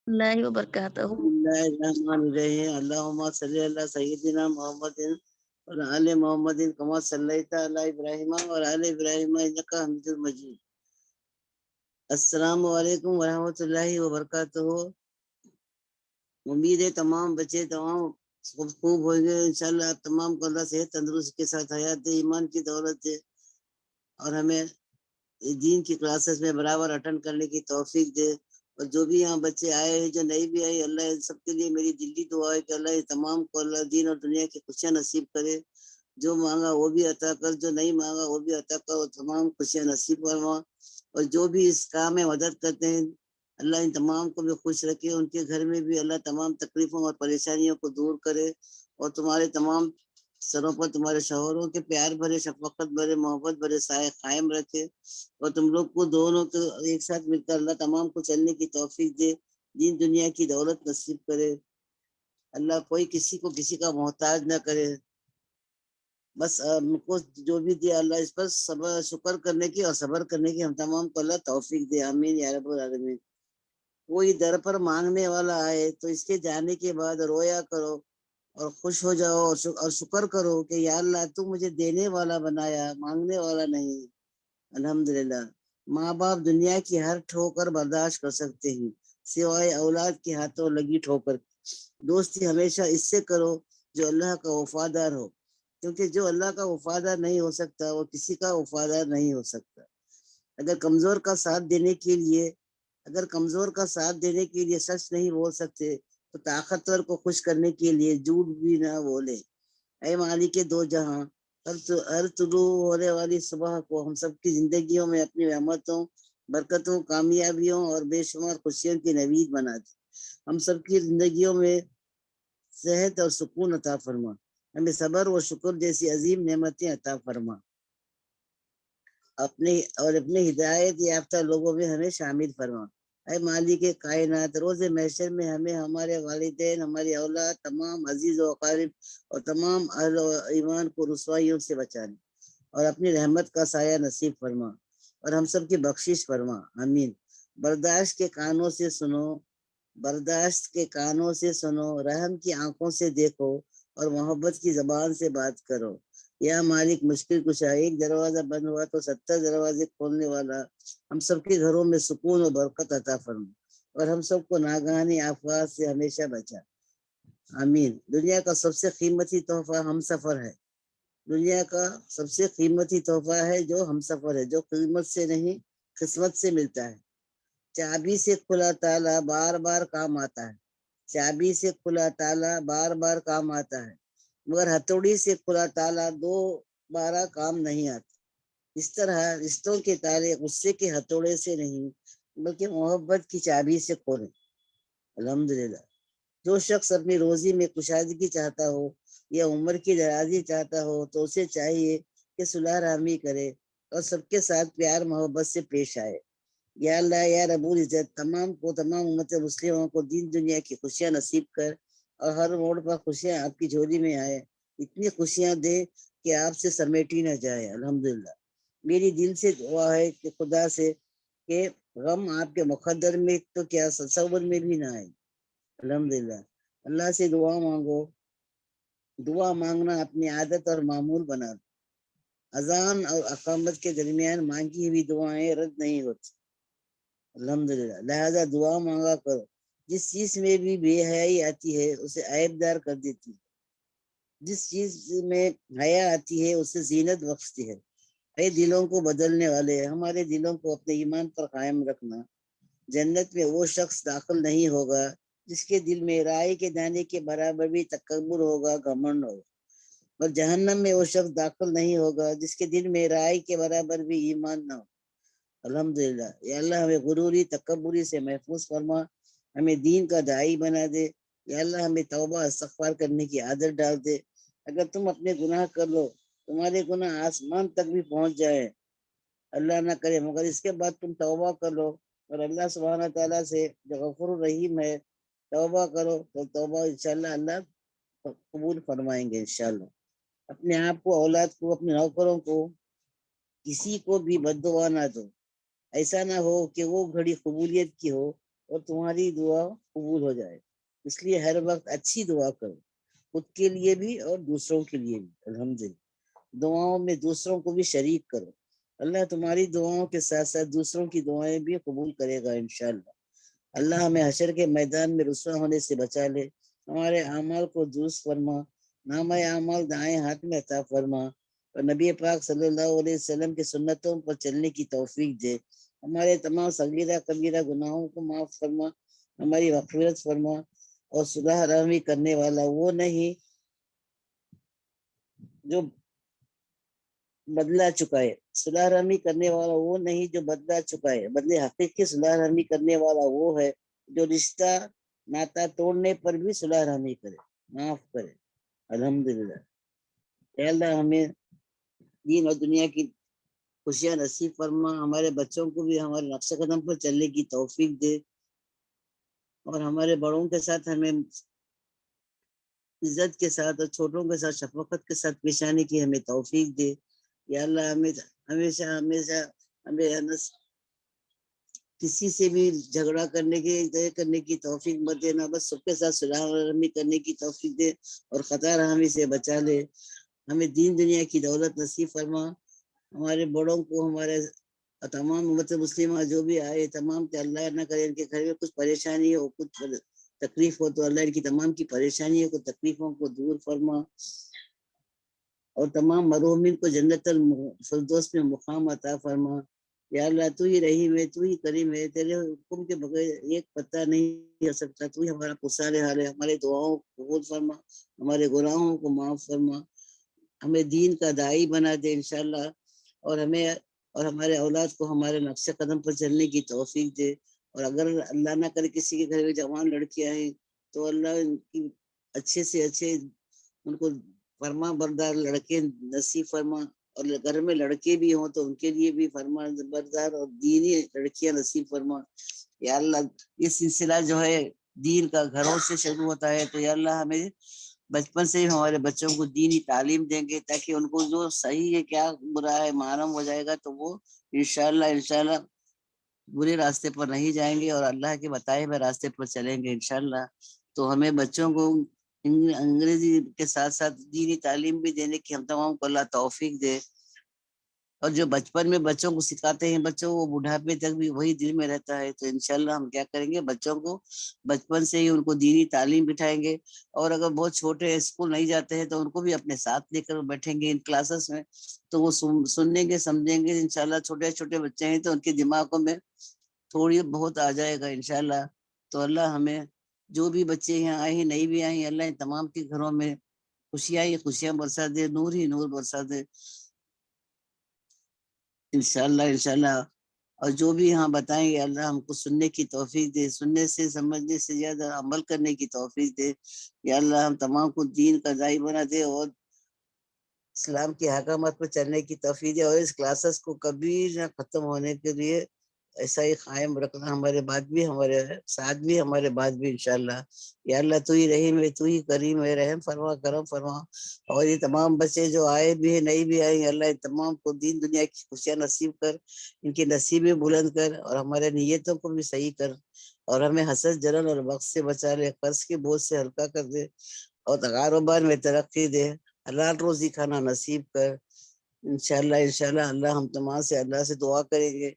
الله وبركاته. बिस्मिल्लाहिर्रहमानिर्रहीम अल्लाहुम्मा सल्ली अला सय्यिदिना मुहम्मदिन और आले मोहम्मदिन कमा सल्लैता अला इब्राहिम और आले इब्राहिम इन्नका हमीदुल मजीद। अस्सलामु अलैकुम व रहमतुल्लाहि व बरकातहू। उम्मीद है तमाम बच्चे तमाम खूब होंगे इंशाल्लाह। आप तमाम को अल्लाह सेहत तंदुरुस्ती के साथ हयात दे, ईमान की दौलत दे और हमें दीन की क्लासेस में बराबर अटेंड करने की तौफीक दे। और जो भी यहाँ बच्चे आए हैं, जो नहीं भी आए, अल्लाह इन सबके लिए मेरी दिली दुआ है कि अल्लाह ये तमाम को अल्लाह दीन और दुनिया की खुशियाँ नसीब करे। जो मांगा वो भी अता कर, जो नहीं मांगा वो भी अता कर, और तमाम खुशियाँ नसीब फरमा। और जो भी इस काम में मदद करते हैं, अल्लाह इन तमाम को भी खुश रखे, उनके घर में भी अल्लाह तमाम तकलीफों और परेशानियों को दूर करे। और तुम्हारे तमाम सरों पर तुम्हारे शौहरों के प्यार भरे, शफकत भरे, मोहब्बत भरे साए कायम रखे। और तुम लोग को दोनों को एक साथ मिलकर अल्लाह तमाम को चलने की तौफीक दे, दीन दुनिया की दौलत नसीब करे। अल्लाह कोई किसी को किसी का मोहताज न करे। बस हमको जो भी दिया अल्लाह इस पर सबर शुक्र करने की और सबर करने की हम तमाम को अल्लाह तौफीक दे। आमीन या रब्बुल आलमीन। कोई दर पर मांगने वाला आए तो इसके जाने के बाद रोया करो और खुश हो जाओ और शुक्र करो कि या अल्लाह तू मुझे देने वाला बनाया, मांगने वाला नहीं। अल्हम्दुलिल्लाह। माँ बाप दुनिया की हर ठोकर बर्दाश्त कर सकते हैं सिवाय औलाद के हाथों लगी ठोकर। दोस्ती हमेशा इससे करो जो अल्लाह का वफादार हो, क्योंकि जो अल्लाह का वफादार नहीं हो सकता वो किसी का वफादार नहीं हो सकता। अगर कमजोर का साथ देने के लिए अगर कमजोर का साथ देने के लिए सच नहीं बोल सकते तो ताकतवर को खुश करने के लिए झूठ भी ना बोले। ऐ मालिक के दो जहां, हर तुलू होने वाली सुबह को हम सबकी जिंदगियों में अपनी रहमतों, बरकतों, कामयाबियों और बेशुमार खुशियों की नवीद बना दे। हम सबकी जिंदगियों में सेहत और सुकून अता फरमा। हमें सब्र व शुक्र जैसी अजीम नेमतें अता फरमा। अपने हिदायत याफ्ता लोगों में हमें शामिल फरमा। ऐ मालिक कायनात, रोज़ महशर में हमें, हमारे वालिदैन, हमारी औलाद, तमाम अजीज व अकारिब और तमाम अहल ईमान को रुसवाइयों से बचाने और अपनी रहमत का साया नसीब फरमा और हम सब की बख्शिश फरमा। आमीन। बर्दाश्त के कानों से सुनो, बर्दाश्त के कानों से सुनो, रहम की आंखों से देखो और मोहब्बत की जबान से बात करो। या मालिक मुश्किल कुशा, एक दरवाजा बंद हुआ तो 70 दरवाजे खोलने वाला, हम सबके घरों में सुकून और बरकत अता फरमा और हम सबको नागहानी आफात से हमेशा बचा। आमीन। दुनिया का सबसे कीमती तोहफा हम सफर है। दुनिया का सबसे कीमती तोहफा है जो हम सफर है, जो कीमत से नहीं किस्मत से मिलता है। चाबी से खुला ताला बार बार काम आता है, चाबी से खुला ताला बार बार काम आता है, मगर हथौड़ी से खुला ताला दोबारा काम नहीं आता। इस तरह रिश्तों के ताले गुस्से के हथौड़े से नहीं बल्कि मोहब्बत की चाबी से खोले। अल्हम्दुलिल्लाह। जो शख्स अपनी रोजी में कुशादगी चाहता हो या उम्र की दराजी चाहता हो तो उसे चाहिए कि सुलह रामी करे और सबके साथ प्यार मोहब्बत से पेश आए। या अल्लाह या रब्बुल इज्जत, तमाम उम्मत मुस्लिमों को दीन दुनिया की खुशियां नसीब कर और हर मोड़ पर खुशियां आपकी झोली में आए। इतनी खुशियां दे कि आपसे समेटी न जाए। अल्हम्दुलिल्लाह। मेरी दिल से दुआ है कि खुदा से कि गम आपके मुकद्दर में तो क्या तसव्वुर में भी ना आए। अल्हम्दुलिल्लाह। अल्लाह से दुआ मांगो, दुआ मांगना अपनी आदत और मामूल बना दो। अजान और अकामत के दरमियान मांगी हुई दुआएं रद्द नहीं होती। अल्हम्दुलिल्लाह। लिहाजा दुआ मांगा करो। जिस चीज में भी बेहयाई आती है उसे ऐबदार कर देती है, जिस चीज में हया आती है उसे जीनत बख्शती है। ऐ दिलों को बदलने वाले, हमारे दिलों को अपने ईमान पर कायम रखना। जन्नत में वो शख्स दाखिल नहीं होगा जिसके दिल में राई के दाने के बराबर भी तकब्बुर होगा, घमंड होगा। और जहन्नम में वो शख्स दाखिल नहीं होगा जिसके दिल में राई के बराबर भी ईमान ना हो। अल्हम्दुलिल्लाह। या अल्लाह हमें गुरूरी तकब्बुरी से महफूज फरमा, हमें दीन का दाई बना दे। या अल्लाह हमें तौबा इस्तगफार करने की आदत डाल दे। अगर तुम अपने गुनाह कर लो, तुम्हारे गुनाह आसमान तक भी पहुंच जाए, अल्लाह ना करे, मगर इसके बाद तुम तौबा कर लो और अल्लाह सुब्हानहू तआला से जो गफूर रहीम है तौबा करो तो तौबा इंशाल्लाह अल्लाह कबूल फरमाएंगे इंशाल्लाह। अपने आप को, औलाद को, अपने नौकरों को, किसी को भी बद्दुआ ना दो। ऐसा ना हो कि वो घड़ी कबूलियत की हो اور تمہاری دعا قبول ہو جائے۔ اس لیے ہر وقت اچھی دعا کرو، خود کے لیے بھی اور دوسروں کے لیے بھی۔ الحمدللہ دعاؤں میں دوسروں کو بھی شریک کرو، اللہ تمہاری دعاؤں کے ساتھ ساتھ دوسروں کی دعائیں بھی قبول کرے گا انشاءاللہ۔ اللہ ہمیں حشر کے میدان میں رسوا ہونے سے بچا لے، ہمارے اعمال کو درست فرما، نامہ اعمال دائیں ہاتھ میں عطا فرما، اور نبی پاک صلی اللہ علیہ وسلم کی سنتوں پر چلنے کی توفیق دے، ہمارے تمام صغیرہ کبیرہ گناہوں کو معاف فرما، ہماری مغفرت فرما، اور صلح رحمی کرنے والا وہ نہیں جو بدلہ چکائے، صلح رحمی کرنے والا وہ نہیں جو بدلہ چکائے، بدلے حقیقی صلح رحمی کرنے والا وہ ہے جو رشتہ ناتا توڑنے پر بھی صلح رحمی کرے، معاف کرے۔ الحمدللہ اے اللہ ہمیں دین اور دنیا کی خوشیاں نصیب فرما، ہمارے بچوں کو بھی ہمارے نقش قدم پر چلنے کی توفیق دے، اور ہمارے بڑوں کے ساتھ ہمیں عزت کے ساتھ اور چھوٹوں کے ساتھ شفقت کے ساتھ پیش آنے کی ہمیں توفیق دے۔ یا اللہ ہمیشہ ہمیشہ ہمیں کسی سے بھی جھگڑا کرنے کی توفیق مت دینا، بس سب کے ساتھ صلح رحمی کرنے کی توفیق دے، اور خطا رحمی سے بچا لے، ہمیں دین دنیا کی دولت نصیب فرما، ہمارے بڑوں کو، ہمارے تمام امت مسلمہ جو بھی آئے تمام کہ اللہ نہ کرے ان کے گھر میں کچھ پریشانی ہو، کچھ تکلیف ہو، تو اللہ ان کی تمام کی پریشانیوں کو، تکلیفوں کو دور فرما، اور تمام مرحومین کو جنت الفردوس میں مقام عطا فرما۔ یا اللہ تو ہی رحیم ہے، تو ہی کریم ہے، تیرے حکم کے بغیر ایک پتہ نہیں ہو سکتا، تو ہی ہمارا پسار حال ہے، ہمارے دعاؤں کو قبول فرما، ہمارے گناہوں کو معاف فرما، ہمیں دین کا داعی بنا دے انشاءاللہ، اور ہمارے اولاد کو ہمارے نقش قدم پر چلنے کی توفیق دے، اور اگر اللہ نہ کرے کسی کے گھر میں جوان لڑکیاں ہیں تو اللہ ان کی اچھے سے اچھے ان کو فرما بردار لڑکے نصیب فرما، اور گھر میں لڑکے بھی ہوں تو ان کے لیے بھی فرما بردار اور دینی لڑکیاں نصیب فرما۔ یا اللہ یہ سلسلہ جو ہے دین کا گھروں سے شروع ہوتا ہے، تو یا اللہ ہمیں بچپن سے ہی ہمارے بچوں کو دینی تعلیم دیں گے، تاکہ ان کو جو صحیح ہے کیا برا ہے معلوم ہو جائے گا، تو وہ انشاءاللہ برے راستے پر نہیں جائیں گے اور اللہ کے بتائے ہوئے راستے پر چلیں گے انشاءاللہ۔ تو ہمیں بچوں کو انگریزی کے ساتھ ساتھ دینی تعلیم بھی دینے کی ہم تمام کو اللہ توفیق دے، اور جو بچپن میں بچوں کو سکھاتے ہیں بچوں وہ بڑھاپے تک بھی وہی دل میں رہتا ہے۔ تو انشاءاللہ ہم کیا کریں گے، بچوں کو بچپن سے ہی ان کو دینی تعلیم بٹھائیں گے، اور اگر بہت چھوٹے اسکول نہیں جاتے ہیں تو ان کو بھی اپنے ساتھ لے کر بیٹھیں گے ان کلاسز میں، تو وہ سنیں گے سمجھیں گے انشاءاللہ۔ چھوٹے چھوٹے بچے ہیں تو ان کے دماغوں میں تھوڑی بہت آ جائے گا انشاءاللہ۔ تو اللہ ہمیں جو بھی بچے یہاں آئے ہیں نہیں بھی آئے ہیں، اللہ ان تمام کے گھروں میں خوشیاں ہی خوشیاں برسا دے، نور ہی نور برسا دے انشاءاللہ۔ اور جو بھی یہاں بتائیں گے اللہ ہم کو سننے کی توفیق دے، سننے سے سمجھنے سے زیادہ عمل کرنے کی توفیق دے۔ یا اللہ ہم تمام کو دین کا داعی بنا دے، اور اسلام کے احکامات پر چلنے کی توفیق دے، اور اس کلاسز کو کبھی نہ ختم ہونے کے لیے ایسا ہی قائم رکھنا، ہمارے بعد بھی، ہمارے ساتھ بھی، ہمارے بعد بھی انشاءاللہ۔ یا اللہ تو ہی رحیم ہے، تو ہی کریم ہے، رحم فرما کرم فرما، اور یہ تمام بچے جو آئے بھی ہیں نہیں بھی آئے ہیں اللہ ان تمام کو دین دنیا کی خوشیاں نصیب کر، ان کی نصیبیں بلند کر، اور ہمارے نیتوں کو بھی صحیح کر، اور ہمیں حسد جلن اور بغض سے بچا لے، قرض کے بوجھ سے ہلکا کر دے، اور کاروبار میں ترقی دے، حلال روزی کھانا نصیب کر انشاءاللہ۔ اللہ ہم تمام سے اللہ سے دعا کریں گے،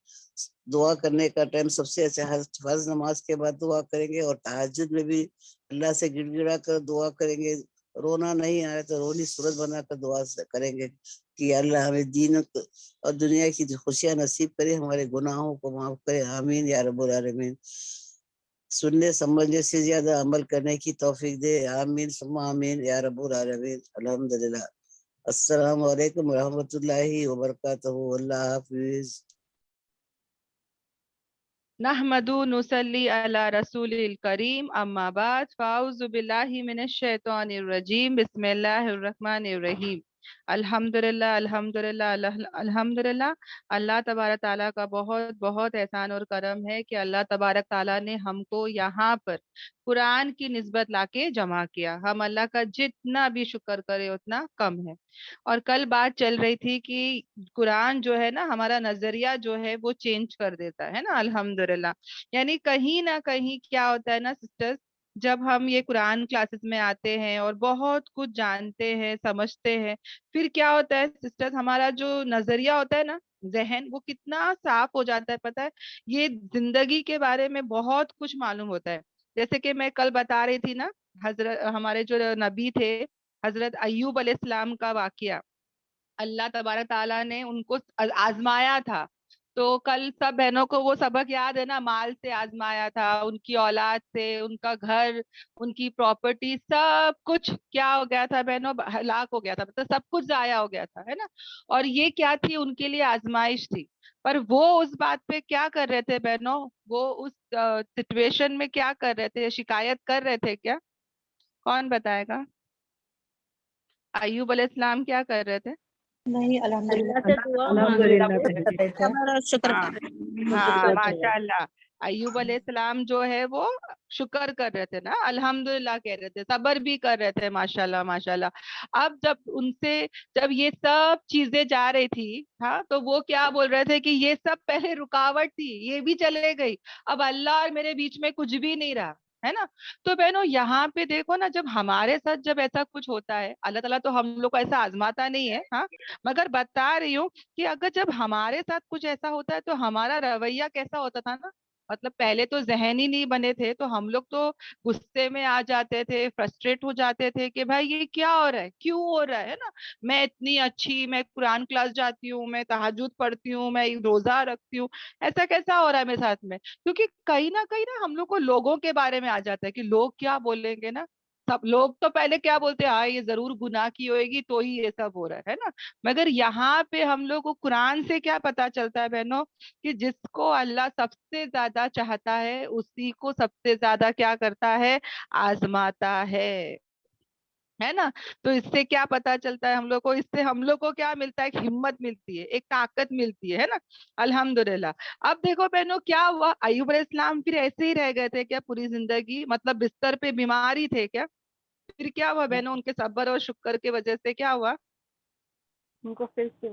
دعا کرنے کا ٹائم سب سے اچھا فرض نماز کے بعد دعا کریں گے، اور تہجد میں بھی اللہ سے گڑ گڑا کر دعا کریں گے، رونا نہیں آئے تو رونی صورت بنا کر دعا کریں گے کہ اللہ ہمیں دین اور دنیا کی خوشیاں نصیب کرے، ہمارے گناہوں کو معاف کرے، آمین یا رب العالمین۔ سننے سمجھنے سے زیادہ عمل کرنے کی توفیق دے، آمین ثم آمین یا رب العالمین۔ الحمدللہ۔ السلام علیکم ورحمۃ اللہ وبرکاتہ۔ اللہ حافظ۔ نحمد نصلی علی رسول الکریم، اما بعد، فاعوذ باللہ من الشیطان الرجیم، بسم اللہ الرحمن الرحیم۔ अल्हम्दुलिल्लाह अल्हम्दुलिल्लाह अल्हम्दुलिल्लाह। अल्लाह तबारक ताला का बहुत बहुत एहसान और करम है कि अल्लाह तबारक ताला ने हमको यहाँ पर कुरान की निस्बत लाके जमा किया। हम अल्लाह का जितना भी शुक्र करें उतना कम है। और कल बात चल रही थी कि कुरान जो है ना हमारा नजरिया जो है वो चेंज कर देता है ना, अल्हम्दुलिल्लाह। यानी कहीं ना कहीं क्या होता है ना सिस्टर्स, जब हम ये कुरान क्लासेस में आते हैं और बहुत कुछ जानते हैं समझते हैं, फिर क्या होता है सिस्टर्स, हमारा जो नजरिया होता है ना, जहन, वो कितना साफ हो जाता है पता है। ये जिंदगी के बारे में बहुत कुछ मालूम होता है। जैसे कि मैं कल बता रही थी ना, हजरत हमारे जो नबी थे, हजरत अय्यूब अलैहिस्सलाम का वाकया, अल्लाह तबारक ताला ने उनको आजमाया था। तो कल सब बहनों को वो सबक याद है ना, माल से आजमाया था, उनकी औलाद से, उनका घर, उनकी प्रॉपर्टी, सब कुछ क्या हो गया था बहनों, हलाक हो गया था, मतलब सब कुछ जाया हो गया था, है ना। और ये क्या थी, उनके लिए आजमाइश थी। पर वो उस बात पे क्या कर रहे थे बहनों, वो उस सिचुएशन में क्या कर रहे थे, शिकायत कर रहे थे क्या? कौन बताएगा? अय्यूब अलैहिस्सलाम क्या कर रहे थे? नहीं, अल्लाह से दुआ मांग रहे अल्हम्दुलिल्लाह थे, कर रहे थे। सब्र और शुक्र हाँ कर रहे थे। हाँ, माशाल्लाह। अय्यूब अलैहिस्सलाम जो है वो शुक्र कर रहे थे ना, अल्हम्दुलिल्लाह कह रहे थे, सब्र भी कर रहे थे, माशाल्लाह माशाल्लाह। अब जब उनसे, जब ये सब चीजें जा रही थी, हाँ, तो वो क्या बोल रहे थे कि ये सब पहले रुकावट थी, ये भी चले गई, अब अल्लाह और मेरे बीच में कुछ भी नहीं रहा, है ना। तो बहनों यहाँ पे देखो ना, जब हमारे साथ जब ऐसा कुछ होता है, अल्लाह ताला तो हम लोग को ऐसा आजमाता नहीं है, हाँ, मगर बता रही हूँ कि अगर जब हमारे साथ कुछ ऐसा होता है तो हमारा रवैया कैसा होता था ना, मतलब पहले तो जहन ही नहीं बने थे, तो हम लोग तो गुस्से में आ जाते थे, फ्रस्ट्रेट हो जाते थे कि भाई ये क्या हो रहा है, क्यों हो रहा है ना। मैं इतनी अच्छी, मैं कुरान क्लास जाती हूँ, मैं तहज्जुद पढ़ती हूँ, मैं रोजा रखती हूँ, ऐसा कैसा हो रहा है मेरे साथ में? क्योंकि कहीं ना हम लोग को लोगों के बारे में आ जाता है कि लोग क्या बोलेंगे ना। सब लोग तो पहले क्या बोलते हैं, हाँ ये जरूर गुनाह की होएगी तो ही ये सब हो रहा है ना। मगर यहाँ पे हम लोग को कुरान से क्या पता चलता है बहनों, कि जिसको अल्लाह सबसे ज्यादा चाहता है उसी को सबसे ज्यादा क्या करता है, आजमाता है ना। तो इससे क्या पता चलता है हम लोग को, इससे हम लोग को क्या मिलता है, एक हिम्मत मिलती है, एक ताकत मिलती है ना, अल्हम्दुलिल्लाह। अब देखो बहनों क्या हुआ, अय्यूब अलैहिस्सलाम फिर ऐसे ही रह गए थे क्या पूरी जिंदगी, मतलब बिस्तर पे बीमार ही थे क्या? फिर क्या हुआ बहनों, उनके सब्र और शुक्र की वजह से क्या हुआ? उनको फिर से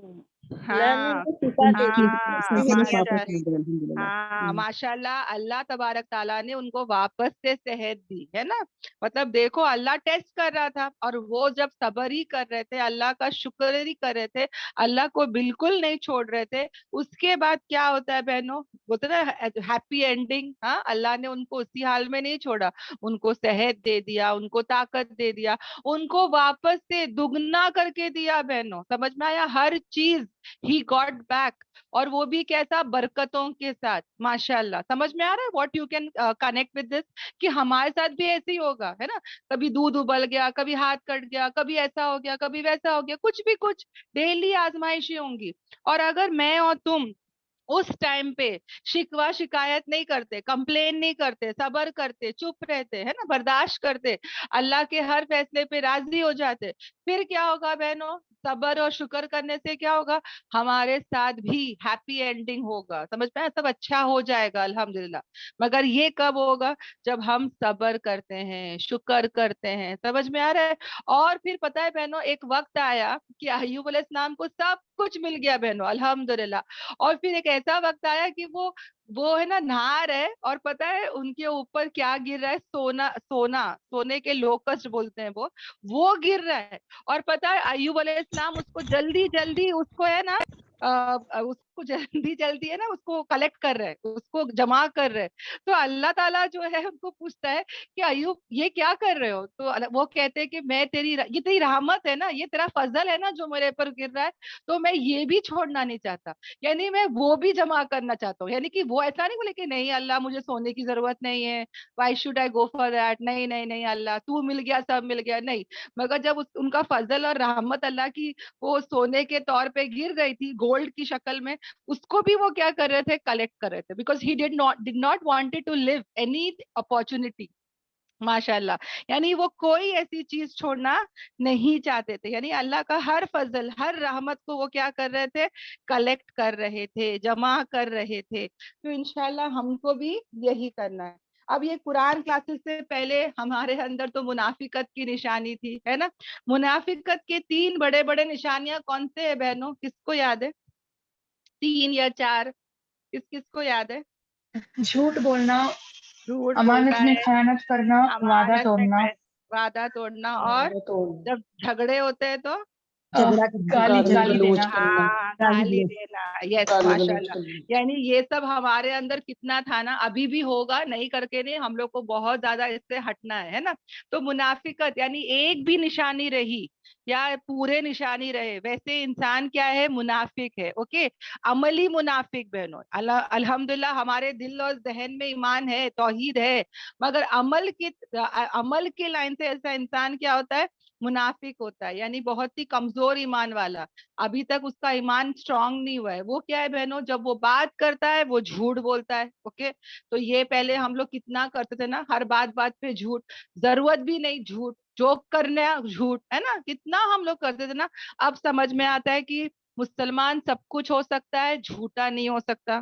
अल्लाह ने हाँ उनको शिफा दे दी। हाँ सेहत माशा वापस मिल गई अल्हम्दुलिल्लाह। हाँ माशाल्लाह, अल्लाह तबारक ताला ने उनको वापस से सेहत दी, है ना। मतलब देखो अल्लाह टेस्ट कर रहा था, और वो जब सब्र ही कर रहे थे, अल्लाह का शुक्र ही कर रहे थे, अल्लाह को बिल्कुल नहीं छोड़ रहे थे, उसके बाद क्या होता है बहनों, बोलते ना हैप्पी एंडिंग। हाँ, अल्लाह ने उनको उसी हाल में नहीं छोड़ा, उनको सेहत दे दिया, उनको ताकत दे दिया, उनको वापस से दुगना करके दिया बहनों, समझ में आया, हर चीज ही गॉट बैक। और वो भी कैसा, बरकतों के साथ, माशाल्लाह। समझ में आ रहा है what you can connect with this, कि हमारे साथ भी ऐसे ही होगा, है ना। कभी दूध उबल गया, कभी हाथ कट गया, कभी ऐसा हो गया, कभी वैसा हो गया, कुछ भी कुछ, डेली आजमाइशें होंगी। और अगर मैं और तुम उस टाइम पे शिकवा शिकायत नहीं करते, कंप्लेन नहीं करते, सबर करते, चुप रहते, है ना, बर्दाश्त करते, अल्लाह के हर फैसले पे राजी हो जाते, फिर क्या होगा बहनों, सबर और शुक्र करने से क्या होगा, हमारे साथ भी हैप्पी एंडिंग होगा, समझ में आया? सब अच्छा हो जाएगा अल्हम्दुलिल्लाह। मगर ये कब होगा, जब हम सबर करते हैं, शुक्र करते हैं, समझ में आ रहा है। और फिर पता है बहनों, एक वक्त आया कि अय्यूब अलैहिस्सलाम को सब कुछ मिल गया बहनों, अल्हम्दुलिल्लाह। और फिर एक ऐसा वक्त आया कि वो है ना, नहा रहे, और पता है उनके ऊपर क्या गिर रहा है, सोना, सोना, सोने के लोकस्ट बोलते हैं वो गिर रहा है। और पता है अय्यूब अलैहिस्सलाम उसको जल्दी जल्दी, उसको है ना, उसको जल्दी जल्दी है ना, उसको कलेक्ट कर रहे हैं, उसको जमा कर रहे हैं। तो अल्लाह ताला जो है उनको पूछता है कि अय्यूब ये क्या कर रहे हो, तो वो कहते हैं कि मैं ये तेरी रहमत है ना, ये तेरा फजल है ना जो मेरे ऊपर गिर रहा है, तो मैं ये भी छोड़ना नहीं चाहता, यानी मैं वो भी जमा करना चाहता हूँ। यानी कि वो ऐसा नहीं बोले कि नहीं अल्लाह मुझे सोने की जरूरत नहीं है, why should I go for that, नहीं नहीं नहीं अल्लाह तू मिल गया सब मिल गया, नहीं। मगर जब उनका फजल और रहमत अल्लाह की वो सोने के तौर पे गिर गई थी, गोल्ड की शक्ल में, उसको भी वो क्या कर रहे थे, कलेक्ट कर रहे थे, because he did not wanted to leave any opportunity, माशाल्लाह, यानी वो कोई ऐसी चीज छोड़ना नहीं चाहते थे, यानी अल्लाह का हर फजल, हर रहमत को वो क्या कर रहे थे, कलेक्ट कर रहे थे, जमा कर रहे थे। तो इंशाल्लाह हमको भी यही करना है। अब ये कुरान क्लासेस से पहले हमारे अंदर तो मुनाफिकत की निशानी थी, है ना। मुनाफिकत के 3 बड़े बड़े निशानियां कौन से है बहनों, किसको याद है? 3 या 4, किस किस को याद है? झूठ बोलना, झूठ बोलना अमानत में है, खयानत करना, वादा अमानत में तोड़ना, वादा तोड़ना, और वादा तोड़ना, जब झगड़े होते हैं तो झगड़ा करना, गाली गाली गाली गलौज देना। करना, हाँ, गाली गाली गलौज, देना, यस गाली गलौज माशाल्लाह। करना। यानी ये सब हमारे अंदर कितना था ना, अभी भी होगा, नहीं करके नहीं, हम लोग को बहुत ज्यादा इससे हटना है ना। तो मुनाफिकत यानी एक भी निशानी रही या पूरे निशानी रहे, वैसे इंसान क्या है, मुनाफिक है। ओके, अमली मुनाफिक बहनों, अल्हम्दुलिल्लाह हमारे दिल और जहन में ईमान है, तौहीद है, मगर अमल की लाइन से ऐसा इंसान क्या होता है, मुनाफिक होता है, यानी बहुत ही कमजोर ईमान वाला। अभी तक उसका ईमान स्ट्रांग नहीं हुआ है। वो क्या है बहनों, जब वो बात करता है वो झूठ बोलता है। ओके, तो ये पहले हम लोग कितना करते थे ना, हर बात बात पे झूठ, जरूरत भी नहीं झूठ, जोक करने झूठ, है ना, कितना हम लोग करते थे ना। अब समझ में आता है कि मुसलमान सब कुछ हो सकता है, झूठा नहीं हो सकता।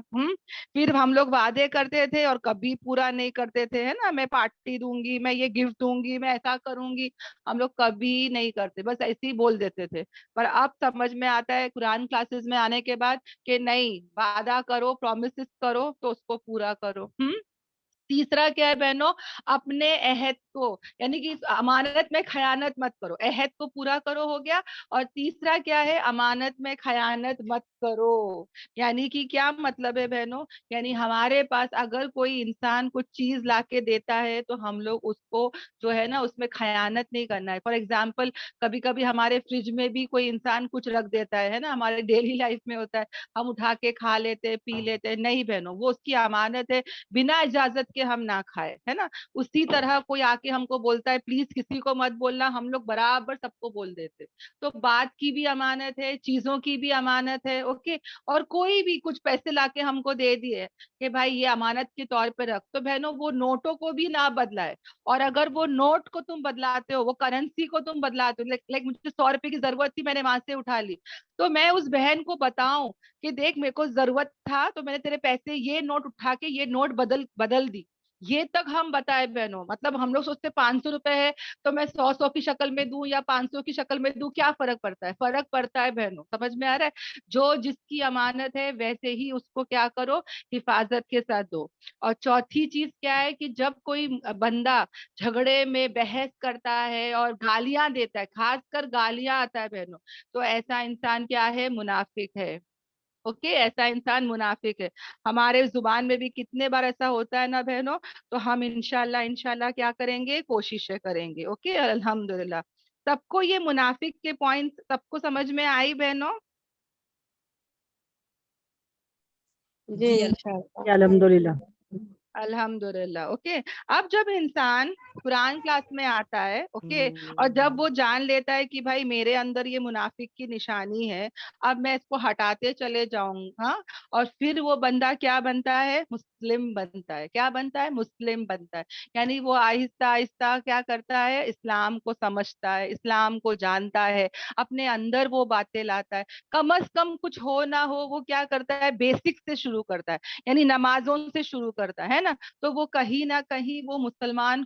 फिर हम लोग वादे करते थे और कभी पूरा नहीं करते थे, है ना, मैं पार्टी दूंगी, मैं ये गिफ्ट दूंगी, मैं ऐसा करूंगी, हम लोग कभी नहीं करते, बस ऐसे ही बोल देते थे। पर अब समझ में आता है कुरान क्लासेस में आने के बाद कि नहीं, वादा करो, प्रॉमिसेस करो तो उसको पूरा करो। तीसरा क्या है बहनों, अपने अहद को, यानी कि अमानत में खयानत मत करो, अहद को पूरा करो, हो गया। और तीसरा क्या है, अमानत में खयानत मत करो। यानी कि क्या मतलब है बहनों, यानी हमारे पास अगर कोई इंसान कुछ चीज लाके देता है तो हम लोग उसको जो है ना, उसमें खयानत नहीं करना है। फॉर एग्जाम्पल, कभी कभी हमारे फ्रिज में भी कोई इंसान कुछ रख देता है ना, हमारे डेली लाइफ में होता है, हम उठा के खा लेते, पी लेते, नहीं बहनों, वो उसकी अमानत है, बिना इजाजत के हम ना खाए, है ना। उसी तरह कोई आके हमको बोलता है प्लीज किसी को मत बोलना, हम लोग बराबर सबको बोल देते। तो बात की भी अमानत है, चीजों की भी अमानत है। ओके, और कोई भी कुछ पैसे लाके हमको दे दिए कि भाई ये अमानत के तौर पे रख, तो बहनों वो नोटों को भी ना बदलाए। और अगर वो नोट को तुम बदलाते हो, वो करेंसी को तुम बदलाते हो, लाइक मुझे 100 रुपए की जरूरत थी, मैंने वहां से उठा ली, तो मैं उस बहन को बताऊं कि देख मेरे को जरूरत था तो मैंने तेरे पैसे ये नोट उठा के ये नोट बदल बदल दी, ये तक हम बताए बहनों। मतलब हम लोग सोचते 500 रुपए है तो मैं 100 की शक्ल में दूं या 500 की शक्ल में दूं, क्या फर्क पड़ता है, फर्क पड़ता है बहनों, समझ में आ रहा है। जो जिसकी अमानत है वैसे ही उसको क्या करो, हिफाजत के साथ दो। और चौथी चीज क्या है कि जब कोई बंदा झगड़े में बहस करता है और गालियां देता है, खासकर गालियां आता है बहनों, तो ऐसा इंसान क्या है, मुनाफिक है। ओके, ऐसा इंसान मुनाफिक है। हमारे जुबान में भी कितने बार ऐसा होता है ना बहनों, तो हम इंशाल्लाह इंशाल्लाह क्या करेंगे, कोशिशें करेंगे। ओके, अल्हम्दुलिल्लाह। सबको ये मुनाफिक के पॉइंट सबको समझ में आई बहनों? जी जी इंशाल्लाह। अल्हम्दुलिल्लाह। अल्हम्दुलिल्लाह। ओके, अब जब इंसान कुरान क्लास में आता है, ओके, और जब वो जान लेता है कि भाई मेरे अंदर ये मुनाफिक की निशानी है, अब मैं इसको हटाते चले जाऊंगा, और फिर वो बंदा क्या बनता है, मुस्लिम बनता है। क्या बनता है, मुस्लिम बनता है। यानी वो आहिस्ता आहिस्ता क्या करता है, इस्लाम को समझता है, इस्लाम को जानता है, अपने अंदर वो बातें लाता है। कम अज कम कुछ हो ना हो, वो क्या करता है, बेसिक से शुरू करता है, यानी नमाजों से शुरू करता है ना। तो वो कहीं ना कहीं वो मुसलमान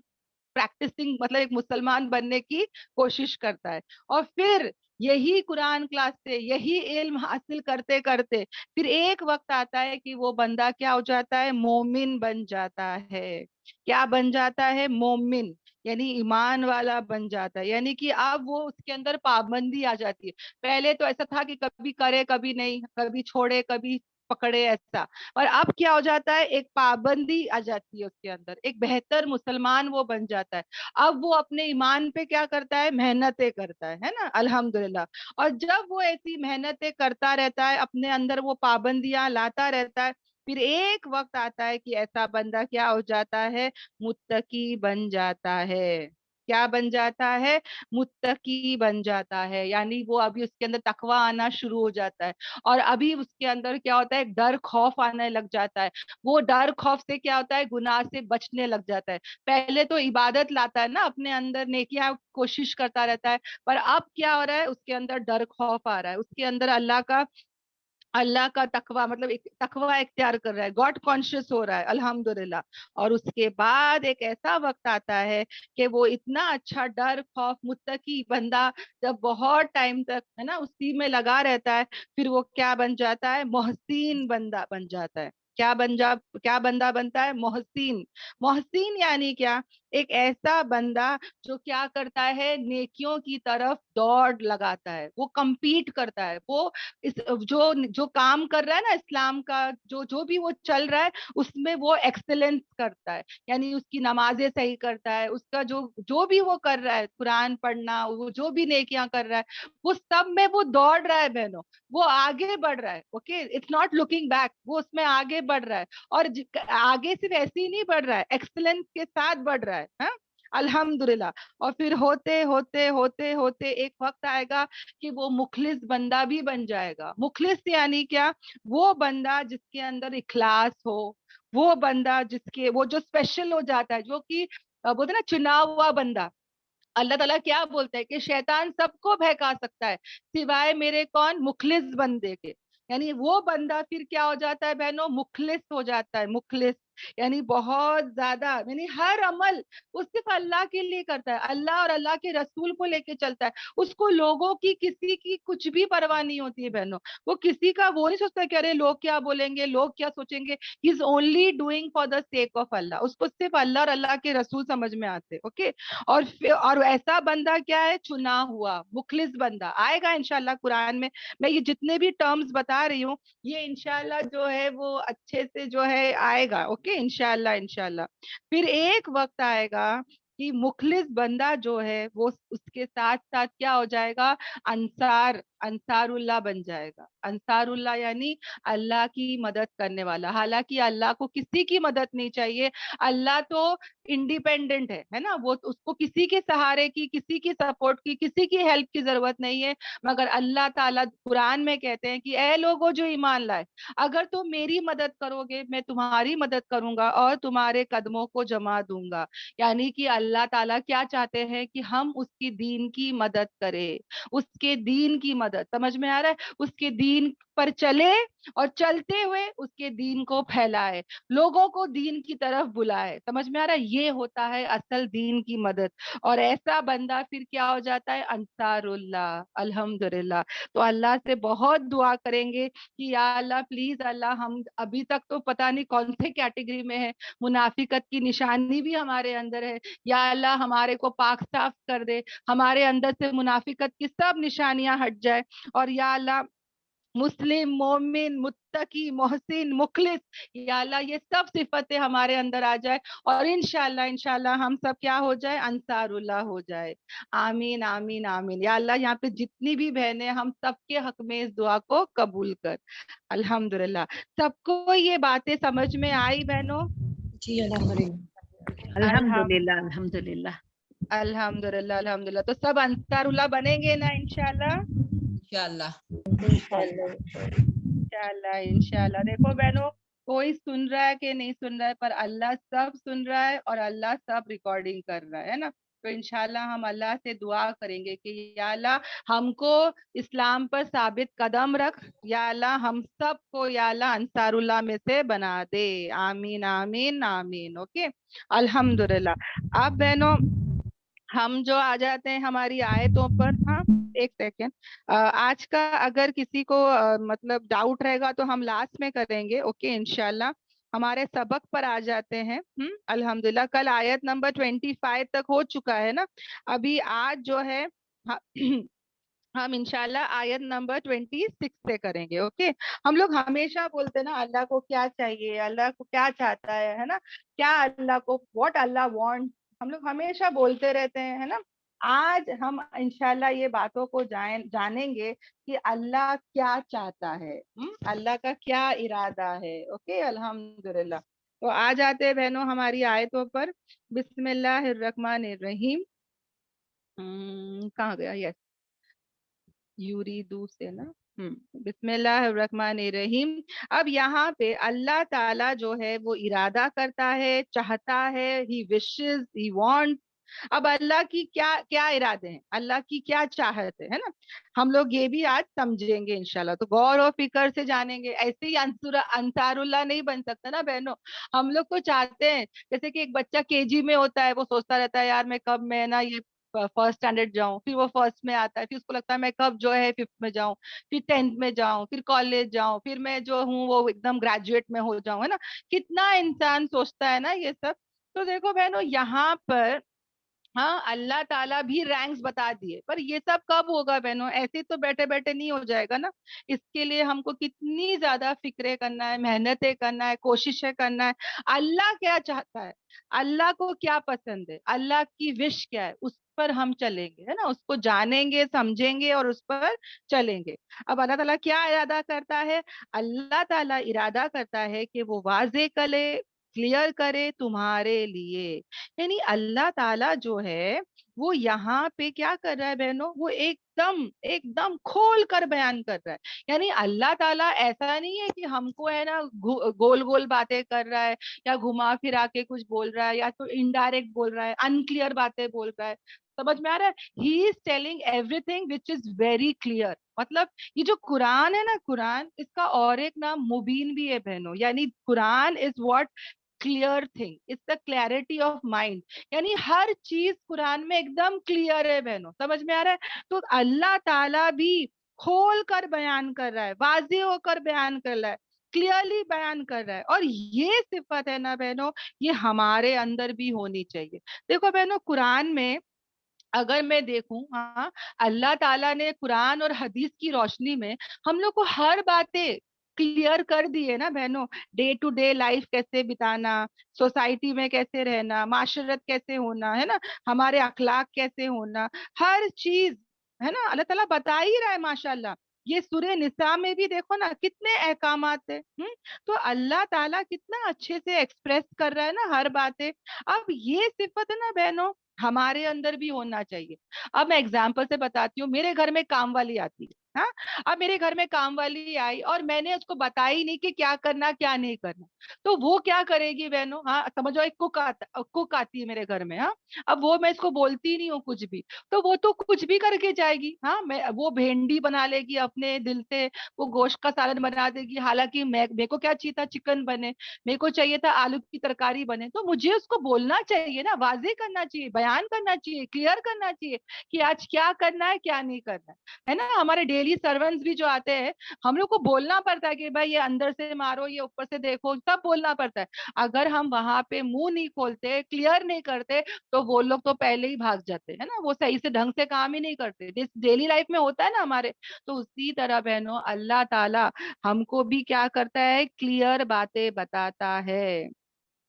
प्रैक्टिसिंग, मतलब एक मुसलमान बनने की कोशिश करता है। और फिर यही कुरान क्लास से यही इल्म हासिल करते करते फिर एक वक्त आता है कि वो बंदा क्या हो जाता है, मोमिन बन जाता है। क्या बन जाता है, मोमिन, यानी ईमान वाला बन जाता है। यानी कि अब वो उसके अंदर पाबंदी आ जाती है। पहले तो ऐसा था कि कभी करे कभी नहीं, कभी छोड़े कभी पकड़े, ऐसा। और अब क्या हो जाता है, एक पाबंदी आ जाती है उसके अंदर, एक बेहतर मुसलमान वो बन जाता है। अब वो अपने ईमान पे क्या करता है, मेहनतें करता है ना, अल्हम्दुलिल्लाह। और जब वो ऐसी मेहनतें करता रहता है, अपने अंदर वो पाबंदियां लाता रहता है, फिर एक वक्त आता है कि ऐसा बंदा क्या हो जाता है, मुत्तकी बन जाता है। क्या बन जाता है, मुत्तकी बन जाता है, यानी वो अभी उसके अंदर तकवा आना शुरू हो जाता है। और अभी उसके अंदर क्या होता है, डर खौफ आने लग जाता है। वो डर खौफ से क्या होता है, गुनाह से बचने लग जाता है। पहले तो इबादत लाता है ना अपने अंदर, नेकियां कोशिश करता रहता है, पर अब क्या हो रहा है, उसके अंदर डर खौफ आ रहा है, उसके अंदर अल्लाह का तकवा, मतलब एक तकवा इख्तियार कर रहा है, गॉड कॉन्शियस हो रहा है, अल्हम्दुलिल्लाह। और उसके बाद एक ऐसा वक्त आता है कि वो इतना अच्छा डर खौफ मुत्तकी बंदा जब बहुत टाइम तक है ना उसी में लगा रहता है, फिर वो क्या बन जाता है, मोहसिन बंदा बन जाता है। क्या बंदा बनता है, मोहसिन। मोहसिन यानी क्या, एक ऐसा बंदा जो क्या करता है, नेकियों की तरफ दौड़ लगाता है, वो compete करता है, वो इस जो जो काम कर रहा है ना इस्लाम का, जो जो भी वो चल रहा है उसमें वो एक्सेलेंस करता है, यानी उसकी नमाजें सही करता है, उसका जो जो भी वो कर रहा है, कुरान पढ़ना, वो जो भी नेकियां कर रहा है, वो सब में वो दौड़ रहा है बहनों, वो आगे बढ़ रहा है। Okay, it's not looking back, वो उसमें आगे बढ़ रहा है। और आगे सिर्फ ऐसे ही नहीं बढ़ रहा है, एक्सेलेंस के साथ बढ़ रहा है, हाँ? अल्हम्दुलिल्लाह। और फिर होते होते होते होते एक वक्त आएगा कि वो मुखलिस बंदा भी बन जाएगा। मुखलिस यानी क्या, वो बंदा जिसके अंदर इखलास हो, वो बंदा जिसके वो जो स्पेशल हो जाता है, जो कि बोलते हैं ना चुना हुआ बंदा। अल्लाह ताला क्या बोलता है कि शैतान सबको बहका सकता है सिवाय मेरे कौन, मुखलिस बंदे के। यानी वो बंदा फिर क्या हो जाता है बहनों, मुखलिस हो जाता है। मुखलिस यानी बहुत ज्यादा, यानी हर अमल वो सिर्फ अल्लाह के लिए करता है, अल्लाह और अल्लाह के रसूल को लेके चलता है। उसको लोगों की किसी की कुछ भी परवाह नहीं होती है बहनों। वो किसी का वो नहीं सोचता कि अरे लोग क्या बोलेंगे, लोग क्या सोचेंगे। He is only doing for the sake of Allah. उसको सिर्फ अल्लाह और अल्लाह के रसूल समझ में आते। ओके। और ऐसा बंदा क्या है, चुना हुआ मुखलिस बंदा आएगा इंशाल्लाह कुरान में। मैं ये जितने भी टर्म्स बता रही हूँ, ये इंशाल्लाह जो है वो अच्छे से जो है आएगा। ओके, इंशाल्लाह इंशाल्लाह। फिर एक वक्त आएगा कि मुखलिस बंदा जो है वो उसके साथ साथ क्या हो जाएगा, अंसारुल्लाह बन जाएगा। अंसारुल्लाह यानी अल्लाह की मदद करने वाला। हालांकि अल्लाह को किसी की मदद नहीं चाहिए, अल्लाह तो इंडिपेंडेंट है ना, वो उसको किसी के सहारे की, किसी की सपोर्ट की, किसी की हेल्प की जरूरत नहीं है। मगर अल्लाह ताला कुरान में कहते हैं कि ए लोगो जो ईमान लाए, अगर तुम मेरी मदद करोगे मैं तुम्हारी मदद करूंगा और तुम्हारे कदमों को जमा दूंगा। यानी कि अल्लाह ताला क्या चाहते हैं कि हम उसकी दीन की मदद करें, उसके दीन की मदद, समझ में आ रहा है, उसके दीन पर चले और चलते हुए उसके दीन को फैलाए, लोगों को दीन की तरफ बुलाए। समझ में आ रहा है, ये होता है असल दीन की मदद। और ऐसा बंदा फिर क्या हो जाता है, अंसारुल्लाह। अल्हम्दुलिल्लाह। तो अल्लाह से बहुत दुआ करेंगे कि या अल्लाह प्लीज अल्लाह, हम अभी तक तो पता नहीं कौन से कैटेगरी में है, मुनाफिकत की निशानी भी हमारे अंदर है। या अल्लाह हमारे को पाक साफ कर दे, हमारे अंदर से मुनाफिकत की सब निशानियां हट जाए। और या अल्लाह मुस्लिम, मोमिन, मुत्तकी, मोहसिन, मुखलिस, या अल्लाह ये सब सिफतें हमारे अंदर आ जाए। और इंशाल्लाह इंशाल्लाह हम सब क्या हो जाए, अंसारुल्लाह हो जाए। आमीन आमीन आमीन। या अल्लाह यहाँ पे जितनी भी बहनें, हम सबके हक में इस दुआ को कबूल कर। अल्हम्दुलिल्लाह। सबको ये बातें समझ में आई बहनों? जी अल्हम्दुलिल्लाह। अल्हम अल्हम्दुलिल्लाह अल्हम्दुलिल्लाह। अल्हम्दुलिल्लाह अल्हम्दुलिल्लाह। तो सब अंसारुल्लाह बनेंगे ना इंशाल्लाह? इंशाअल्लाह। इंशाल्लाह। इंशाल्लाह इंशाल्लाह। देखो बहनों, कोई सुन रहा है कि नहीं सुन रहा है, पर अल्लाह सब सुन रहा है और अल्लाह सब रिकॉर्डिंग कर रहा है ना। तो इंशाल्लाह हम अल्लाह से दुआ करेंगे कि या अल्लाह हमको इस्लाम पर साबित कदम रख, या अल्लाह हम सबको या अल्लाह अंसारुल्लाह में से बना दे। आमीन आमीन आमीन। ओके, अल्हम्दुलिल्लाह। अब बहनों हम जो आ जाते हैं हमारी आयतों पर। हाँ, एक सेकेंड। आज का अगर किसी को मतलब डाउट रहेगा तो हम लास्ट में करेंगे। ओके, इंशाल्लाह। हमारे सबक पर आ जाते हैं। अल्हम्दुलिल्लाह। कल आयत नंबर 25 तक हो चुका है ना। अभी आज जो है हाँ, हम इंशाल्लाह आयत नंबर 26 से करेंगे। ओके। हम लोग हमेशा बोलते हैं ना अल्लाह को क्या चाहिए, अल्लाह को क्या चाहता है ना, क्या अल्लाह को, व्हाट अल्लाह वांट, हम लोग हमेशा बोलते रहते हैं, है ना। आज हम इंशाल्लाह ये बातों को जानेंगे कि अल्लाह क्या चाहता है, अल्लाह का क्या इरादा है। ओके, अल्हम्दुलिल्लाह। तो आ जाते हैं बहनों हमारी आयतों पर। बिस्मिल्लाहिर्रहमानिर्रहीम। कहाँ गया, यस, यूरिदू से ना। बिस्मिल्लाहिर्रहमानिर्रहीम। अब यहाँ पे अल्लाह ताला जो है वो इरादा करता है, चाहता है, ही विशेस, ही वांट। अब अल्लाह की क्या क्या इरादे हैं, अल्लाह की क्या चाहत है ना, हम लोग ये भी आज समझेंगे इंशाल्लाह। तो गौर और फिक्र से जानेंगे, ऐसे ही अंसारुल्लाह नहीं बन सकता ना बहनों। हम लोग तो चाहते हैं, जैसे कि एक बच्चा केजी में होता है, वो सोचता रहता है यार मैं कब मैं ना ये फर्स्ट स्टैंडर्ड जाऊं, फिर वो फर्स्ट में आता है, फिर उसको लगता है मैं कब जो है फिफ्थ में जाऊं, फिर टेंथ में जाऊं, फिर कॉलेज जाऊं, फिर मैं जो हूँ वो एकदम ग्रेजुएट में हो जाऊं, है ना। कितना इंसान सोचता है ना ये सब। तो देखो बहनों यहाँ पर, हाँ, अल्लाह ताला भी रैंक्स बता दिए, पर ये सब कब होगा बहनों, ऐसे तो बैठे बैठे नहीं हो जाएगा ना। इसके लिए हमको कितनी ज्यादा फिक्रे करना है, मेहनतें करना है, कोशिशें करना है। अल्लाह क्या चाहता है, अल्लाह को क्या पसंद है, अल्लाह की विश क्या है, उस पर हम चलेंगे, है ना, उसको जानेंगे, समझेंगे और उस पर चलेंगे। अब अल्लाह ताला क्या इरादा करता है, अल्लाह ताला इरादा करता है कि वो वाजे करे, क्लियर करे तुम्हारे लिए। यानी अल्लाह ताला जो है वो यहाँ पे क्या कर रहा है बहनों, वो एकदम एकदम खोल कर बयान कर रहा है। यानी अल्लाह ताला ऐसा नहीं है कि हमको है ना गोल गोल बातें कर रहा है, या घुमा फिरा के कुछ बोल रहा है, या तो इनडायरेक्ट बोल रहा है, अनक्लियर बातें बोल रहा है। समझ में आ रहा है, he is telling everything which is very clear. मतलब ये जो कुरान है ना, कुरान, इसका और एक नाम मुबीन भी है बहनों। यानी Quran is what, clear thing, it's the clarity of mind. यानी हर चीज कुरान में एकदम क्लियर है बहनों, समझ में आ रहा है। तो अल्लाह ताला भी खोल कर बयान कर रहा है, वाज़ेह होकर बयान कर रहा है, क्लियरली बयान कर रहा है। और ये सिफत है ना बहनों, ये हमारे अंदर भी होनी चाहिए। देखो बहनों, कुरान में अगर मैं देखूं, हाँ, अल्लाह ताला ने कुरान और हदीस की रोशनी में हम लोग को हर बातें क्लियर कर दी है ना बहनों। डे टू डे लाइफ कैसे बिताना, सोसाइटी में कैसे रहना, माशरत कैसे होना, है ना, हमारे अखलाक कैसे होना, हर चीज, है ना, अल्लाह ताला बता ही रहा है माशाल्लाह। ये सूरह निसा में भी देखो ना कितने अहकामात है। तो अल्लाह ताला कितना अच्छे से एक्सप्रेस कर रहा है ना हर बातें। अब ये सिफत है ना बहनों, हमारे अंदर भी होना चाहिए। अब मैं एग्जाम्पल से बताती हूँ, मेरे घर में काम वाली आती है, हाँ। अब मेरे घर में काम वाली आई और मैंने उसको बताई नहीं कि क्या करना क्या नहीं करना। तो वो क्या करेगी बहनों, हाँ, समझो एक कुक आती है मेरे घर में, हाँ। अब वो, मैं इसको बोलती नहीं हूँ कुछ भी, तो वो तो कुछ भी करके जाएगी, हाँ। मैं, वो भिंडी बना लेगी अपने दिल से, वो गोश्त का सालन बना देगी, हालांकि मैं, मेरे को क्या चाहिए था, चिकन बने, मेरे को चाहिए था आलू की तरकारी बने। तो मुझे उसको बोलना चाहिए ना, वाजे करना चाहिए, बयान करना चाहिए, क्लियर करना चाहिए कि आज क्या करना है क्या नहीं करना है ना। हमारे डेली सर्वेंट्स भी जो आते हैं, हम लोग को बोलना पड़ता है कि भाई ये अंदर से मारो, ये ऊपर से देखो, सब बोलना पड़ता है। अगर हम वहां पे मुंह नहीं खोलते, क्लियर नहीं करते, तो वो लोग तो पहले ही भाग जाते हैं ना, वो सही से ढंग से काम ही नहीं करते। डेली लाइफ में होता है ना हमारे। तो उसी तरह बहनों अल्लाह ताला हमको भी क्या करता है, क्लियर बातें बताता है।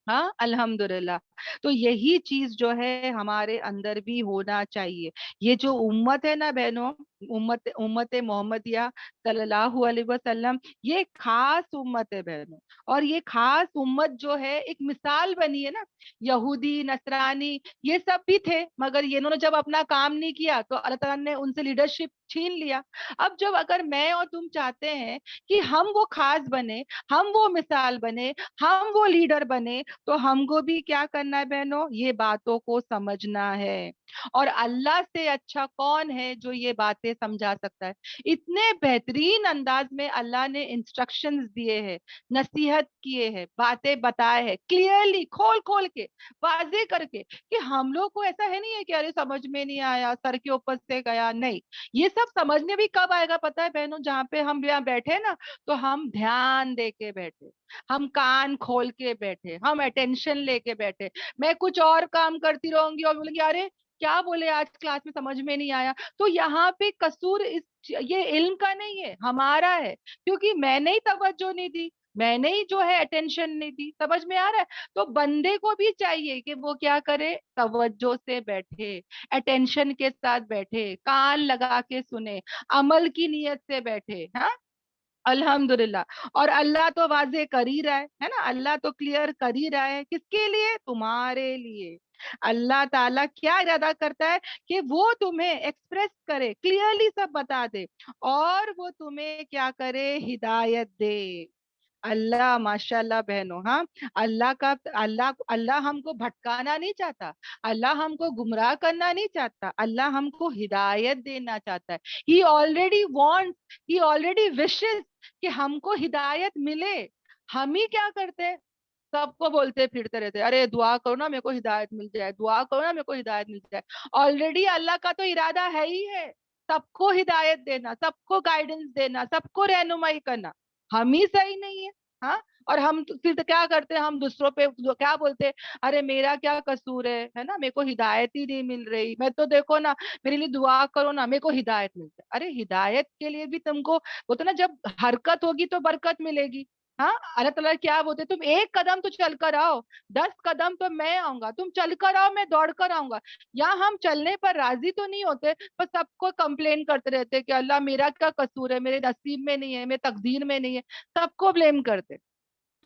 हाँ, अल्हम्दुलिल्लाह। तो यही चीज जो है हमारे अंदर भी होना चाहिए। ये जो उम्मत है ना बहनों, उम्मत उम्मत मोहम्मदिया सल्लल्लाहु अलैहि वसल्लम, ये खास उम्मत है बहनों। और ये खास उम्मत जो है एक मिसाल बनी है ना। यहूदी नसरानी ये सब भी थे, मगर ये इन्होंने जब अपना काम नहीं किया तो अल्लाह ताला ने उनसे लीडरशिप छीन लिया। अब जब अगर मैं और तुम चाहते हैं कि हम वो खास बने, हम वो मिसाल बने, हम वो लीडर बने, तो हमको भी क्या करना है बहनों, ये बातों को समझना है। और अल्लाह से अच्छा कौन है जो ये बातें समझा सकता है। इतने बेहतरीन अंदाज में अल्लाह ने इंस्ट्रक्शंस दिए हैं, नसीहत किए हैं, बातें बताए हैं, क्लियरली खोल खोल के, वाजे करके, कि हम लोग को ऐसा है नहीं है कि अरे समझ में नहीं आया, सर के ऊपर से गया, नहीं। ये सब समझने भी कब आएगा पता है बहनों, जहाँ पे हम यहाँ बैठे ना, तो हम ध्यान दे के बैठे, हम कान खोल के बैठे, हम अटेंशन लेके बैठे। मैं कुछ और काम करती रहूंगी और बोलेंगी अरे क्या बोले आज क्लास में, समझ में नहीं आया। तो यहाँ पे कसूर इस, ये इल्म का नहीं है, हमारा है, क्योंकि मैंने ही तवज्जो नहीं दी, मैंने ही जो है अटेंशन नहीं दी। समझ में आ रहा है। तो बंदे को भी चाहिए कि वो क्या करे, तवज्जो से बैठे, अटेंशन के साथ बैठे, कान लगा के सुने, अमल की नीयत से बैठे, हाँ। अल्हम्दुलिल्लाह। और अल्लाह तो वाजे कर ही रहा है ना, अल्लाह तो क्लियर कर ही रहा है, किसके लिए, तुम्हारे लिए। अल्लाह ताला क्या इरादा करता है कि वो तुम्हें एक्सप्रेस करे, क्लियरली सब बता दे, और वो तुम्हें क्या करे, हिदायत दे। अल्लाह माशाल्लाह बहनों, हाँ, अल्लाह अल्लाह हमको भटकाना नहीं चाहता, अल्लाह हमको गुमराह करना नहीं चाहता, अल्लाह हमको हिदायत देना चाहता है। ही ऑलरेडी वांट्स, ही ऑलरेडी विशेस कि हमको हिदायत मिले। हम ही क्या करते हैं, सबको बोलते फिरते रहते, अरे दुआ करो ना मेरे को हिदायत मिल जाए, दुआ करो ना मेरे को हिदायत मिल जाए। ऑलरेडी अल्लाह का तो इरादा है ही है सबको हिदायत देना, सबको गाइडेंस देना, सबको रहनुमाई करना। हम ही सही नहीं है, हाँ। और हम फिर तो क्या करते हैं, हम दूसरों पे क्या बोलते हैं, अरे मेरा क्या कसूर है ना, मेरे को हिदायत ही नहीं मिल रही, मैं तो देखो ना, मेरे लिए दुआ करो ना मेरे को हिदायत मिल जाए। अरे हिदायत के लिए भी तुमको बोलते ना, जब हरकत होगी तो बरकत मिलेगी। हाँ, अल्लाह ताला क्या बोलते, तुम एक कदम तो चल कर आओ, 10 कदम तो मैं आऊंगा, तुम चल कर आओ मैं दौड़ कर आऊंगा। या हम चलने पर राजी तो नहीं होते, पर सबको कंप्लेन करते रहते कि अल्लाह मेरा क्या कसूर है, मेरे नसीब में नहीं है, मेरे तकदीर में नहीं है, सबको ब्लेम करते,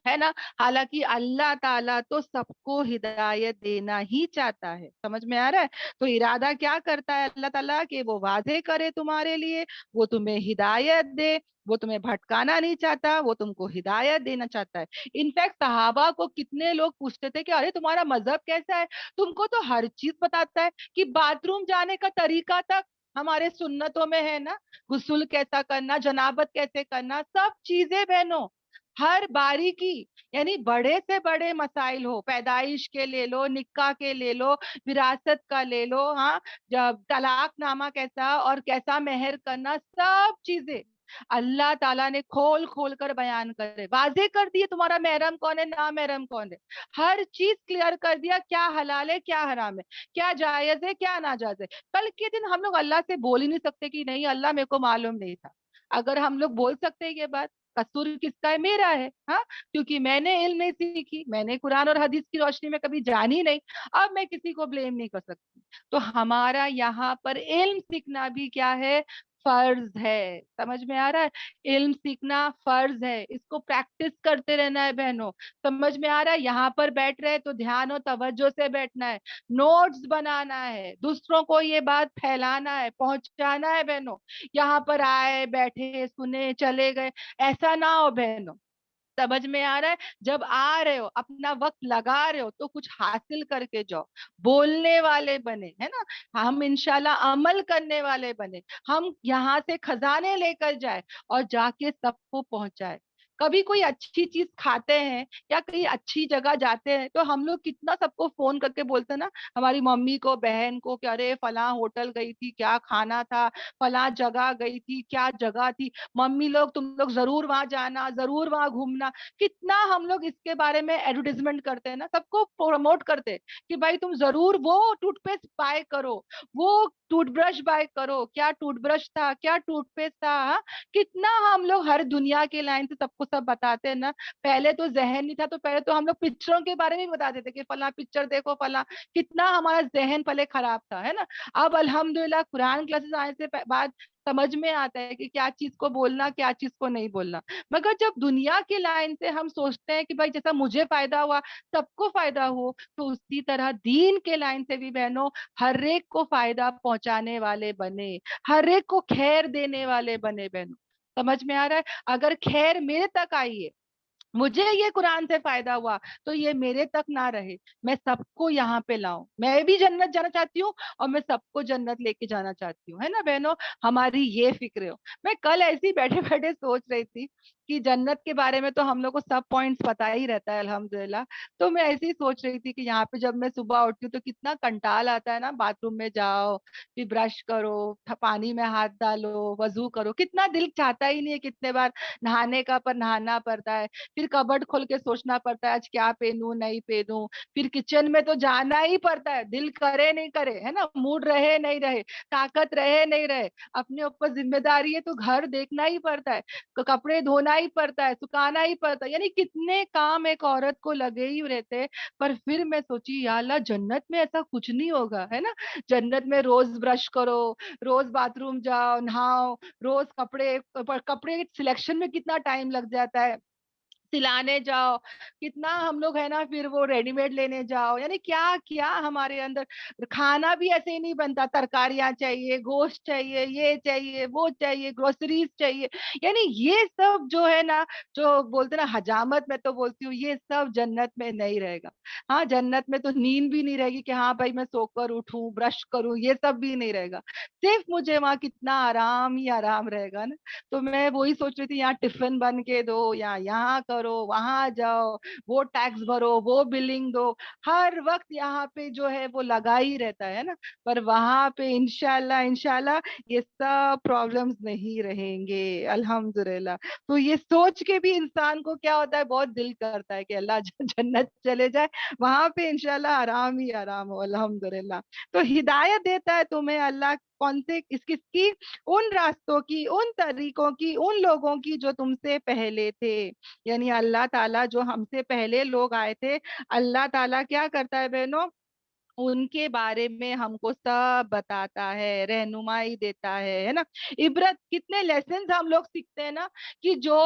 है ना। हालांकि अल्लाह ताला तो सबको हिदायत देना ही चाहता है, समझ में आ रहा है। तो इरादा क्या करता है अल्लाह ताला, कि वो वादे करे तुम्हारे लिए, वो तुम्हें हिदायत दे, वो तुम्हें भटकाना नहीं चाहता, वो तुमको हिदायत देना चाहता है। इनफैक्ट सहाबा को कितने लोग पूछते थे कि अरे तुम्हारा मजहब कैसा है, तुमको तो हर चीज बताता है, कि बाथरूम जाने का तरीका तक हमारे सुन्नतों में है ना, गुस्ल कैसा करना, जनाबत कैसे करना, सब चीजें बहनों, हर बारीकी। यानी बड़े से बड़े मसाइल हो, पैदाइश के ले लो, निक्का के ले लो, विरासत का ले लो, हाँ, जब तलाक नामा कैसा और कैसा मेहर करना, सब चीजें अल्लाह ताला ने खोल खोल कर बयान करे, वाजे कर दिए तुम्हारा महरम कौन है, ना महरम कौन है, हर चीज क्लियर कर दिया, क्या हलाल है क्या हराम है, क्या जायज है क्या नाजायज है। कल के दिन हम लोग अल्लाह से बोल ही नहीं सकते कि नहीं अल्लाह मेरे को मालूम नहीं था। अगर हम लोग बोल सकते हैं ये बात, कसूर किसका है, मेरा है, हाँ, क्योंकि मैंने इल्म नहीं सीखी, मैंने कुरान और हदीस की रोशनी में कभी जानी नहीं, अब मैं किसी को ब्लेम नहीं कर सकती। तो हमारा यहाँ पर इल्म सीखना भी क्या है, फर्ज है, समझ में आ रहा है। इल्म सीखना फर्ज है, इसको प्रैक्टिस करते रहना है बहनों, समझ में आ रहा है। यहाँ पर बैठ रहे तो ध्यान और तवज्जो से बैठना है, नोट्स बनाना है, दूसरों को ये बात फैलाना है, पहुंचाना है बहनों। यहाँ पर आए बैठे सुने चले गए, ऐसा ना हो बहनों, समझ में आ रहा है। जब आ रहे हो अपना वक्त लगा रहे हो तो कुछ हासिल करके जाओ, बोलने वाले बने, है ना, हम इंशाल्लाह अमल करने वाले बने, हम यहाँ से खजाने लेकर जाए और जाके सबको पहुंचाए। कभी कोई अच्छी चीज खाते हैं या कहीं अच्छी जगह जाते हैं तो हम लोग कितना सबको फोन करके बोलते हैं ना, हमारी मम्मी को, बहन को, कि अरे फलां होटल गई थी क्या खाना था, फलां जगह गई थी क्या जगह थी, मम्मी लोग तुम लोग जरूर वहां जाना, जरूर वहां घूमना। कितना हम लोग इसके बारे में एडवर्टीजमेंट करते हैं ना, सबको प्रमोट करते हैं कि भाई तुम जरूर वो टूथपेस्ट बाय करो, वो टूथब्रश बाय करो, क्या टूथब्रश था क्या टूथपेस्ट था, हाँ? कितना हम लोग हर दुनिया के लाइन से सबको सब बताते हैं ना। पहले तो जहन नहीं था, तो पहले तो हम लोग पिक्चरों के बारे में बताते थे कि फला पिक्चर देखो फला, कितना हमारा जहन पहले खराब था, है ना। अब अल्हम्दुलिल्लाह कुरान क्लासेस आने से बाद समझ में आता है कि क्या चीज को बोलना क्या चीज को नहीं बोलना। मगर जब दुनिया के लाइन से हम सोचते हैं कि भाई जैसा मुझे फायदा हुआ सबको फायदा हो, तो उसी तरह दीन के लाइन से भी बहनों हर एक को फायदा पहुंचाने वाले बने, हर एक को खैर देने वाले बने बहनों, समझ में आ रहा है। अगर खैर मेरे तक आई है, मुझे ये कुरान से फायदा हुआ, तो ये मेरे तक ना रहे, मैं सबको यहाँ पे लाऊं। मैं भी जन्नत जाना चाहती हूँ और मैं सबको जन्नत लेके जाना चाहती हूँ, है ना बहनों, हमारी ये फिक्र हो। मैं कल ऐसे ही बैठे बैठे सोच रही थी कि जन्नत के बारे में तो हम लोग को सब पॉइंट्स पता ही रहता है अल्हम्दुलिल्लाह। तो मैं ऐसे ही सोच रही थी कि यहाँ पे जब मैं सुबह उठती हूँ तो कितना कंटाल आता है ना, बाथरूम में जाओ, फिर ब्रश करो, पानी में हाथ डालो, वजू करो, कितना दिल चाहता ही नहीं है कितने बार नहाने का, पर नहाना पड़ता है। फिर कबर्ड खोल के सोचना पड़ता है आज क्या पहनूं नहीं पहनूं, फिर किचन में तो जाना ही पड़ता है, दिल करे नहीं करे, है ना, मूड रहे नहीं रहे, ताकत रहे नहीं रहे, अपने ऊपर जिम्मेदारी है तो घर देखना ही पड़ता है, कपड़े धोना ही पड़ता है, सुखाना ही पड़ता है, यानी कितने काम एक औरत को लगे ही रहते हैं। पर फिर मैं सोची या अल्लाह जन्नत में ऐसा कुछ नहीं होगा, है ना। जन्नत में रोज ब्रश करो, रोज बाथरूम जाओ, नहाओ, रोज कपड़े कपड़े सिलेक्शन में कितना टाइम लग जाता है, सिलाने जाओ, कितना हम लोग है ना, फिर वो रेडीमेड लेने जाओ, यानी क्या क्या हमारे अंदर। खाना भी ऐसे ही नहीं बनता, तरकारियां चाहिए, गोश्त चाहिए, ये चाहिए, वो चाहिए, ग्रोसरीज चाहिए। यानी ये सब जो है ना, जो बोलते ना हजामत, मैं तो बोलती हूँ ये सब जन्नत में नहीं रहेगा। हाँ, जन्नत में तो नींद भी नहीं रहेगी कि हाँ भाई मैं सोकर उठूं, ब्रश करूं, ये सब भी नहीं रहेगा। सिर्फ मुझे वहां कितना आराम ही आराम रहेगा ना। तो मैं वही सोच रही थी, यहाँ टिफिन बन के दो, या यहाँ करो, वहां जाओ, वो टैक्स भरो, वो बिलिंग दो, हर वक्त यहाँ पे जो है वो लगा ही रहता है ना। पर वहां पे इंशाल्लाह इंशाल्लाह ये सब प्रॉब्लम्स नहीं रहेंगे, अल्हम्दुलिल्लाह। तो ये सोच के भी इंसान को क्या होता है, बहुत दिल करता है कि अल्लाह जन्नत चले जाए, वहां पे इंशाल्लाह आराम ही आराम हो, अल्हम्दुलिल्लाह। तो हिदायत देता है तुम्हें अल्लाह, कौन से किस किस की, उन रास्तों की, उन तरीकों की, उन लोगों की जो तुमसे पहले थे। यानी अल्लाह ताला जो हमसे पहले लोग आए थे, अल्लाह ताला क्या करता है बहनों, उनके बारे में हमको सब बताता है, रहनुमाई देता है ना। इबरत, कितने लेसन हम लोग सीखते हैं ना, कि जो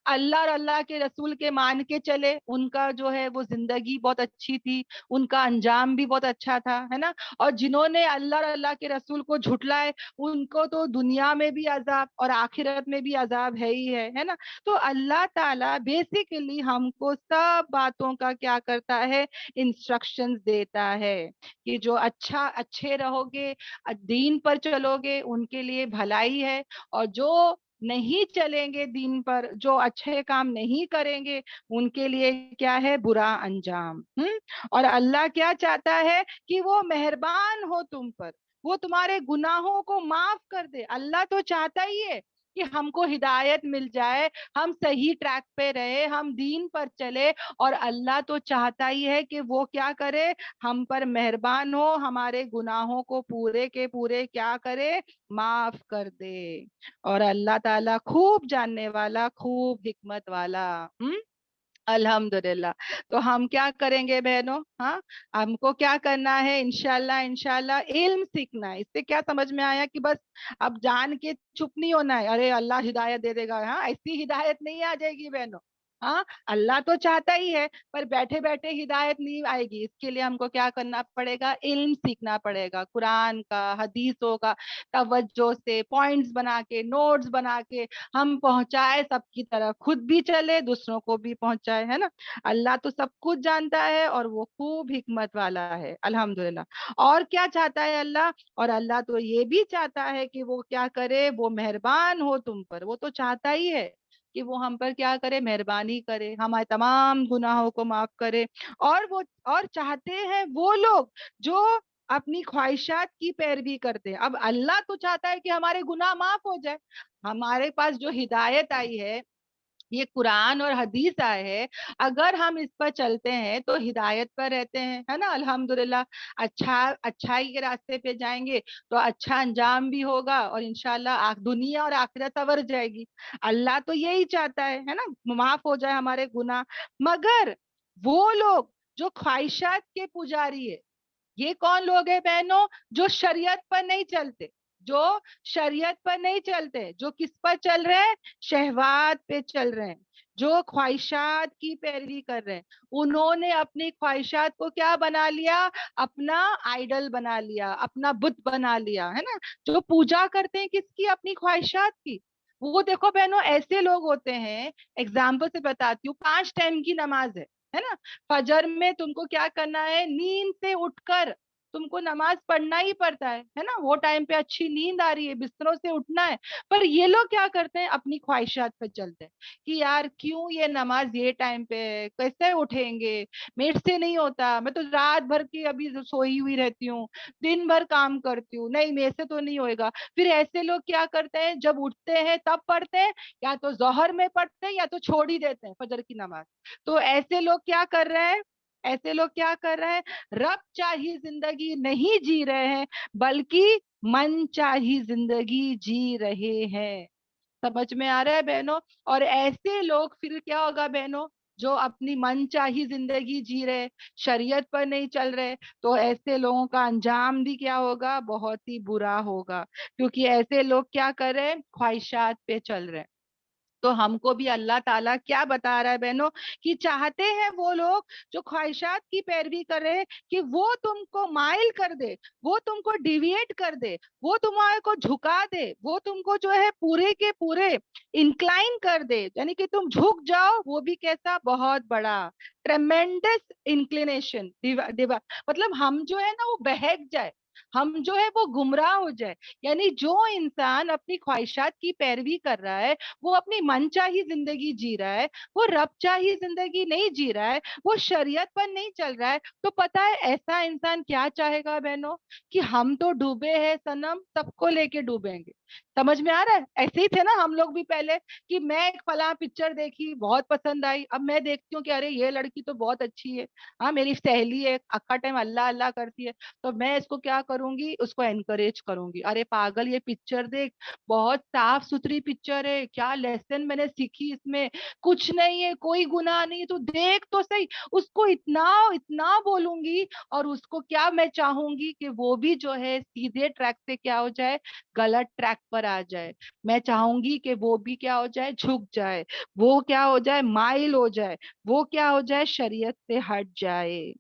अल्लाह और अल्लाह के रसूल के मान के चले, उनका जो है वो जिंदगी बहुत अच्छी थी, उनका अंजाम भी बहुत अच्छा था, है ना। और जिन्होंने अल्लाह और अल्लाह के रसूल को झुटलाए, उनको तो दुनिया में भी अजाब और आखिरत में भी अजाब है ना। तो अल्लाह ताला बेसिकली हमको सब बातों का क्या करता है, इंस्ट्रक्शंस देता है, कि जो अच्छे रहोगे, दीन पर चलोगे, उनके लिए भलाई है। और जो नहीं चलेंगे दीन पर, जो अच्छे काम नहीं करेंगे, उनके लिए क्या है, बुरा अंजाम। और अल्लाह क्या चाहता है, कि वो मेहरबान हो तुम पर, वो तुम्हारे गुनाहों को माफ कर दे। अल्लाह तो चाहता ही है कि हमको हिदायत मिल जाए, हम सही ट्रैक पे रहे, हम दीन पर चले। और अल्लाह तो चाहता ही है कि वो क्या करे, हम पर मेहरबान हो, हमारे गुनाहों को पूरे के पूरे क्या करे, माफ कर दे। और अल्लाह ताला खूब जानने वाला, खूब हिकमत वाला। हम्म, अल्हम्दुलिल्लाह। तो हम क्या करेंगे बहनों, हाँ, हमको क्या करना है, इंशाल्लाह इंशाल्लाह इल्म सीखना है। इससे क्या समझ में आया, कि बस अब जान के चुप नहीं होना है, अरे अल्लाह हिदायत दे देगा, हाँ, ऐसी हिदायत नहीं आ जाएगी बहनों। हाँ, अल्लाह तो चाहता ही है, पर बैठे बैठे हिदायत नहीं आएगी। इसके लिए हमको क्या करना पड़ेगा, इल्म सीखना पड़ेगा, कुरान का, हदीसों का, तवज्जो से पॉइंट्स बना के, नोट्स बना के हम पहुंचाए सबकी तरफ, खुद भी चले, दूसरों को भी पहुंचाए, है ना। अल्लाह तो सब कुछ जानता है, और वो खूब हिकमत वाला है, अल्हम्दुलिल्लाह। और क्या चाहता है अल्लाह, और अल्लाह तो ये भी चाहता है कि वो क्या करे, वो मेहरबान हो तुम पर, वो तो चाहता ही है कि वो हम पर क्या करे, मेहरबानी करे, हमारे तमाम गुनाहों को माफ करे। और वो, और चाहते हैं वो लोग जो अपनी ख्वाहिशात की पैरवी करते हैं। अब अल्लाह तो चाहता है कि हमारे गुनाह माफ हो जाए। हमारे पास जो हिदायत आई है, ये कुरान और हदीस आए हैं, अगर हम इस पर चलते हैं तो हिदायत पर रहते हैं, है ना, अल्हम्दुलिल्लाह। अच्छाई के रास्ते पे जाएंगे तो अच्छा अंजाम भी होगा, और इंशाल्लाह दुनिया और आखिरत संवर जाएगी। अल्लाह तो यही चाहता है ना, माफ हो जाए हमारे गुनाह। मगर वो लोग जो ख्वाहिशात के पुजारी है, ये कौन लोग हैं बहनों, जो शरीयत पर नहीं चलते, जो शरीयत पर नहीं चलते, जो किस पर चल रहे हैं, शहवात पे चल रहे हैं, जो ख्वाहिशात की पैरवी कर रहे हैं। उन्होंने अपनी ख्वाहिशात को क्या बना लिया, अपना आइडल बना लिया, अपना बुत बना लिया, है ना। जो पूजा करते हैं किसकी, अपनी ख्वाहिशात की। वो देखो बहनों, ऐसे लोग होते हैं, एग्जाम्पल से बताती हूँ, 5 टाइम की नमाज है ना। फजर में तुमको क्या करना है, नींद से उठकर तुमको नमाज पढ़ना ही पड़ता है ना। वो टाइम पे अच्छी नींद आ रही है, बिस्तरों से उठना है। पर ये लोग क्या करते हैं, अपनी ख्वाहिशात पे चलते हैं, कि यार क्यों ये नमाज ये टाइम पे है, कैसे उठेंगे, मेरे से नहीं होता, मैं तो रात भर की अभी सोई हुई रहती हूँ, दिन भर काम करती हूँ, नहीं मेरे से तो नहीं होएगा। फिर ऐसे लोग क्या करते हैं, जब उठते हैं तब पढ़ते हैं, या तो जोहर में पढ़ते हैं, या तो छोड़ ही देते हैं फजर की नमाज। तो ऐसे लोग क्या कर रहे हैं, ऐसे लोग क्या कर रहे हैं, रब चाही जिंदगी नहीं जी रहे हैं, बल्कि मन चाही जिंदगी जी रहे हैं। समझ में आ रहा है बहनों। और ऐसे लोग फिर क्या होगा बहनों, जो अपनी मन चाही जिंदगी जी रहे, शरीयत पर नहीं चल रहे, तो ऐसे लोगों का अंजाम भी क्या होगा, बहुत ही बुरा होगा। क्योंकि ऐसे लोग क्या कर रहे हैं, ख्वाहिशात पे चल रहे हैं। तो हमको भी अल्लाह ताला क्या बता रहा है बहनों, कि चाहते हैं वो लोग जो ख्वाहिशात की पैरवी कर रहे हैं कि वो तुमको माइल कर दे, वो तुमको डिविएट कर दे, वो तुम्हारे को झुका दे, वो तुमको जो है पूरे के पूरे इंक्लाइन कर दे, यानी कि तुम झुक जाओ, वो भी कैसा, बहुत बड़ा ट्रेमेंडस इंक्लिनेशन, मतलब हम जो है ना वो बहक जाए, हम जो है वो गुमराह हो जाए। यानी जो इंसान अपनी ख्वाहिशात की पैरवी कर रहा है, वो अपनी मनचाही जिंदगी जी रहा है, वो रब चाही जिंदगी नहीं जी रहा है, वो शरीयत पर नहीं चल रहा है, तो पता है ऐसा इंसान क्या चाहेगा बहनों, कि हम तो डूबे हैं सनम, सबको लेके डूबेंगे। समझ में आ रहा है? ऐसे ही थे ना हम लोग भी पहले, कि मैं एक फला पिक्चर देखी, बहुत पसंद आई, अब मैं देखती हूँ कि अरे ये लड़की तो बहुत अच्छी है, हाँ मेरी सहेली है, अक्का टाइम अल्लाह अल्लाह करती है, तो मैं इसको क्या करूंगी, उसको एनकरेज करूंगी, अरे पागल ये पिक्चर देख, बहुत साफ सुथरी पिक्चर है, क्या लेसन मैंने सीखी इसमें, कुछ नहीं है, कोई गुनाह नहीं है, तू देख तो सही, उसको इतना इतना बोलूंगी, और उसको क्या मैं चाहूंगी कि वो भी जो है सीधे ट्रैक से क्या हो जाए, गलत ट्रैक पर आ जाए। मैं चाहूंगी कि वो भी क्या हो जाए, झुक जाए, वो क्या हो जाए, माइल हो जाए, वो क्या हो जाए, शरीयत से हट जाए।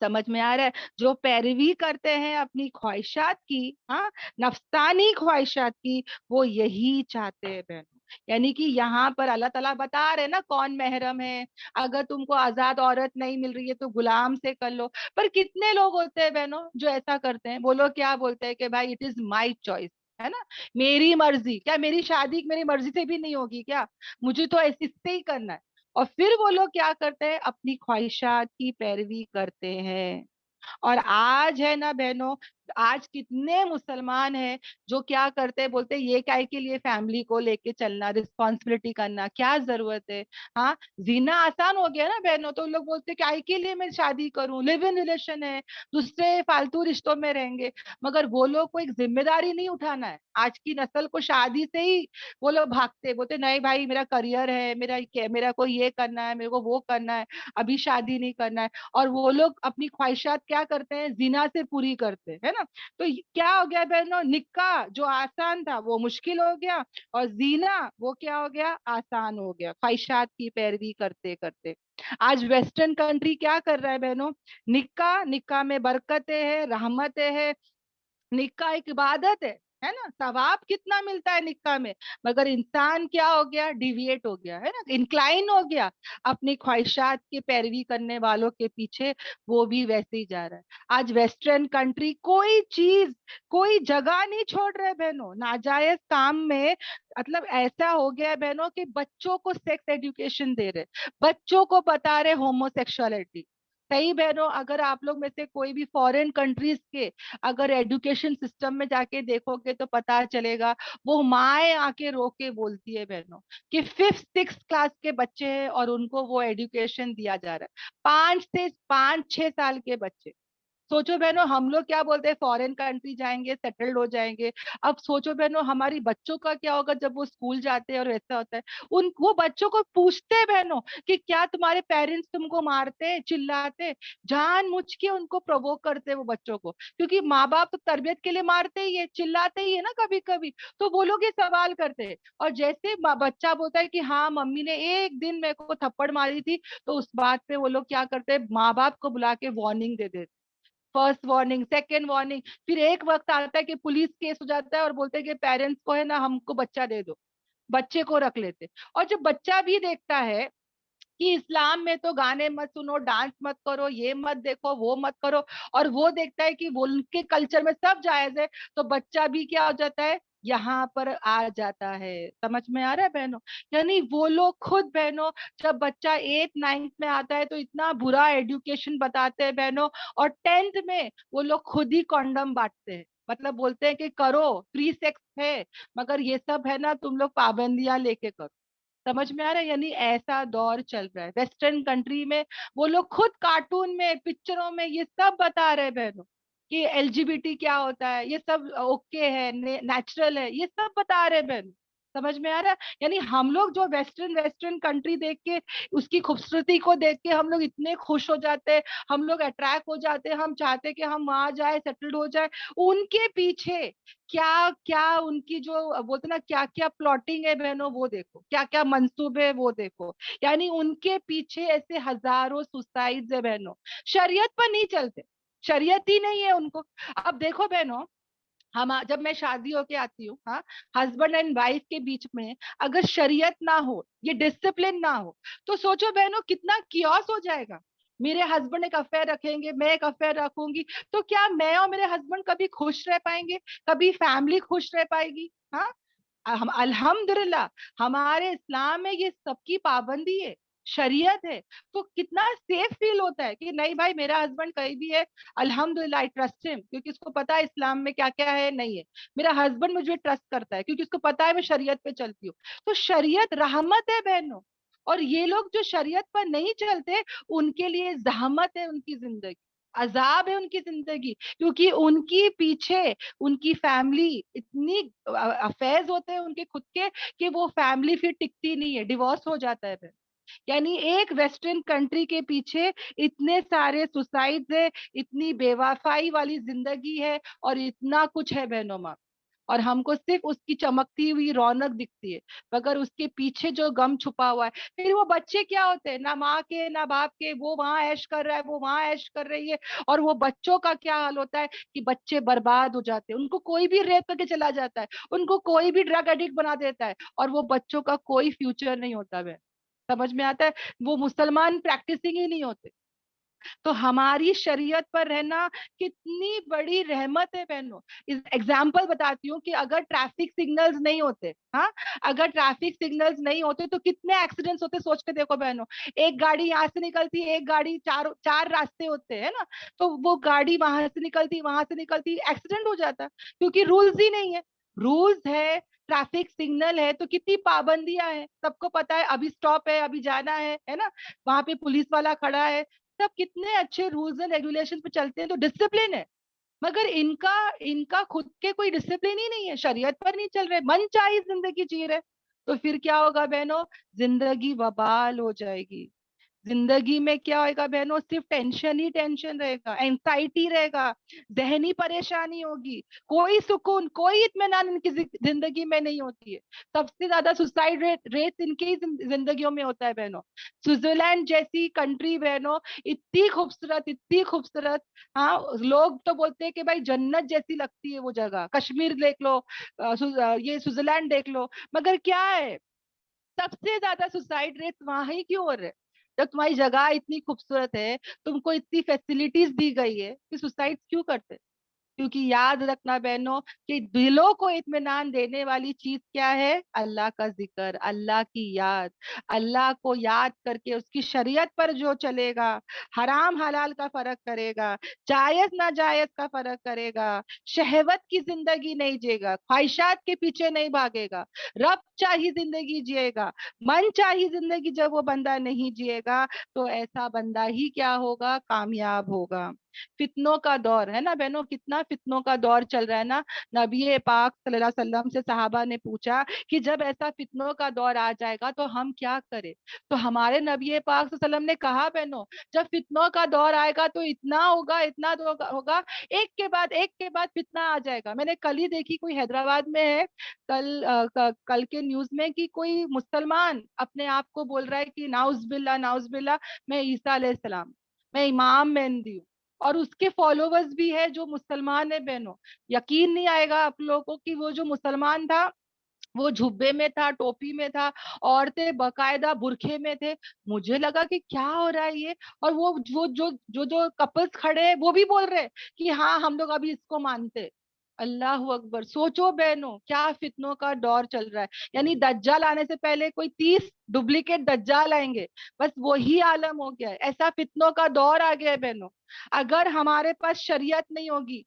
समझ में आ रहा है? जो पैरवी करते हैं अपनी ख्वाहिशात की, हाँ, नफ्सानी ख्वाहिशात की, वो यही चाहते हैं बहनों। यानी कि यहाँ पर अल्लाह ताला बता रहे हैं ना कौन महरम है, अगर तुमको आजाद औरत नहीं मिल रही है तो गुलाम से कर लो। पर कितने लोग होते हैं बहनों जो ऐसा करते हैं, वो लोग क्या बोलते हैं कि भाई इट इज माई चॉइस, है ना, मेरी मर्जी, क्या मेरी शादी मेरी मर्जी से भी नहीं होगी क्या, मुझे तो इससे ही करना है। और फिर वो लोग क्या करते हैं, अपनी ख्वाहिशात की पैरवी करते हैं। और आज है ना बहनों, आज कितने मुसलमान हैं जो क्या करते हैं, बोलते हैं ये काय के लिए फैमिली को लेके चलना, रिस्पॉन्सिबिलिटी करना, क्या जरूरत है। हाँ, जीना आसान हो गया ना बहनों, तो लोग बोलते हैं काय के लिए मैं शादी करूं, लिव इन रिलेशन है, दूसरे फालतू रिश्तों में रहेंगे। मगर वो लोग को एक जिम्मेदारी नहीं उठाना है। आज की नस्ल को शादी से ही वो लोग भागते, बोलते नहीं भाई मेरा करियर है, मेरा कोई ये करना है, मेरे को वो करना है, अभी शादी नहीं करना है। और वो लोग अपनी ख्वाहिशात क्या करते हैं, जिना से पूरी करते हैं, है ना। तो क्या हो गया बहनों, निकाह जो आसान था वो मुश्किल हो गया, और जीना वो क्या हो गया, आसान हो गया, ख्वाहिशात की पैरवी करते करते। आज वेस्टर्न कंट्री क्या कर रहा है बहनों, निकाह, निकाह में बरकतें हैं, रहमतें हैं, निक्का एक इबादत है ना, सवाब कितना मिलता है निक्का में। मगर इंसान क्या हो गया, डिविएट हो गया, है ना, इंक्लाइन हो गया अपनी ख्वाहिशात की पैरवी करने वालों के पीछे, वो भी वैसे ही जा रहा है। आज वेस्टर्न कंट्री कोई चीज, कोई जगह नहीं छोड़ रहे बहनों नाजायज काम में। मतलब ऐसा हो गया है बहनों कि बच्चों को सेक्स एजुकेशन दे रहे, बच्चों को बता रहे होमोसेक्सुअलिटी। सही बहनों, अगर आप लोग में से कोई भी फॉरेन कंट्रीज के अगर एजुकेशन सिस्टम में जाके देखोगे तो पता चलेगा, वो माए आके रो के बोलती है बहनों कि 5th 6th क्लास के बच्चे हैं और उनको वो एजुकेशन दिया जा रहा है, 5 से 6 साल के बच्चे। सोचो बहनों, हम लोग क्या बोलते हैं, फॉरेन कंट्री जाएंगे सेटल्ड हो जाएंगे। अब सोचो बहनों हमारी बच्चों का क्या होगा जब वो स्कूल जाते हैं और वैसा होता है। उन वो बच्चों को पूछते हैं बहनों कि क्या तुम्हारे पेरेंट्स तुमको मारते चिल्लाते, जानबूझ के उनको प्रोवोक करते हैं वो बच्चों को, क्योंकि माँ बाप तो तरबियत के लिए मारते ही है, चिल्लाते ही है ना कभी कभी। तो वो लोग ये सवाल करते हैं, और जैसे बच्चा बोलता है कि हाँ मम्मी ने एक दिन मेरे को थप्पड़ मारी थी, तो उस बात पे वो लोग क्या करते हैं, माँ बाप को बुला के वार्निंग दे देते, फर्स्ट वार्निंग, सेकेंड वार्निंग। फिर एक वक्त आता है कि पुलिस केस हो जाता है और बोलते हैं कि पेरेंट्स को है ना हमको बच्चा दे दो, बच्चे को रख लेते। और जब बच्चा भी देखता है कि इस्लाम में तो गाने मत सुनो, डांस मत करो, ये मत देखो, वो मत करो, और वो देखता है कि वो उनके कल्चर में सब जायज है, तो बच्चा भी क्या हो जाता है, यहाँ पर आ जाता है। समझ में आ रहा है बहनों? यानी वो लोग खुद बहनों, जब बच्चा 8th 9th में आता है तो इतना बुरा एजुकेशन बताते हैं बहनों, और 10th में वो लोग खुद ही कॉन्डम बांटते हैं, मतलब बोलते हैं कि करो, फ्री सेक्स है, मगर ये सब है ना तुम लोग पाबंदियां लेके करो। समझ में आ रहा है? यानी ऐसा दौर चल रहा है वेस्टर्न कंट्री में। वो लोग खुद कार्टून में, पिक्चरों में ये सब बता रहे हैं बहनों कि एलजीबीटी क्या होता है, ये सब ओके है, नेचुरल है, ये सब बता रहे हैं बहनों। سمجھ میں آ رہا ہے؟ یعنی ہم لوگ جو ویسٹرن کنٹری دیکھ کے اس کی خوبصورتی کو دیکھ کے ہم لوگ اتنے خوش ہو جاتے، ہم لوگ اٹریکٹ ہو جاتے، ہم چاہتے کہ ہم وہاں جائے، سیٹلڈ ہو جائے. ان کے پیچھے کیا کیا ان کی جو بولتے نا کیا کیا پلاٹنگ ہے بہنوں، وہ دیکھو، کیا کیا منصوبے وہ دیکھو. یعنی ان کے پیچھے ایسے ہزاروں سوسائڈ ہے بہنوں، شریعت پر نہیں چلتے، شریعت ہی نہیں ہے ان کو. اب دیکھو بہنوں، ہم جب میں شادی ہو کے آتی ہوں، ہاں، ہسبینڈ اینڈ وائف کے بیچ میں اگر شریعت نہ ہو، یہ ڈسپلن نہ ہو، تو سوچو بہنوں کتنا کیوس ہو جائے گا. میرے ہسبینڈ ایک افیئر رکھیں گے، میں ایک افیئر رکھوں گی، تو کیا میں اور میرے ہسبینڈ کبھی خوش رہ پائیں گے؟ کبھی فیملی خوش رہ پائے گی؟ ہاں، الحمدللہ ہمارے اسلام میں یہ سب کی پابندی ہے، شریعت ہے. تو کتنا سیف فیل ہوتا ہے کہ نہیں بھائی میرا ہسبینڈ کہیں بھی ہے، الحمدللہ آئی ٹرسٹ ہم، کیونکہ اس کو پتا ہے اسلام میں کیا کیا ہے نہیں ہے. میرا ہسبینڈ مجھے ٹرسٹ کرتا ہے کیونکہ اس کو پتا ہے میں شریعت پہ چلتی ہوں. تو شریعت رحمت ہے بہنوں، اور یہ لوگ جو شریعت پر نہیں چلتے ان کے لیے زحمت ہے، ان کی زندگی عذاب ہے، ان کی زندگی، کیونکہ ان کی پیچھے ان کی فیملی اتنی افیز ہوتے ہیں ان کے خود کے کہ وہ فیملی پھر ٹکتی نہیں ہے، ڈیورس ہو جاتا ہے پھر. یعنی ایک ویسٹرن کنٹری کے پیچھے اتنے سارے سوسائڈ ہے، اتنی بے وفائی والی زندگی ہے، اور اتنا کچھ ہے بہنوں ماں، اور ہم کو صرف اس کی چمکتی ہوئی رونق دکھتی ہے، مگر اس کے پیچھے جو غم چھپا ہوا ہے. پھر وہ بچے کیا ہوتے ہیں، نہ ماں کے نہ باپ کے، وہ وہاں عیش کر رہا ہے، وہ وہاں عیش کر رہی ہے، اور وہ بچوں کا کیا حال ہوتا ہے کہ بچے برباد ہو جاتے ہیں، ان کو کوئی بھی ریپ کر کے چلا جاتا ہے، ان کو کوئی بھی ڈرگ ایڈکٹ بنا دیتا ہے، اور وہ بچوں کا کوئی فیوچر نہیں ہوتا ہے. سمجھ میں آتا ہے؟ وہ مسلمان پریکٹسنگ ہی نہیں ہوتے. تو ہماری شریعت پر رہنا کتنی بڑی رحمت ہے بہنوں. اگزامپل بتاتی ہوں کہ اگر ٹریفک سگنلز نہیں ہوتے، ہاں، اگر ٹریفک سگنلز نہیں ہوتے تو کتنے ایکسیڈنٹس ہوتے سوچ کے دیکھو بہنوں. ایک گاڑی یہاں سے نکلتی، ایک گاڑی، چار راستے ہوتے ہیں نا، تو وہ گاڑی وہاں سے نکلتی، وہاں سے نکلتی، ایکسیڈنٹ ہو جاتا کیونکہ رولز ہی نہیں ہے. رولز ہے، ٹریفک سگنل ہے تو کتنی پابندیاں ہیں، سب کو پتا ہے ابھی سٹاپ ہے، ابھی جانا ہے نا، وہاں پہ پولیس والا کھڑا ہے. سب کتنے اچھے رولز اینڈ ریگولیشن پہ چلتے ہیں، تو ڈسپلن ہے. مگر ان کا خود کے کوئی ڈسپلن ہی نہیں ہے، شریعت پر نہیں چل رہے، من چاہی زندگی جی رہے. تو پھر کیا ہوگا بہنوں، زندگی وبال ہو جائے گی. زندگی میں کیا ہوئے گا بہنوں، صرف ٹینشن ہی ٹینشن رہے گا، اینزائٹی رہے گا، ذہنی پریشانی ہوگی، کوئی سکون، کوئی اطمینان ان کی زندگی میں نہیں ہوتی ہے. سب سے زیادہ سوسائڈ ریٹ ان کی زندگیوں میں ہوتا ہے بہنوں. سوئٹزرلینڈ جیسی کنٹری بہنوں، اتنی خوبصورت، اتنی خوبصورت، ہاں، لوگ تو بولتے ہیں کہ بھائی جنت جیسی لگتی ہے وہ جگہ. کشمیر دیکھ لو، یہ سوئٹزرلینڈ دیکھ لو، مگر کیا ہے، سب سے زیادہ سوسائڈ ریٹ وہاں ہی کیوں ہو رہے؟ جب تمہاری جگہ اتنی خوبصورت ہے، تم کو اتنی فیسلٹیز دی گئی ہے، کہ سوسائڈ کیوں کرتے؟ کیونکہ یاد رکھنا بہنوں کہ دلوں کو اطمینان دینے والی چیز کیا ہے، اللہ کا ذکر، اللہ کی یاد. اللہ کو یاد کر کے اس کی شریعت پر جو چلے گا، حرام حلال کا فرق کرے گا، جائز ناجائز کا فرق کرے گا، شہوت کی زندگی نہیں جیے گا، خواہشات کے پیچھے نہیں بھاگے گا، رب چاہی زندگی جیے گا، من چاہی زندگی جب وہ بندہ نہیں جیے گا، تو ایسا بندہ ہی کیا ہوگا، کامیاب ہوگا. فتنوں کا دور ہے نا بہنوں، کتنا فتنوں کا دور چل رہا ہے نا. نبی پاک صلی اللہ علیہ وسلم سے صحابہ نے پوچھا کہ جب ایسا فتنوں کا دور آ جائے گا تو ہم کیا کریں؟ تو ہمارے نبی پاک صلی اللہ علیہ وسلم نے کہا بہنوں، جب فتنوں کا دور آئے گا تو اتنا ہوگا، اتنا ہوگا، ایک کے بعد فتنہ آ جائے گا. میں نے کل ہی دیکھی، کوئی حیدرآباد میں ہے، کل کے نیوز میں، کہ کوئی مسلمان اپنے آپ کو بول رہا ہے کہ ناؤز باللہ، ناؤز باللہ، میں عیسیٰ علیہ السلام، میں امام مہدی ہوں، اور اس کے فالوورز بھی ہے جو مسلمان ہے بہنوں. یقین نہیں آئے گا آپ لوگوں کو کہ وہ جو مسلمان تھا وہ جھبے میں تھا، ٹوپی میں تھا، عورتیں باقاعدہ برکھے میں تھے. مجھے لگا کہ کیا ہو رہا ہے یہ، اور وہ جو کپلز کھڑے ہیں وہ بھی بول رہے کہ ہاں ہم لوگ ابھی اس کو مانتے. اللہ اکبر. سوچو بہنوں کیا فتنوں کا دور چل رہا ہے. یعنی دجال آنے سے پہلے کوئی 30 ڈپلیکیٹ دجال آئیں گے، بس وہی عالم ہو گیا ہے. ایسا فتنوں کا دور آ گیا ہے بہنوں. اگر ہمارے پاس شریعت نہیں ہوگی،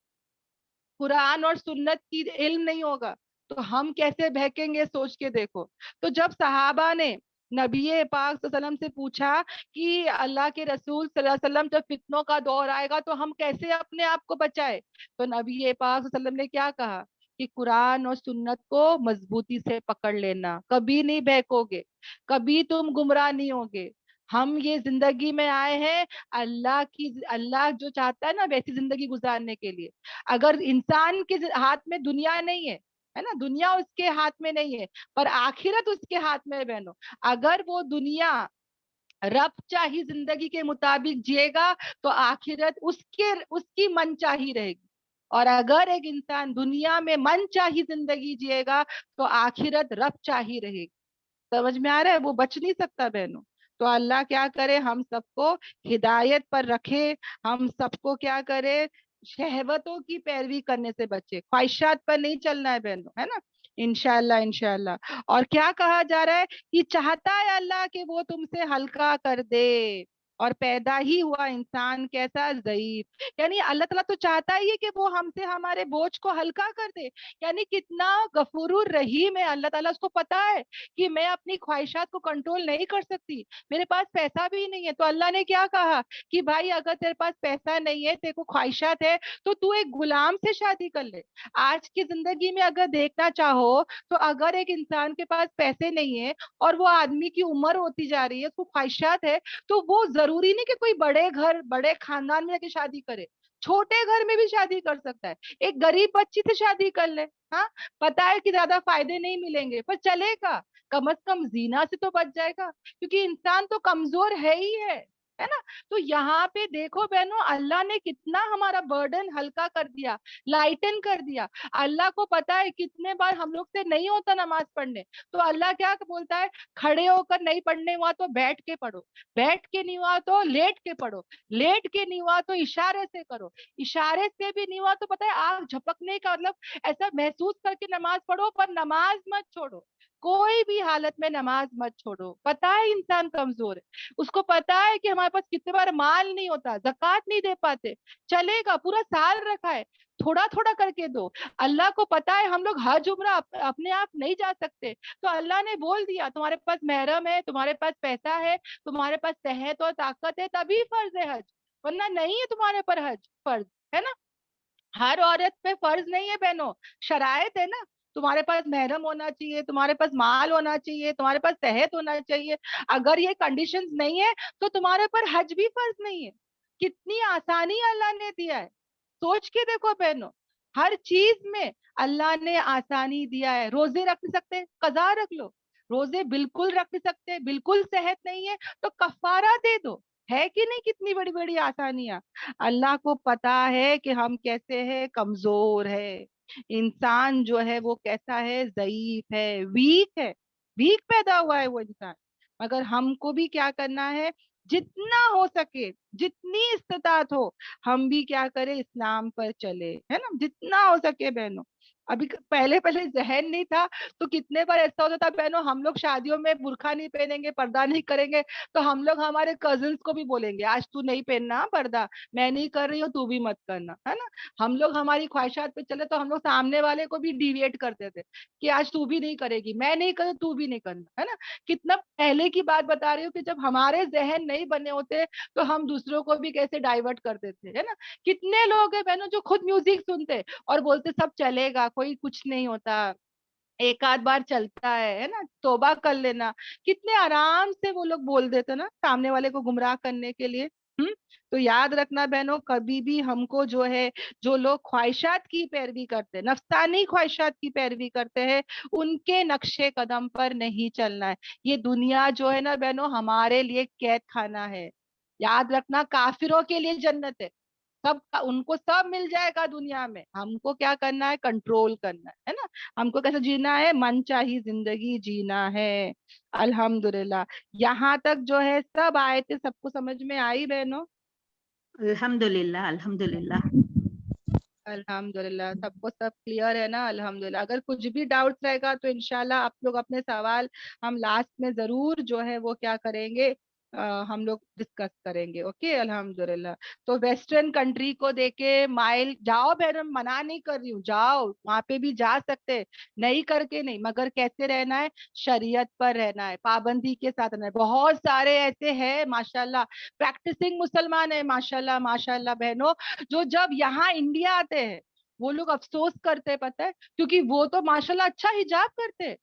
قرآن اور سنت کی علم نہیں ہوگا، تو ہم کیسے بہکیں گے، سوچ کے دیکھو. تو جب صحابہ نے نبی پاک صلی اللہ علیہ وسلم سے پوچھا کہ اللہ کے رسول صلی اللہ علیہ وسلم جب فتنوں کا دور آئے گا تو ہم کیسے اپنے آپ کو بچائے، تو نبی پاک صلی اللہ علیہ وسلم نے کیا کہا कि कुरान और सुन्नत को मजबूती से पकड़ लेना, कभी नहीं बहकोगे, कभी तुम गुमराह नहीं होगे। हम ये जिंदगी में आए हैं अल्लाह जो चाहता है ना वैसी जिंदगी गुजारने के लिए। अगर इंसान के हाथ में दुनिया नहीं है ना, दुनिया उसके हाथ में नहीं है, पर आखिरत उसके हाथ में है बहनों। अगर वो दुनिया रब चाही जिंदगी के मुताबिक जिएगा तो आखिरत उसकी मन चाही रहेगी। और अगर एक इंसान दुनिया में मन चाही जिंदगी जिएगा तो आखिरत रब चाही रहेगी। समझ में आ रहा है? वो बच नहीं सकता बहनों। तो अल्लाह क्या करे, हम सबको हिदायत पर रखे, हम सबको क्या करे, शहवतों की पैरवी करने से बचे, ख्वाहिशात पर नहीं चलना है बहनों, है ना। इंशाल्लाह इंशाल्लाह। और क्या कहा जा रहा है कि चाहता है अल्लाह कि वो तुमसे हल्का कर दे, और पैदा ही हुआ इंसान कैसा, ज़ईफ। यानी अल्लाह ताला तो चाहता ही है कि वो हमसे हमारे बोझ को हल्का कर दे। यानी कितना गफूरुर रहीम है अल्लाह ताला। उसको पता है कि मैं अपनी ख्वाहिशात को कंट्रोल नहीं कर सकती, मेरे पास पैसा भी नहीं है। तो अल्लाह ने क्या कहा कि भाई अगर तेरे पास पैसा नहीं है, तेरे को ख्वाहिशात है, तो तू एक गुलाम से शादी कर ले। आज की जिंदगी में अगर देखना चाहो तो अगर एक इंसान के पास पैसे नहीं है और वो आदमी की उम्र होती जा रही है, उसको ख्वाहिशात है, तो वो जरूरी नहीं कि कोई बड़े घर बड़े खानदान में जाके शादी करे, छोटे घर में भी शादी कर सकता है। एक गरीब बच्ची से शादी कर ले। हाँ, पता है कि ज्यादा फायदे नहीं मिलेंगे पर चलेगा, कम से कम जीना से तो बच जाएगा, क्योंकि इंसान तो कमजोर है ना। तो यहाँ पे देखो बहनों, अल्लाह ने कितना हमारा बर्डन हल्का कर दिया, लाइटन कर दिया। अल्लाह को पता है कितने बार हम लोग से नहीं होता नमाज पढ़ने, तो अल्लाह क्या बोलता है, खड़े होकर नहीं पढ़ने हुआ तो बैठ के पढ़ो, बैठ के नहीं हुआ तो लेट के पढ़ो, लेट के नहीं हुआ तो इशारे से करो, इशारे से भी नहीं हुआ तो पता है आग झपकने का मतलब ऐसा महसूस करके नमाज पढ़ो, पर नमाज मत छोड़ो, कोई भी हालत में नमाज मत छोड़ो। पता है इंसान कमजोर है, उसको पता है कि हमारे पास कितने बार माल नहीं होता, ज़कात नहीं दे पाते, चलेगा, पूरा साल रखा है, थोड़ा थोड़ा करके दो। अल्लाह को पता है हम लोग हज उम्रा अपने आप नहीं जा सकते, तो अल्लाह ने बोल दिया तुम्हारे पास महरम है, तुम्हारे पास पैसा है, तुम्हारे पास सेहत और ताकत है, तभी फर्ज है हज, वरना नहीं है तुम्हारे पर हज फर्ज, है ना। हर औरत पे फर्ज नहीं है बहनों, शरायत है ना। तुम्हारे पास महरम होना चाहिए, तुम्हारे पास माल होना चाहिए, तुम्हारे पास सेहत होना चाहिए। अगर ये कंडीशंस नहीं है तो तुम्हारे पर हज भी फर्ज नहीं है। कितनी आसानी अल्लाह ने दिया है, सोच के देखो बहनों, हर चीज में अल्लाह ने आसानी दिया है। रोजे रख नहीं सकते, कजा रख लो, रोजे बिल्कुल रख नहीं सकते, बिल्कुल सेहत नहीं है तो कफारा दे दो, है कि नहीं, कितनी बड़ी बड़ी आसानियां। अल्लाह को पता है कि हम कैसे हैं, कमजोर है, इंसान जो है वो कैसा है, ज़ईफ है, वीक पैदा हुआ है वो इंसान। मगर हमको भी क्या करना है, जितना हो सके, जितनी इस्तेताअत हो, हम भी क्या करें, इस्लाम पर चले, है ना, जितना हो सके बहनों। अभी पहले पहले जहन नहीं था तो कितने बार ऐसा होता था बहनों, हम लोग शादियों में बुर्का नहीं पहनेंगे, पर्दा नहीं करेंगे, तो हम लोग हमारे कजिन्स को भी बोलेंगे आज तू नहीं पहनना पर्दा, मैं नहीं कर रही हूँ तू भी मत करना, है ना। हम लोग हमारी ख्वाहिशात पे चले तो हम लोग सामने वाले को भी डिविएट करते थे कि आज तू भी नहीं करेगी, मैं नहीं कर तू भी नहीं करना, है ना। कितना पहले की बात बता रही हूँ कि जब हमारे जहन नहीं बने होते तो हम दूसरों को भी कैसे डाइवर्ट करते थे, है ना। कितने लोग हैं बहनों जो खुद म्यूजिक सुनते और बोलते सब चलेगा, कोई कुछ नहीं होता, एक आध बार चलता है ना, तौबा कर लेना। कितने आराम से वो लोग बोल देते ना सामने वाले को गुमराह करने के लिए। हम्म। तो याद रखना बहनों, कभी भी हमको जो है, जो लोग ख्वाहिशात की पैरवी करते हैं, नफ्सानी ख्वाहिशात की पैरवी करते हैं, उनके नक्शे कदम पर नहीं चलना है। ये दुनिया जो है ना बहनों हमारे लिए कैद खाना है। याद रखना, काफिरों के लिए जन्नत है, सब उनको सब मिल जाएगा दुनिया में, हमको क्या करना है, कंट्रोल करना है ना। हमको कैसे जीना है, मन चाही जिंदगी जीना है। अल्हम्दुलिल्लाह। यहाँ तक जो है सब आयतें सबको समझ में आई बहनों? अल्हम्दुलिल्लाह अल्हम्दुलिल्लाह। अल्हम्दुलिल्लाह, सबको सब क्लियर है ना? अल्हम्दुलिल्लाह। अगर कुछ भी डाउट्स रहेगा तो इंशाल्लाह आप लोग अपने सवाल हम लास्ट में जरूर जो है वो क्या करेंगे, हम लोग डिस्कस करेंगे। ओके, अल्हम्दुलिल्लाह। तो वेस्टर्न कंट्री को देके माइल जाओ बहन, मना नहीं कर रही हूँ, जाओ वहां पे भी जा सकते हैं, नहीं करके नहीं, मगर कैसे रहना है, शरीयत पर रहना है, पाबंदी के साथ रहना है। बहुत सारे ऐसे हैं माशाल्लाह, प्रैक्टिसिंग मुसलमान है माशाल्लाह माशाल्लाह बहनों, जो जब यहाँ इंडिया आते हैं وہ لوگ افسوس کرتے پتہ ہے, کیونکہ وہ تو ماشاءاللہ اچھا حجاب کرتے,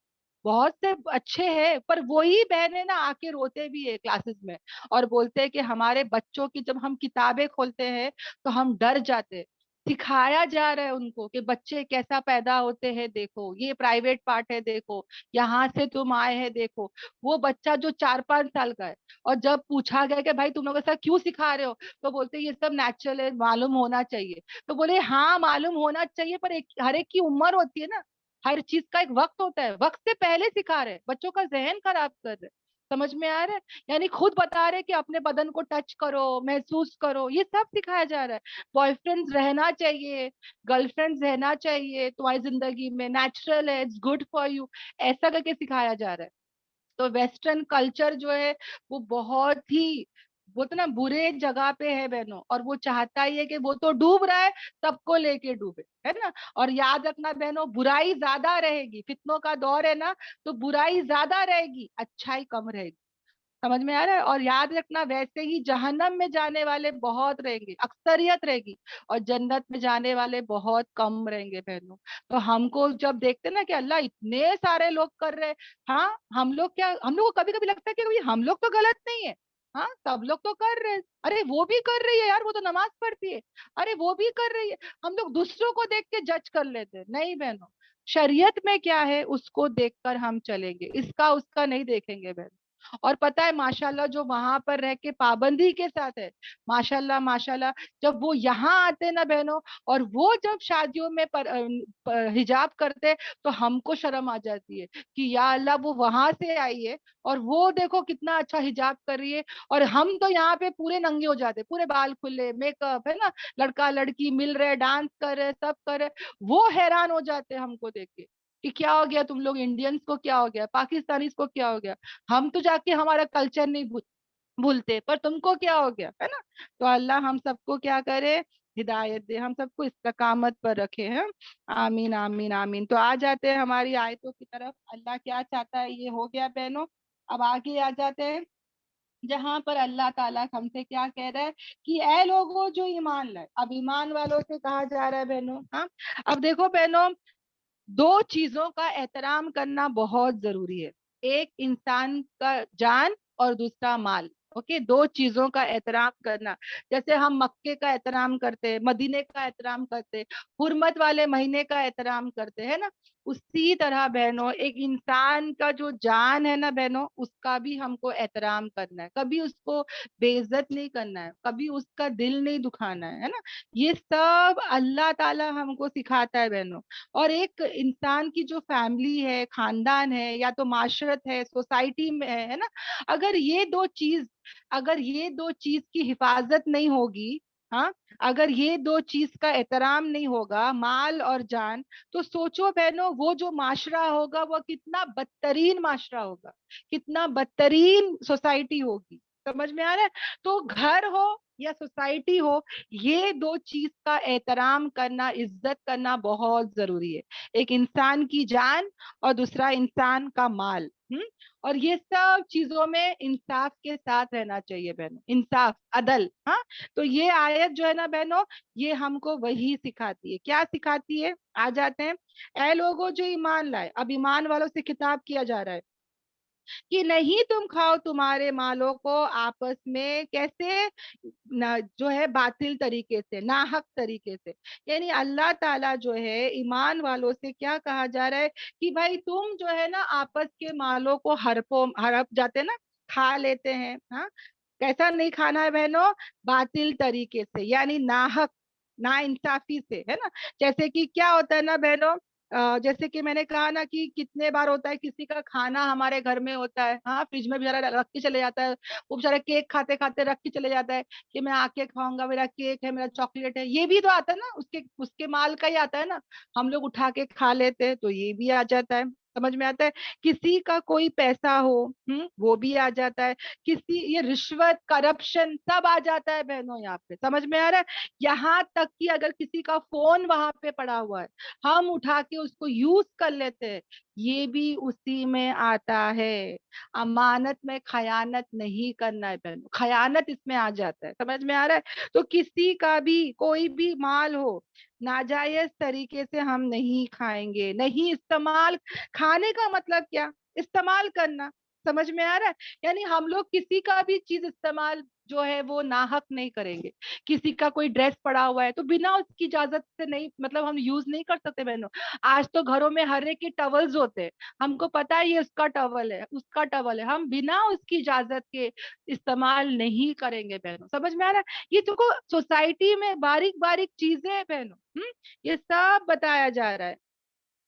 بہت سے اچھے ہیں, پر وہی بہنیں نا آ کے روتے بھی ہے کلاسز میں, اور بولتے ہیں کہ ہمارے بچوں کی جب ہم کتابیں کھولتے ہیں تو ہم ڈر جاتے. سکھایا جا رہا ہے ان کو کہ بچے کیسا پیدا ہوتے ہیں, دیکھو یہ پرائیویٹ پارٹ ہے, دیکھو یہاں سے تم آئے ہیں, دیکھو. وہ بچہ جو 4-5 سال کا ہے, اور جب پوچھا گیا کہ بھائی تم لوگ ایسا کیوں سکھا رہے ہو, تو بولتے یہ سب نیچرل ہے, معلوم ہونا چاہیے. تو بولے ہاں معلوم ہونا چاہیے, پر ہر ایک کی عمر ہوتی ہے نا, ہر چیز کا ایک وقت ہوتا ہے, وقت سے پہلے سکھا رہے, بچوں کا ذہن خراب کر رہے. سمجھ میں آ رہا ہے, یعنی خود بتا رہے کہ اپنے بدن کو ٹچ کرو, محسوس کرو, یہ سب سکھایا جا رہا ہے. بوائے فرینڈ رہنا چاہیے, گرل فرینڈ رہنا چاہیے تمہاری زندگی میں, نیچرل ہے, اٹس گڈ فار یو, ایسا کر کے سکھایا جا رہا ہے. تو ویسٹرن کلچر جو ہے وہ بہت ہی, وہ تو نا برے جگہ پہ ہے بہنوں, اور وہ چاہتا ہی ہے کہ وہ تو ڈوب رہا ہے, سب کو لے کے ڈوبے, ہے نا. اور یاد رکھنا بہنوں, برائی زیادہ رہے گی, فتنوں کا دور ہے نا, تو برائی زیادہ رہے گی, اچھائی کم رہے گی. سمجھ میں آ رہا ہے. اور یاد رکھنا ویسے ہی جہنم میں جانے والے بہت رہیں گے, اکثریت رہے گی, اور جنت میں جانے والے بہت کم رہیں گے بہنوں. تو ہم کو جب دیکھتے نا کہ اللہ اتنے سارے لوگ کر رہے, ہاں ہم لوگ کیا, ہم لوگ کو کبھی کبھی لگتا ہے کہ ہم لوگ تو غلط نہیں ہے, ہاں سب لوگ تو کر رہے, ارے وہ بھی کر رہی ہے یار, وہ تو نماز پڑھتی ہے, ارے وہ بھی کر رہی ہے. ہم لوگ دوسروں کو دیکھ کے جج کر لیتے, نہیں بہنوں, شریعت میں کیا ہے اس کو دیکھ کر ہم چلیں گے, اس کا نہیں دیکھیں گے بہن. اور پتہ ہے ماشاءاللہ جو وہاں پر رہ کے پابندی کے ساتھ ہے, ماشاءاللہ ماشاءاللہ, جب وہ یہاں آتے نا بہنوں, اور وہ جب شادیوں میں حجاب کرتے, تو ہم کو شرم آ جاتی ہے کہ یا اللہ وہ وہاں سے آئی ہے, اور وہ دیکھو کتنا اچھا حجاب کر رہی ہے, اور ہم تو یہاں پہ پورے ننگے ہو جاتے, پورے بال کھلے, میک اپ ہے نا, لڑکا لڑکی مل رہے, ڈانس کر رہے, سب کر رہے. وہ حیران ہو جاتے ہم کو دیکھ کے کہ کیا ہو گیا تم لوگ انڈینس کو, کیا ہو گیا پاکستانیز کو, کیا ہو گیا, ہم تو جا کے ہمارا کلچر نہیں بھولتے, پر تم کو کیا ہو گیا, ہے نا. تو اللہ ہم سب کو کیا کرے, ہدایت دے, ہم سب کو استقامت پر رکھے ہیں. آمین آمین آمین. تو آ جاتے ہیں ہماری آیتوں کی طرف, اللہ کیا چاہتا ہے یہ ہو گیا بہنوں. اب آگے آ جاتے ہیں جہاں پر اللہ تعالیٰ ہم سے کیا کہہ رہا ہے کہ اے لوگوں جو ایمان لائے. اب ایمان والوں سے کہا جا رہا ہے بہنوں, ہاں اب دیکھو بہنوں, 2 چیزوں کا احترام کرنا بہت ضروری ہے, ایک انسان کا جان اور دوسرا مال. اوکے, 2 چیزوں کا احترام کرنا, جیسے ہم مکے کا احترام کرتے, مدینے کا احترام کرتے, حرمت والے مہینے کا احترام کرتے, ہے نا, اسی طرح بہنوں ایک انسان کا جو جان ہے نا بہنوں, اس کا بھی ہم کو احترام کرنا ہے, کبھی اس کو بے عزت نہیں کرنا ہے, کبھی اس کا دل نہیں دکھانا ہے نا. یہ سب اللہ تعالیٰ ہم کو سکھاتا ہے بہنوں. اور ایک انسان کی جو فیملی ہے, خاندان ہے, یا تو معاشرت ہے, سوسائٹی میں ہے نا, اگر یہ دو چیز کی حفاظت نہیں ہوگی, ہاں اگر یہ 2 چیز کا احترام نہیں ہوگا, مال اور جان, تو سوچو بہنوں وہ جو معاشرہ ہوگا وہ کتنا بدترین معاشرہ ہوگا, کتنا بدترین سوسائٹی ہوگی. سمجھ میں آ رہا ہے. تو گھر ہو یا سوسائٹی ہو, یہ 2 چیز کا احترام کرنا, عزت کرنا بہت ضروری ہے, ایک انسان کی جان اور دوسرا انسان کا مال. اور یہ سب چیزوں میں انصاف کے ساتھ رہنا چاہیے بہنوں, انصاف, عدل. ہاں تو یہ آیت جو ہے نا بہنوں, یہ ہم کو وہی سکھاتی ہے. کیا سکھاتی ہے, آ جاتے ہیں, اے لوگوں جو ایمان لائے. اب ایمان والوں سے خطاب کیا جا رہا ہے کہ نہیں تم کھاؤ تمہارے مالوں کو آپس میں, کیسے, جو ہے باطل طریقے سے, ناحق طریقے سے. یعنی اللہ تعالیٰ جو ہے ایمان والوں سے کیا کہا جا رہا ہے کہ بھائی تم جو ہے نا آپس کے مالوں کو ہڑپ جاتے نا, کھا لیتے ہیں. ہاں کیسا نہیں کھانا ہے بہنوں, باطل طریقے سے, یعنی ناحق, نا انصافی سے, ہے نا. جیسے کہ کیا ہوتا ہے نا بہنوں, جیسے کہ میں نے کہا نا کہ کتنے بار ہوتا ہے کسی کا کھانا ہمارے گھر میں ہوتا ہے, ہاں فریج میں بیچارہ رکھ کے چلے جاتا ہے, وہ بیچارہ کیک کھاتے کھاتے رکھ کے چلے جاتا ہے کہ میں آ کے کھاؤں گا, میرا کیک ہے, میرا چاکلیٹ ہے, یہ بھی تو آتا ہے نا, اس کے مال کا ہی آتا ہے نا, ہم لوگ اٹھا کے کھا لیتے ہیں, تو یہ بھی آ جاتا ہے. سمجھ میں آتا ہے. کسی کا کوئی پیسہ ہو, وہ بھی آ جاتا ہے. کسی, یہ رشوت, کرپشن سب آ جاتا ہے بہنوں یہاں پہ. سمجھ میں آ رہا ہے. یہاں تک کہ اگر کسی کا فون وہاں پہ پڑا ہوا ہے, ہم اٹھا کے اس کو یوز کر لیتے ہیں, یہ بھی اسی میں آتا ہے. امانت میں خیانت نہیں کرنا ہے بہنوں, خیانت اس میں آ جاتا ہے. سمجھ میں آ رہا ہے. تو کسی کا بھی کوئی بھی مال ہو, नाजायज तरीके से हम नहीं खाएंगे, नहीं इस्तेमाल। खाने का मतलब क्या, इस्तेमाल करना, समझ में आ रहा है? यानी हम लोग किसी का भी चीज इस्तेमाल जो है वो नाहक नहीं करेंगे। किसी का कोई ड्रेस पड़ा हुआ है तो बिना उसकी इजाजत से नहीं, मतलब हम यूज नहीं कर सकते बहनों। आज तो घरों में हर एक के टवल्स होते हैं, हमको पता है ये उसका टवल है, उसका टवल है, हम बिना उसकी इजाजत के इस्तेमाल नहीं करेंगे बहनों। समझ में आ रहा है? ये देखो सोसाइटी में बारीक बारीक चीजें हैं बहनों। ये सब बताया जा रहा है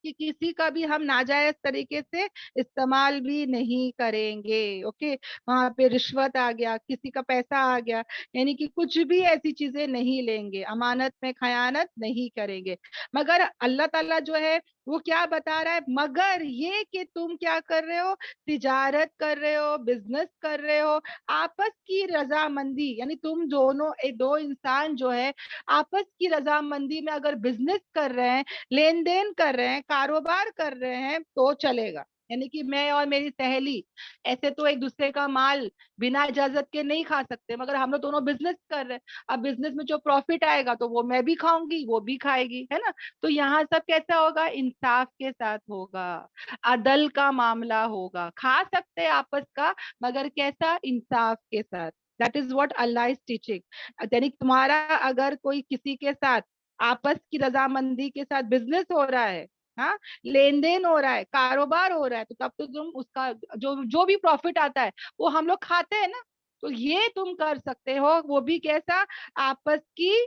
कि किसी का भी हम नाजायज तरीके से इस्तेमाल भी नहीं करेंगे। ओके, वहां पे रिश्वत आ गया, किसी का पैसा आ गया, यानी कि कुछ भी ऐसी चीजें नहीं लेंगे, अमानत में खयानत नहीं करेंगे। मगर अल्लाह ताला जो है वो क्या बता रहा है, मगर ये कि तुम क्या कर रहे हो, तिजारत कर रहे हो, बिजनेस कर रहे हो, आपस की रजामंदी, यानी तुम दोनों दो इंसान जो है आपस की रजामंदी में अगर बिजनेस कर रहे हैं, लेन देन कर रहे हैं, कारोबार कर रहे हैं तो चलेगा। यानी कि मैं और मेरी सहेली ऐसे तो एक दूसरे का माल बिना इजाजत के नहीं खा सकते, मगर हम लोग दोनों बिजनेस कर रहे हैं, अब बिजनेस में जो प्रॉफिट आएगा तो वो मैं भी खाऊंगी, वो भी खाएगी, है ना? तो यहाँ सब कैसा होगा, इंसाफ के साथ होगा, अदल का मामला होगा, खा सकते हैं आपस का, मगर कैसा, इंसाफ के साथ। That is what Allah is teaching. यानी तुम्हारा अगर कोई किसी के साथ आपस की रजामंदी के साथ बिजनेस हो रहा है, हाँ, लेन देन हो रहा है, कारोबार हो रहा है, तो तब तो तुम उसका जो जो भी प्रॉफिट आता है वो हम लोग खाते हैं ना। तो ये तुम कर सकते हो, वो भी कैसा, आपस की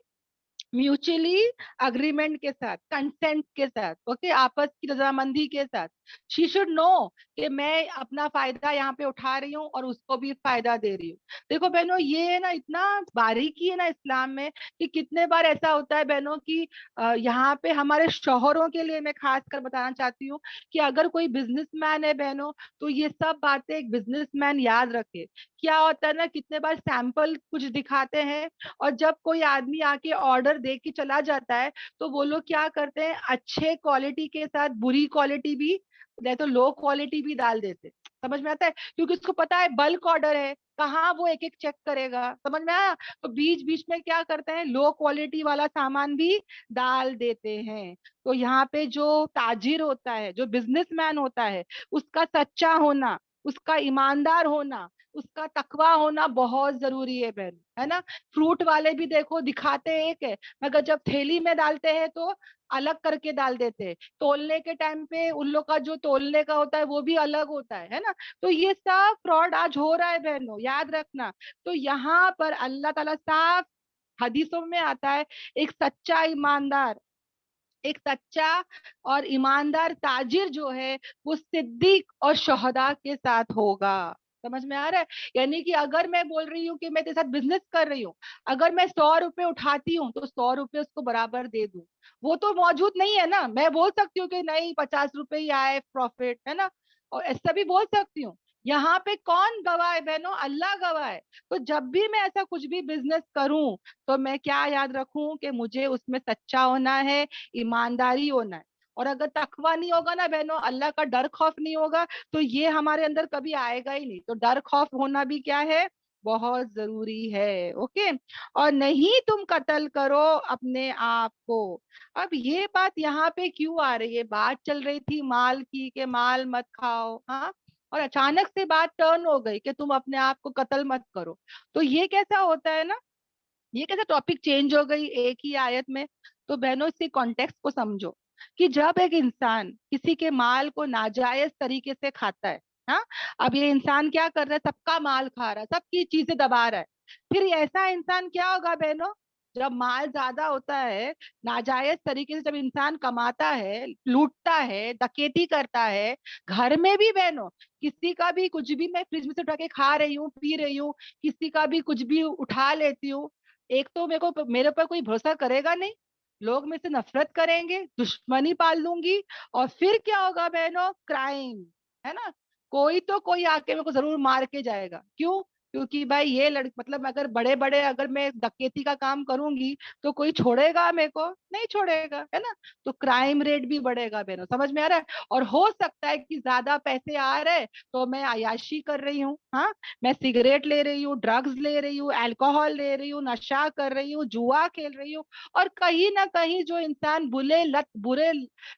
म्यूचुअली अग्रीमेंट के साथ, कंसेंट के साथ, ओके, आपस की रजामंदी के साथ। शी शुड नो कि मैं अपना फायदा यहाँ पे उठा रही हूँ और उसको भी फायदा दे रही हूँ। देखो बहनों, ये है ना, इतना बारीकी है ना इस्लाम में, कि कितने बार ऐसा होता है बहनों की यहाँ पे हमारे शौहरों के लिए मैं खास कर बताना चाहती हूँ कि अगर कोई बिजनेसमैन है बहनों, तो ये सब बातें एक बिजनेसमैन याद रखे। क्या होता है ना, कितने बार सैंपल कुछ दिखाते हैं और जब कोई आदमी आके ऑर्डर दे के चला जाता है तो वो लोग क्या करते हैं, अच्छे क्वालिटी के साथ बुरी क्वालिटी भी, नहीं तो लो क्वालिटी भी डाल देते। समझ में आता है? क्योंकि उसको पता है बल्क ऑर्डर है, कहाँ वो एक एक चेक करेगा, समझ में आया? तो बीच बीच में क्या करते हैं, लो क्वालिटी वाला सामान भी डाल देते हैं। तो यहाँ पे जो ताजिर होता है, जो बिजनेसमैन होता है, उसका सच्चा होना, उसका ईमानदार होना, उसका तकवा होना बहुत जरूरी है बहन, है ना? फ्रूट वाले भी देखो दिखाते एक है, मगर जब थैली में डालते हैं तो अलग करके डाल देते हैं। तोलने के टाइम पे उन लोग का जो तोलने का होता है वो भी अलग होता है ना? तो ये सब फ्रॉड आज हो रहा है बहनों, याद रखना। तो यहाँ पर अल्लाह ताला साफ हदीसों में आता है, एक सच्चा ईमानदार, एक सच्चा और ईमानदार ताजिर जो है वो सिद्दीक और शहदा के साथ होगा। समझ में आ रहा है? यानी कि अगर मैं बोल रही हूँ कि मैं तेरे साथ बिजनेस कर रही हूँ, अगर मैं 100 रुपए उठाती हूँ तो 100 रुपए उसको बराबर दे दूं। वो तो मौजूद नहीं है ना, मैं बोल सकती हूँ कि नहीं 50 रुपए ही आए प्रॉफिट, है ना? और ऐसा भी बोल सकती हूँ। यहाँ पे कौन गवाह है बहनों, अल्लाह गवाह है। तो जब भी मैं ऐसा कुछ भी बिजनेस करूं तो मैं क्या याद रखूं कि मुझे उसमें सच्चा होना है, ईमानदारी होना है। और अगर तकवा नहीं होगा ना बहनों, अल्लाह का डर खौफ नहीं होगा, तो ये हमारे अंदर कभी आएगा ही नहीं। तो डर खौफ होना भी क्या है, बहुत जरूरी है। ओके, और नहीं तुम कत्ल करो अपने आप को। अब ये बात यहाँ पे क्यों आ रही है, बात चल रही थी माल की कि माल मत खाओ, हाँ, और अचानक से बात टर्न हो गई कि तुम अपने आप को कत्ल मत करो। तो ये कैसा होता है ना, ये कैसे टॉपिक चेंज हो गई एक ही आयत में? तो बहनों इसके कॉन्टेक्स्ट को समझो कि जब एक इंसान किसी के माल को नाजायज तरीके से खाता है, हाँ, अब ये इंसान क्या कर रहा है, सबका माल खा रहा है, सबकी चीजें दबा रहा है, फिर ऐसा इंसान क्या होगा बहनों, जब माल ज्यादा होता है, नाजायज तरीके से जब इंसान कमाता है, लूटता है, डकैती करता है, घर में भी बहनों, किसी का भी कुछ भी मैं फ्रिज में से उठा के खा रही हूँ, पी रही हूँ, किसी का भी कुछ भी उठा लेती हूँ, एक तो मेरे ऊपर कोई भरोसा करेगा नहीं, लोग मेरे से नफरत करेंगे, दुश्मनी पाल लूंगी, और फिर क्या होगा बहनों, क्राइम, है ना? कोई तो कोई आके मेरे को जरूर मार के जाएगा। क्यों? क्योंकि भाई ये मतलब अगर बड़े बड़े अगर मैं डकैती का काम करूंगी तो कोई छोड़ेगा मेरे को? नहीं छोड़ेगा, है ना। तो क्राइम रेट भी बढ़ेगा बहनों, समझ में आ रहा है। और हो सकता है कि ज्यादा पैसे आ रहे तो मैं अय्याशी कर रही हूँ, हाँ, मैं सिगरेट ले रही हूँ, ड्रग्स ले रही हूँ, अल्कोहल ले रही हूँ, नशा कर रही हूँ, जुआ खेल रही हूँ। और कहीं ना कहीं जो इंसान बुरे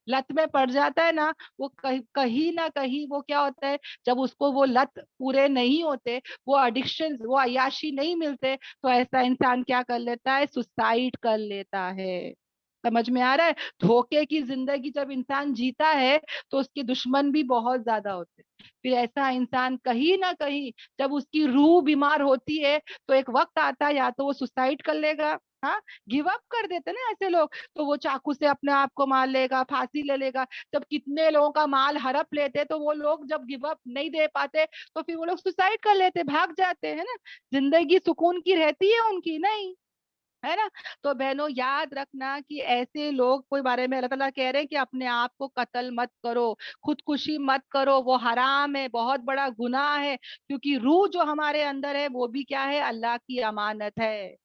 लत में पड़ जाता है ना, वो कहीं ना कहीं वो क्या होता है, जब उसको वो लत पूरे नहीं होते, वो एडिक्शन, वो अय्याशी नहीं मिलते, तो ऐसा इंसान क्या कर लेता है, सुसाइड कर लेता है। समझ में आ रहा है। धोखे की जिंदगी जब इंसान जीता है तो उसके दुश्मन भी बहुत ज्यादा होते हैं। फिर ऐसा इंसान कहीं ना कहीं जब उसकी रूह बीमार होती है तो एक वक्त आता है या तो वो सुसाइड कर लेगा, हाँ, गिव अप कर देते ना ऐसे लोग, तो वो चाकू से अपने आप को मार लेगा, फांसी ले लेगा। जब कितने लोगों का माल हड़प लेते तो वो लोग जब गिव अप नहीं दे पाते तो फिर वो लोग सुसाइड कर लेते, भाग जाते हैं ना। जिंदगी सुकून की रहती है उनकी नहीं, है ना। तो बहनों याद रखना कि ऐसे लोग कोई बारे में अल्लाह ताला कह रहे हैं कि अपने आप को कत्ल मत करो, खुदकुशी मत करो, वो हराम है, बहुत बड़ा गुनाह है। क्योंकि रूह जो हमारे अंदर है वो भी क्या है, अल्लाह की अमानत है।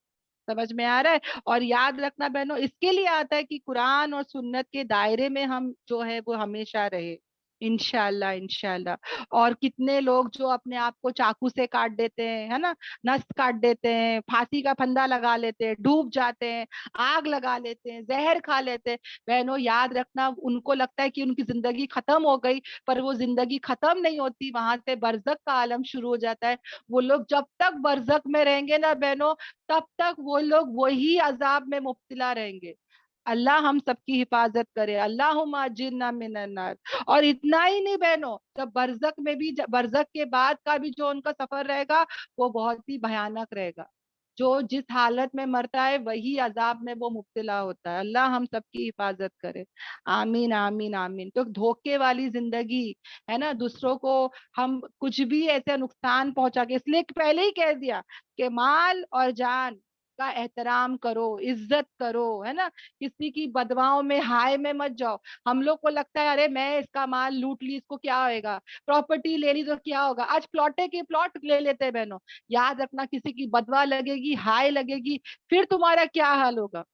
समझ में आ रहा है। और याद रखना बहनों, इसके लिए आता है कि कुरान और सुन्नत के दायरे में हम जो है वो हमेशा रहे, इंशाल्लाह इंशाल्लाह। और कितने लोग जो अपने आप को चाकू से काट देते हैं, है ना, नस काट देते हैं, फांसी का फंदा लगा लेते हैं, डूब जाते हैं, आग लगा लेते हैं, जहर खा लेते हैं। बहनों याद रखना, उनको लगता है कि उनकी जिंदगी खत्म हो गई, पर वो जिंदगी खत्म नहीं होती, वहां से बरज़ख का आलम शुरू हो जाता है। वो लोग जब तक बरज़ख में रहेंगे ना बहनों, तब तक वो लोग वही अजाब में मुब्तला रहेंगे। अल्लाह हम सबकी हिफाजत करे, अल्लाहुम्मा अजिरना मिनन नार। और इतना ही नहीं बहनों, जब बरज़ख में भी, बरज़ख के बाद का भी जो उनका सफर रहेगा वो बहुत ही भयानक रहेगा। जो जिस हालत में मरता है वही अजाब में वो मुब्तला होता है। अल्लाह हम सबकी हिफाजत करे, आमीन आमीन आमीन। तो धोखे वाली जिंदगी, है ना, दूसरों को हम कुछ भी ऐसे नुकसान पहुंचा के, इसलिए पहले ही कह दिया कि माल और जान का एहतराम करो, इज्जत करो, है ना। किसी की बदवाओं में, हाय में मत जाओ। हम लोग को लगता है अरे मैं इसका माल लूट ली, इसको क्या होएगा, प्रॉपर्टी ले ली तो क्या होगा, आज प्लॉटे के प्लॉट ले लेते हैं बहनों। याद रखना, किसी की बदवा लगेगी, हाय लगेगी, फिर तुम्हारा क्या हाल होगा।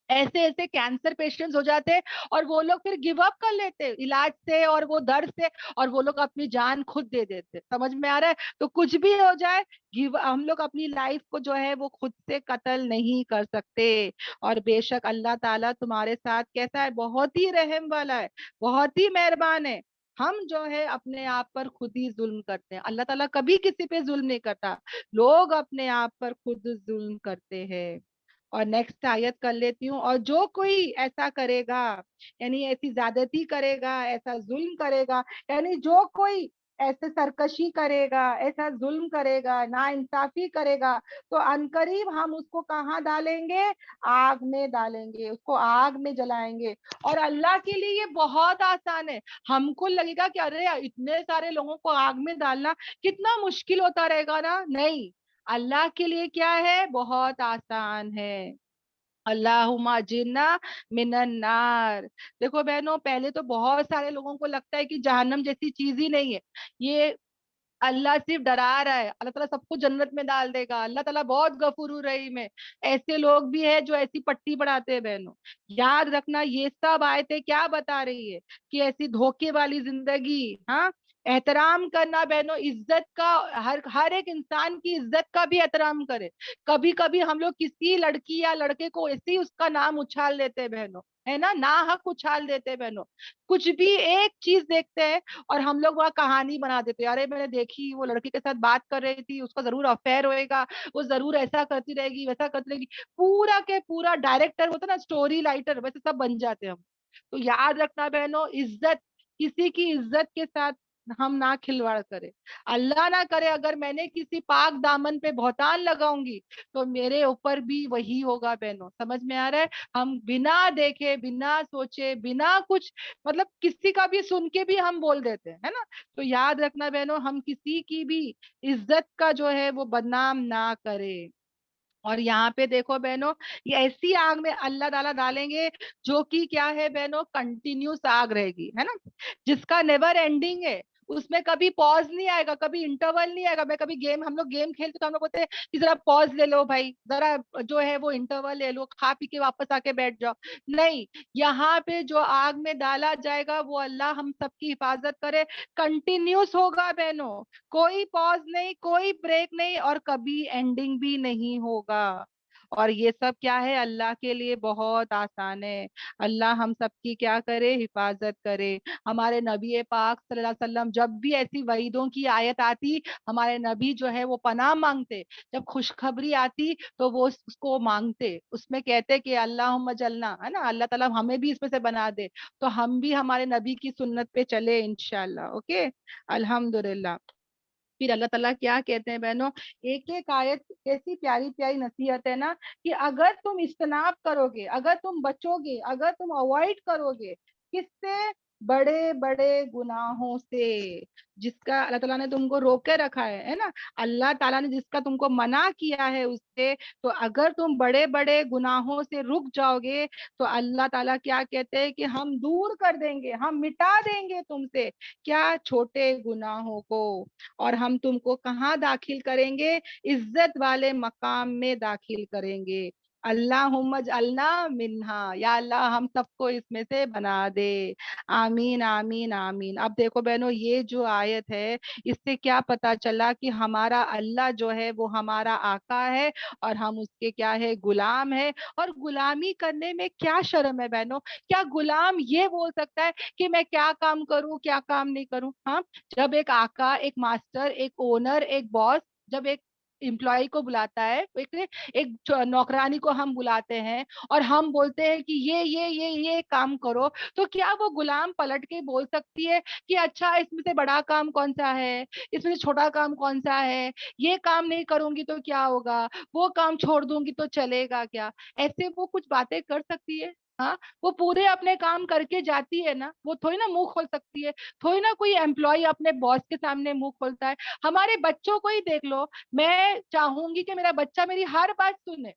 ऐसे ऐसे कैंसर पेशेंट्स हो जाते हैं और वो लोग फिर गिव अप कर लेते हैं इलाज से और वो दर्द से, और वो लोग अपनी जान खुद दे देते हैं। समझ में आ रहा है। तो कुछ भी हो जाए, गिव, हम लोग अपनी लाइफ को जो है वो खुद से कत्ल नहीं कर सकते। और बेशक अल्लाह ताला तुम्हारे साथ कैसा है, बहुत ही रहम वाला है, बहुत ही मेहरबान है। हम जो है अपने आप पर खुद ही जुल्म करते हैं, अल्लाह ताला कभी किसी पे जुल्म नहीं करता, लोग अपने आप पर खुद जुल्म करते हैं। और नेक्स्ट आयत कर लेती हूँ। और जो कोई ऐसा करेगा, यानी ऐसी ज्यादती करेगा, ऐसा जुल्म करेगा, यानी जो कोई ऐसे सरकशी करेगा, ऐसा जुल्म करेगा, ना इंसाफी करेगा, तो अनकरीब हम उसको कहाँ डालेंगे, आग में डालेंगे, उसको आग में जलाएंगे। और अल्लाह के लिए ये बहुत आसान है। हमको लगेगा कि अरे इतने सारे लोगों को आग में डालना कितना मुश्किल होता रहेगा ना, नहीं, अल्लाह के लिए क्या है, बहुत आसान है। अल्लाहुम्मा अजिरना मिनन नार। देखो बहनों, पहले तो बहुत सारे लोगों को लगता है कि जहन्नम जैसी चीज ही नहीं है, ये अल्लाह सिर्फ डरा रहा है, अल्लाह ताला सबको जन्नत में डाल देगा, अल्लाह ताला बहुत गफूर रहीम है। ऐसे लोग भी है जो ऐसी पट्टी पढ़ाते हैं बहनों। याद रखना, ये सब आयतें क्या बता रही है कि ऐसी धोखे वाली जिंदगी, हाँ, एहतराम करना बहनों, इज्जत का, हर हर एक इंसान की इज्जत का भी एहतराम करे। कभी कभी हम लोग किसी लड़की या लड़के को ऐसे ही उसका नाम उछाल देते हैं बहनों, है ना, ना हक उछाल देते हैं बहनों। कुछ भी एक चीज देखते हैं और हम लोग वहाँ कहानी बना देते हैं, अरे मैंने देखी वो लड़की के साथ बात कर रही थी, उसका जरूर अफेयर होएगा, वो जरूर ऐसा करती रहेगी, वैसा करती रहेगी, पूरा के पूरा डायरेक्टर होता है ना, स्टोरी राइटर, वैसे सब बन जाते हैं हम। तो याद रखना बहनों, इज्जत, किसी की इज्जत के साथ हम ना खिलवाड़ करें। अल्लाह ना करे अगर मैंने किसी पाक दामन पे बहुतान लगाऊंगी तो मेरे ऊपर भी वही होगा बहनों। समझ में आ रहा है। हम बिना देखे, बिना सोचे, बिना कुछ, मतलब किसी का भी सुन के भी हम बोल देते हैं, है ना। तो याद रखना बहनों, हम किसी की भी इज्जत का जो है वो बदनाम ना करें। और यहाँ पे देखो बहनों, ये ऐसी आग में अल्लाह ताला डालेंगे जो कि क्या है बहनों, कंटिन्यूस आग रहेगी, है ना, जिसका नेवर एंडिंग है। उसमें कभी पॉज नहीं आएगा, कभी इंटरवल नहीं आएगा। मैं कभी गेम, हम लोग गेम खेलते तो हम लोग बोलते हैं कि जरा पॉज ले लो भाई, जरा जो है वो इंटरवल ले लो, खा पी के वापस आके बैठ जाओ। नहीं, यहाँ पे जो आग में डाला जाएगा वो अल्लाह हम सबकी हिफाजत करे, कंटिन्यूस होगा बहनों, कोई पॉज नहीं, कोई ब्रेक नहीं, और कभी एंडिंग भी नहीं होगा। और ये सब क्या है, अल्लाह के लिए बहुत आसान है। अल्लाह हम सबकी क्या करे, हिफाजत करे। हमारे नबी पाक सल्लल्लाहु अलैहि वसल्लम जब भी ऐसी वईदों की आयत आती, हमारे नबी जो है वो पनाह मांगते। जब खुशखबरी आती तो वो उसको मांगते, उसमें कहते कि अल्लाहुम्मा जलना, है ना, अल्लाह ताला हमें भी इसमें से बना दे, तो हम भी हमारे नबी की सुन्नत पे चले इंशाल्लाह। ओके, अल्हम्दुलिल्लाह। फिर अल्लाह ताला क्या कहते हैं बहनों, एक एक आयत कैसी प्यारी प्यारी नसीहत है ना, कि अगर तुम इज्तनाब करोगे, अगर तुम बचोगे, अगर तुम अवॉइड करोगे, किससे, बड़े बड़े गुनाहों से, जिसका अल्लाह ताला ने तुमको रोके रखा है ना, अल्लाह ताला ने जिसका तुमको मना किया है उससे, तो अगर तुम बड़े बड़े गुनाहों से रुक जाओगे, तो अल्लाह ताला क्या कहते हैं कि हम दूर कर देंगे, हम मिटा देंगे तुमसे क्या, छोटे गुनाहों को, और हम तुमको कहाँ दाखिल करेंगे, इज्जत वाले मकाम में दाखिल करेंगे। अल्लाहुम्मा जअलना मिन्हा, या अल्लाह हम सबको इसमें से बना दे। आमीन आमीन आमीन। अब देखो बहनों, ये जो आयत है, इससे क्या पता चला कि हमारा अल्लाह जो है वो हमारा आका है, और हम उसके क्या है, गुलाम है। और गुलामी करने में क्या शर्म है बहनों, क्या गुलाम ये बोल सकता है कि मैं क्या काम करूं, क्या काम नहीं करूं? हाँ, जब एक आका, एक मास्टर, एक ओनर, एक बॉस, जब एक एम्प्लॉय को बुलाता है, एक नौकरानी को हम बुलाते हैं, और हम बोलते हैं कि ये काम करो, तो क्या वो गुलाम पलट के बोल सकती है कि अच्छा इसमें से बड़ा काम कौन सा है, इसमें से छोटा काम कौन सा है, ये काम नहीं करूंगी तो क्या होगा, वो काम छोड़ दूंगी तो चलेगा क्या? ऐसे वो कुछ बातें कर सकती है? हाँ, वो पूरे अपने काम करके जाती है ना, वो थोड़ी ना मुंह खोल सकती है। थोड़ी ना कोई एम्प्लॉय अपने बॉस के सामने मुंह खोलता है। हमारे बच्चों को ही देख लो, मैं चाहूंगी कि मेरा बच्चा मेरी हर बात सुने,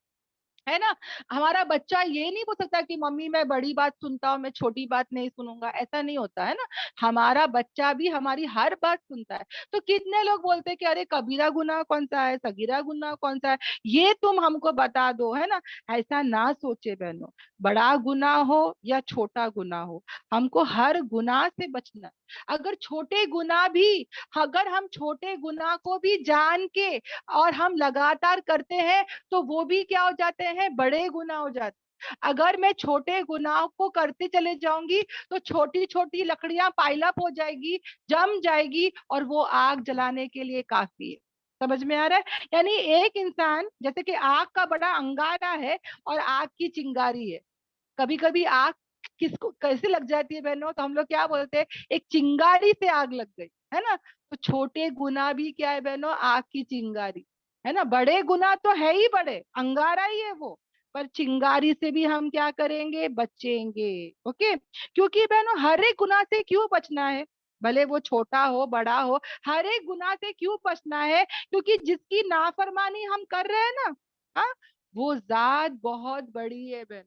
है ना। हमारा बच्चा ये नहीं बोल सकता कि मम्मी मैं बड़ी बात सुनता हूँ, मैं छोटी बात नहीं सुनूंगा, ऐसा नहीं होता है ना। हमारा बच्चा भी हमारी हर बात सुनता है। तो कितने लोग बोलते हैं कि अरे कबीरा गुनाह कौन सा है, सगीरा गुनाह कौन सा है, ये तुम हमको बता दो, है ना। ऐसा ना सोचे बहनों, बड़ा गुनाह हो या छोटा गुनाह हो, हमको हर गुनाह से बचना है। अगर छोटे गुनाह भी, अगर हम छोटे गुनाह को भी जान के और हम लगातार करते हैं, तो वो भी क्या हो जाते हैं, बड़े गुनाह हो जाते हैं। अगर मैं छोटे गुनाह को करते चले जाऊंगी, तो छोटी छोटी लकड़ियां पाइलअप हो जाएगी, जम जाएगी, और वो आग जलाने के लिए काफी है। समझ में आ रहा है? यानी एक इंसान, जैसे कि आग का बड़ा अंगारा है और आग की चिंगारी है। कभी कभी आग किसको कैसे लग जाती है बहनों, तो हम लोग क्या बोलते हैं, एक चिंगारी से आग लग गई, है ना। तो छोटे गुनाह भी क्या है बहनों, आग की चिंगारी, है ना। बड़े गुनाह तो है ही, बड़े अंगारा ही है वो, पर चिंगारी से भी हम क्या करेंगे, बचेंगे। ओके, क्योंकि बहनों हर एक गुनाह से क्यों बचना है, भले वो छोटा हो बड़ा हो, हर एक गुनाह से क्यों बचना है, क्योंकि जिसकी नाफरमानी हम कर रहे हैं ना, हाँ, वो जात बहुत बड़ी है बहन।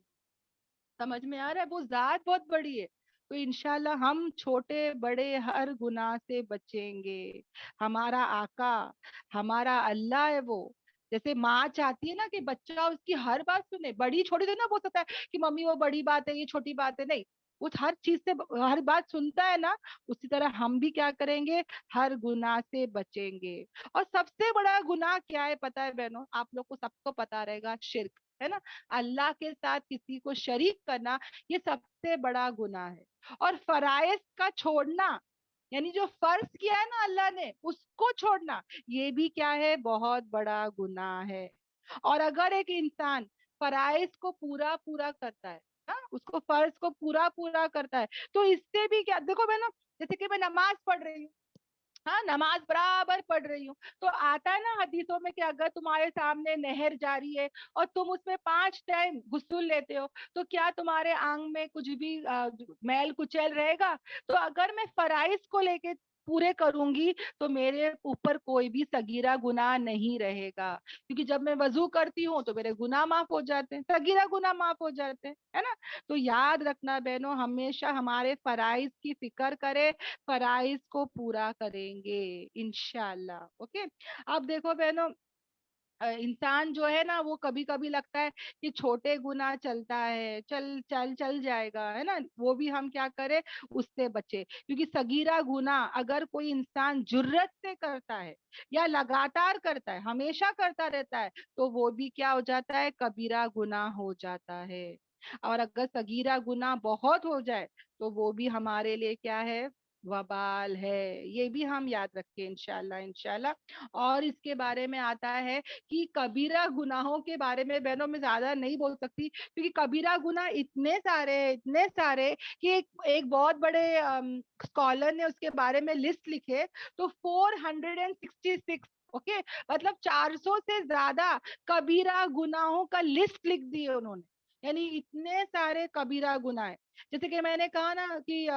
समझ में आ रहा है, वो जात बहुत बड़ी है। तो इंशाल्लाह हम छोटे बड़े हर गुनाह से बचेंगे। हमारा आका, हमारा अल्लाह है वो। जैसे माँ चाहती है ना कि बच्चा उसकी हर बात सुने, बड़ी छोटी तो ना बोल सकता है कि मम्मी वो बड़ी बात है, ये छोटी बात है, नहीं, वो हर चीज से हर बात सुनता है ना। उसी तरह हम भी क्या करेंगे, हर गुनाह से बचेंगे। और सबसे बड़ा गुनाह क्या है पता है बहनों, आप लोग को सबको पता रहेगा, शिर्क, है ना। अल्लाह के साथ किसी को शरीक करना, ये सबसे बड़ा गुनाह है। और फराइज का छोड़ना, यानी जो फर्ज किया है ना अल्लाह ने, उसको छोड़ना, ये भी क्या है, बहुत बड़ा गुनाह है। और अगर एक इंसान फराइज को पूरा पूरा करता है, हाँ, उसको फर्ज को पूरा पूरा करता है, तो इससे भी क्या, देखो बहनों, जैसे कि मैं नमाज पढ़ रही हूँ, हाँ, नमाज बराबर पढ़ रही हूँ, तो आता है ना हदीसों में कि अगर तुम्हारे सामने नहर जारी है और तुम उसमें 5 टाइम गुस्ल लेते हो, तो क्या तुम्हारे आंग में कुछ भी मैल कुचैल रहेगा? तो अगर मैं फराइज को लेके پورے کروں گی تو میرے اوپر کوئی بھی صغیرہ گناہ نہیں رہے گا, کیونکہ جب میں وضو کرتی ہوں تو میرے گناہ معاف ہو جاتے ہیں, صغیرہ گناہ معاف ہو جاتے ہیں, ہے نا. تو یاد رکھنا بہنوں, ہمیشہ ہمارے فرائض کی فکر کرے, فرائض کو پورا کریں گے انشاءاللہ. اوکے, اب دیکھو بہنوں, انسان جو ہے نا وہ کبھی کبھی لگتا ہے کہ چھوٹے گناہ چلتا ہے, چل جائے گا, ہے نا, وہ بھی ہم کیا کریں, اس سے بچے, کیونکہ صغیرہ گناہ اگر کوئی انسان جرت سے کرتا ہے یا لگاتار کرتا ہے, ہمیشہ کرتا رہتا ہے, تو وہ بھی کیا ہو جاتا ہے, کبیرہ گناہ ہو جاتا ہے. اور اگر صغیرہ گناہ بہت ہو جائے تو وہ بھی ہمارے لیے کیا ہے, وبال ہے. یہ بھی ہم یاد رکھیں انشاءاللہ انشاءاللہ. اور اس کے بارے میں آتا ہے کہ کبیرہ گناہوں کے بارے میں بہنوں میں زیادہ نہیں بول سکتی, کیونکہ کبیرہ گناہ اتنے سارے کہ ایک بہت بڑے اسکالر نے اس کے بارے میں لسٹ لکھے تو 466, اوکے, مطلب 400 سے زیادہ کبیرہ گناہوں کا لسٹ لکھ دی ہے انہوں نے. یعنی اتنے سارے کبیرہ گناہ ہیں. جیسے کہ میں نے کہا نا کہ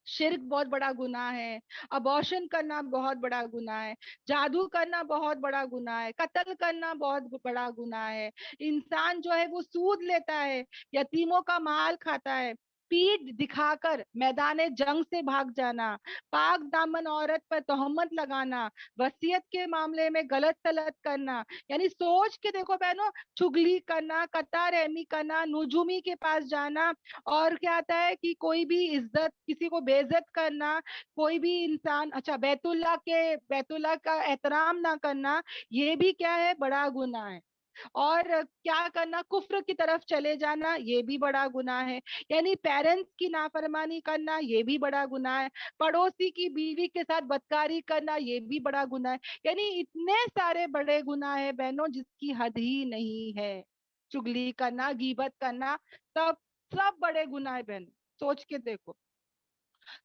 شرک بہت بڑا گناہ ہے, ابارشن کرنا بہت بڑا گناہ ہے, جادو کرنا بہت بڑا گناہ ہے, قتل کرنا بہت بڑا گناہ ہے, انسان جو ہے وہ سود لیتا ہے, یتیموں کا مال کھاتا ہے, پیٹھ دکھا کر میدان جنگ سے بھاگ جانا, پاک دامن عورت پر تہمت لگانا, وصیت کے معاملے میں غلط سلط کرنا. یعنی سوچ کے دیکھو بہنوں, چگلی کرنا, قطع رحمی کرنا, نجومی کے پاس جانا, اور کیا آتا ہے کہ کوئی بھی عزت, کسی کو بے عزت کرنا, کوئی بھی انسان, اچھا بیت اللہ کا احترام نہ کرنا, یہ بھی کیا ہے, بڑا گناہ ہے. اور کیا کرنا, کفر کی طرف چلے جانا, یہ بھی بڑا گناہ ہے. یعنی پیرنٹس کی نافرمانی کرنا, یہ بھی بڑا گناہ ہے. پڑوسی کی بیوی کے ساتھ بدکاری کرنا, یہ بھی بڑا گناہ ہے. یعنی اتنے سارے بڑے گناہ ہیں بہنوں جس کی حد ہی نہیں ہے. چگلی کرنا, غیبت کرنا, سب بڑے گناہ ہیں بہنوں, سوچ کے دیکھو.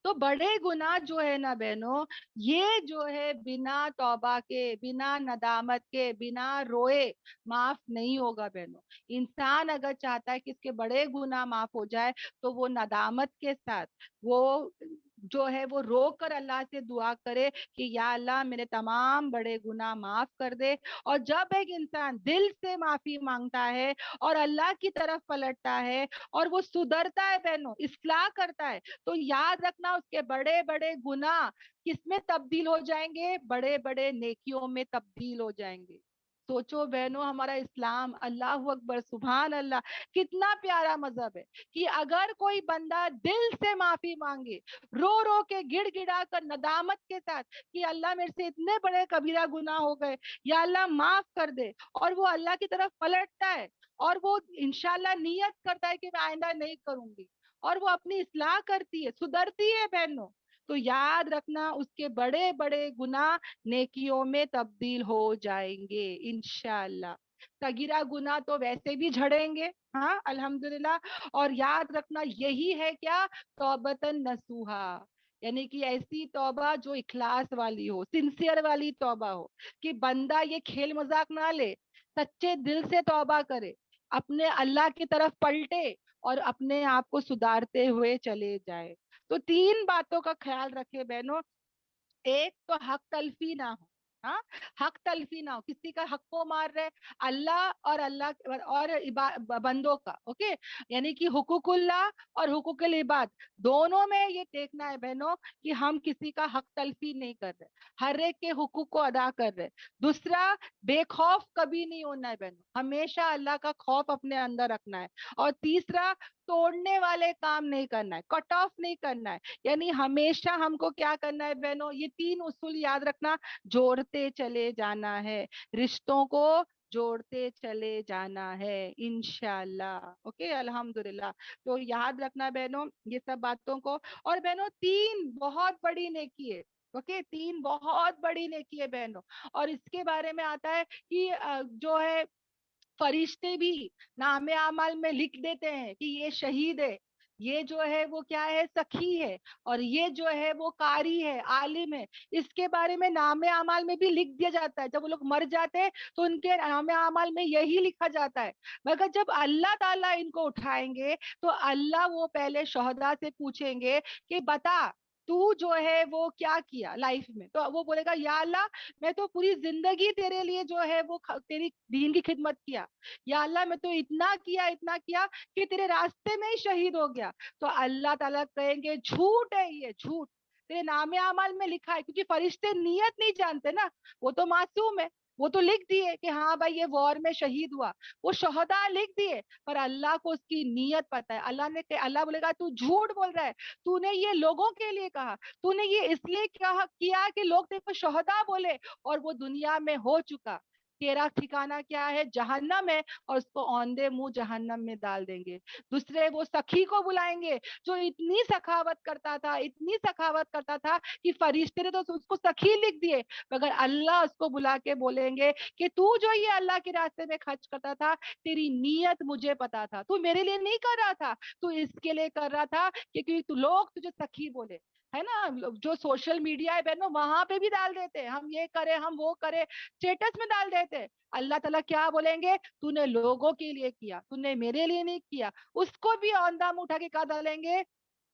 تو بڑے گناہ جو ہے نا بہنوں, یہ جو ہے بنا توبہ کے, بنا ندامت کے, بنا روئے معاف نہیں ہوگا بہنوں. انسان اگر چاہتا ہے کہ اس کے بڑے گناہ معاف ہو جائے تو وہ ندامت کے ساتھ, وہ جو ہے وہ رو کر اللہ سے دعا کرے کہ یا اللہ میرے تمام بڑے گناہ معاف کر دے. اور جب ایک انسان دل سے معافی مانگتا ہے اور اللہ کی طرف پلٹتا ہے اور وہ سدھرتا ہے بہنوں, اصلاح کرتا ہے, تو یاد رکھنا اس کے بڑے بڑے گناہ کس میں تبدیل ہو جائیں گے, بڑے بڑے نیکیوں میں تبدیل ہو جائیں گے. سوچو بہنوں, ہمارا اسلام, اللہ اکبر, سبحان اللہ, کتنا پیارا مذہب ہے کہ اگر کوئی بندہ دل سے معافی مانگے, رو رو کے, گڑ گڑا کر, ندامت کے ساتھ کہ اللہ میرے سے اتنے بڑے کبیرہ گناہ ہو گئے, یا اللہ معاف کر دے, اور وہ اللہ کی طرف پلٹتا ہے اور وہ انشاءاللہ نیت کرتا ہے کہ میں آئندہ نہیں کروں گی, اور وہ اپنی اصلاح کرتی ہے, سدھرتی ہے بہنوں, تو یاد رکھنا اس کے بڑے بڑے گناہ نیکیوں میں تبدیل ہو جائیں گے انشاءاللہ. صغیرہ گناہ تو ویسے بھی جھڑیں گے, ہاں الحمدللہ. اور یاد رکھنا یہی ہے کیا, توبتن نصوحا, یعنی کہ ایسی توبہ جو اخلاص والی ہو, سنسیئر والی توبہ ہو, کہ بندہ یہ کھیل مذاق نہ لے, سچے دل سے توبہ کرے, اپنے اللہ کی طرف پلٹے اور اپنے آپ کو سدھارتے ہوئے چلے جائے. تو 3 باتوں کا خیال رکھے بہنوں. ایک تو حق تلفی نہ ہو, ہاں, حق تلفی نہ ہو, کسی کا حق کو مار رہے, اللہ اور بندوں کا, اوکے, یعنی کہ حقوق اللہ اور حقوق العباد دونوں میں یہ دیکھنا ہے بہنوں کہ ہم کسی کا حق تلفی نہیں کر رہے, ہر ایک کے حقوق کو ادا کر رہے. دوسرا, بے خوف کبھی نہیں ہونا ہے بہنوں, ہمیشہ اللہ کا خوف اپنے اندر رکھنا ہے. اور تیسرا, توڑنے والے کام نہیں کرنا ہے, کٹ آف نہیں کرنا ہے. یعنی ہمیشہ ہم کو کیا کرنا ہے بہنوں, یہ 3 اصول یاد رکھنا, جوڑتے چلے جانا ہے, رشتوں کو جوڑتے چلے جانا ہے انشاءاللہ. اوکے, الحمدللہ. تو یاد رکھنا بہنوں یہ سب باتوں کو. اور بہنوں 3 بہت بڑی نیکی ہے, اوکے, 3 بہت بڑی نیکی ہے بہنوں. اور اس کے بارے میں آتا ہے کہ جو ہے فرشتے بھی نام اعمال میں لکھ دیتے ہیں کہ یہ شہید ہے, یہ جو ہے وہ کیا ہے, سخی ہے, اور یہ جو ہے وہ قاری ہے, عالم ہے. اس کے بارے میں نام اعمال میں بھی لکھ دیا جاتا ہے. جب وہ لوگ مر جاتے ہیں تو ان کے نام اعمال میں یہی لکھا جاتا ہے. مگر جب اللہ تعالیٰ ان کو اٹھائیں گے تو اللہ وہ پہلے شہداء سے پوچھیں گے کہ بتا تو جو ہے وہ کیا کیا لائف میں, تو وہ بولے گا یا اللہ میں تو پوری زندگی تیرے لیے جو ہے وہ تیری دین کی خدمت کیا, یا اللہ میں تو اتنا کیا کہ تیرے راستے میں ہی شہید ہو گیا. تو اللہ تعالیٰ کہیں گے جھوٹ ہے یہ, جھوٹ تیرے نام اعمال میں لکھا ہے, کیونکہ فرشتے نیت نہیں جانتے نا, وہ تو معصوم ہے, وہ تو لکھ دیے کہ ہاں بھائی یہ وار میں شہید ہوا, وہ شہداء لکھ دیے, پر اللہ کو اس کی نیت پتا ہے. اللہ بولے گا تو جھوٹ بول رہا ہے, تو نے یہ لوگوں کے لیے کہا, تو نے یہ اس لیے کیا کہ لوگ تیرے کو شہداء بولے, اور وہ دنیا میں ہو چکا. تیرا ٹھکانہ کیا ہے, جہنم ہے, اور اس کو اوندے منہ جہنم میں ڈال دیں گے. دوسرے وہ سخی کو بلائیں گے جو اتنی سخاوت کرتا تھا کہ فرشتے نے تو اس کو سخی لکھ دیے, مگر اللہ اس کو بلا کے بولیں گے کہ تو جو یہ اللہ کے راستے میں خرچ کرتا تھا, تیری نیت مجھے پتا تھا, تو میرے لیے نہیں کر رہا تھا, تو اس کے لیے کر رہا تھا کہ لوگ تجھے سخی بولے, ہے نا. جو سوشل میڈیا ہے بہنوں, وہاں پہ بھی ڈال دیتے ہم یہ کرے ہم وہ کرے, اسٹیٹس میں ڈال دیتے. اللہ تعالیٰ کیا بولیں گے, تو نے لوگوں کے لیے کیا, تو نے میرے لیے نہیں کیا. اس کو بھی اوندھا منہ اٹھا کے کہاں ڈالیں گے,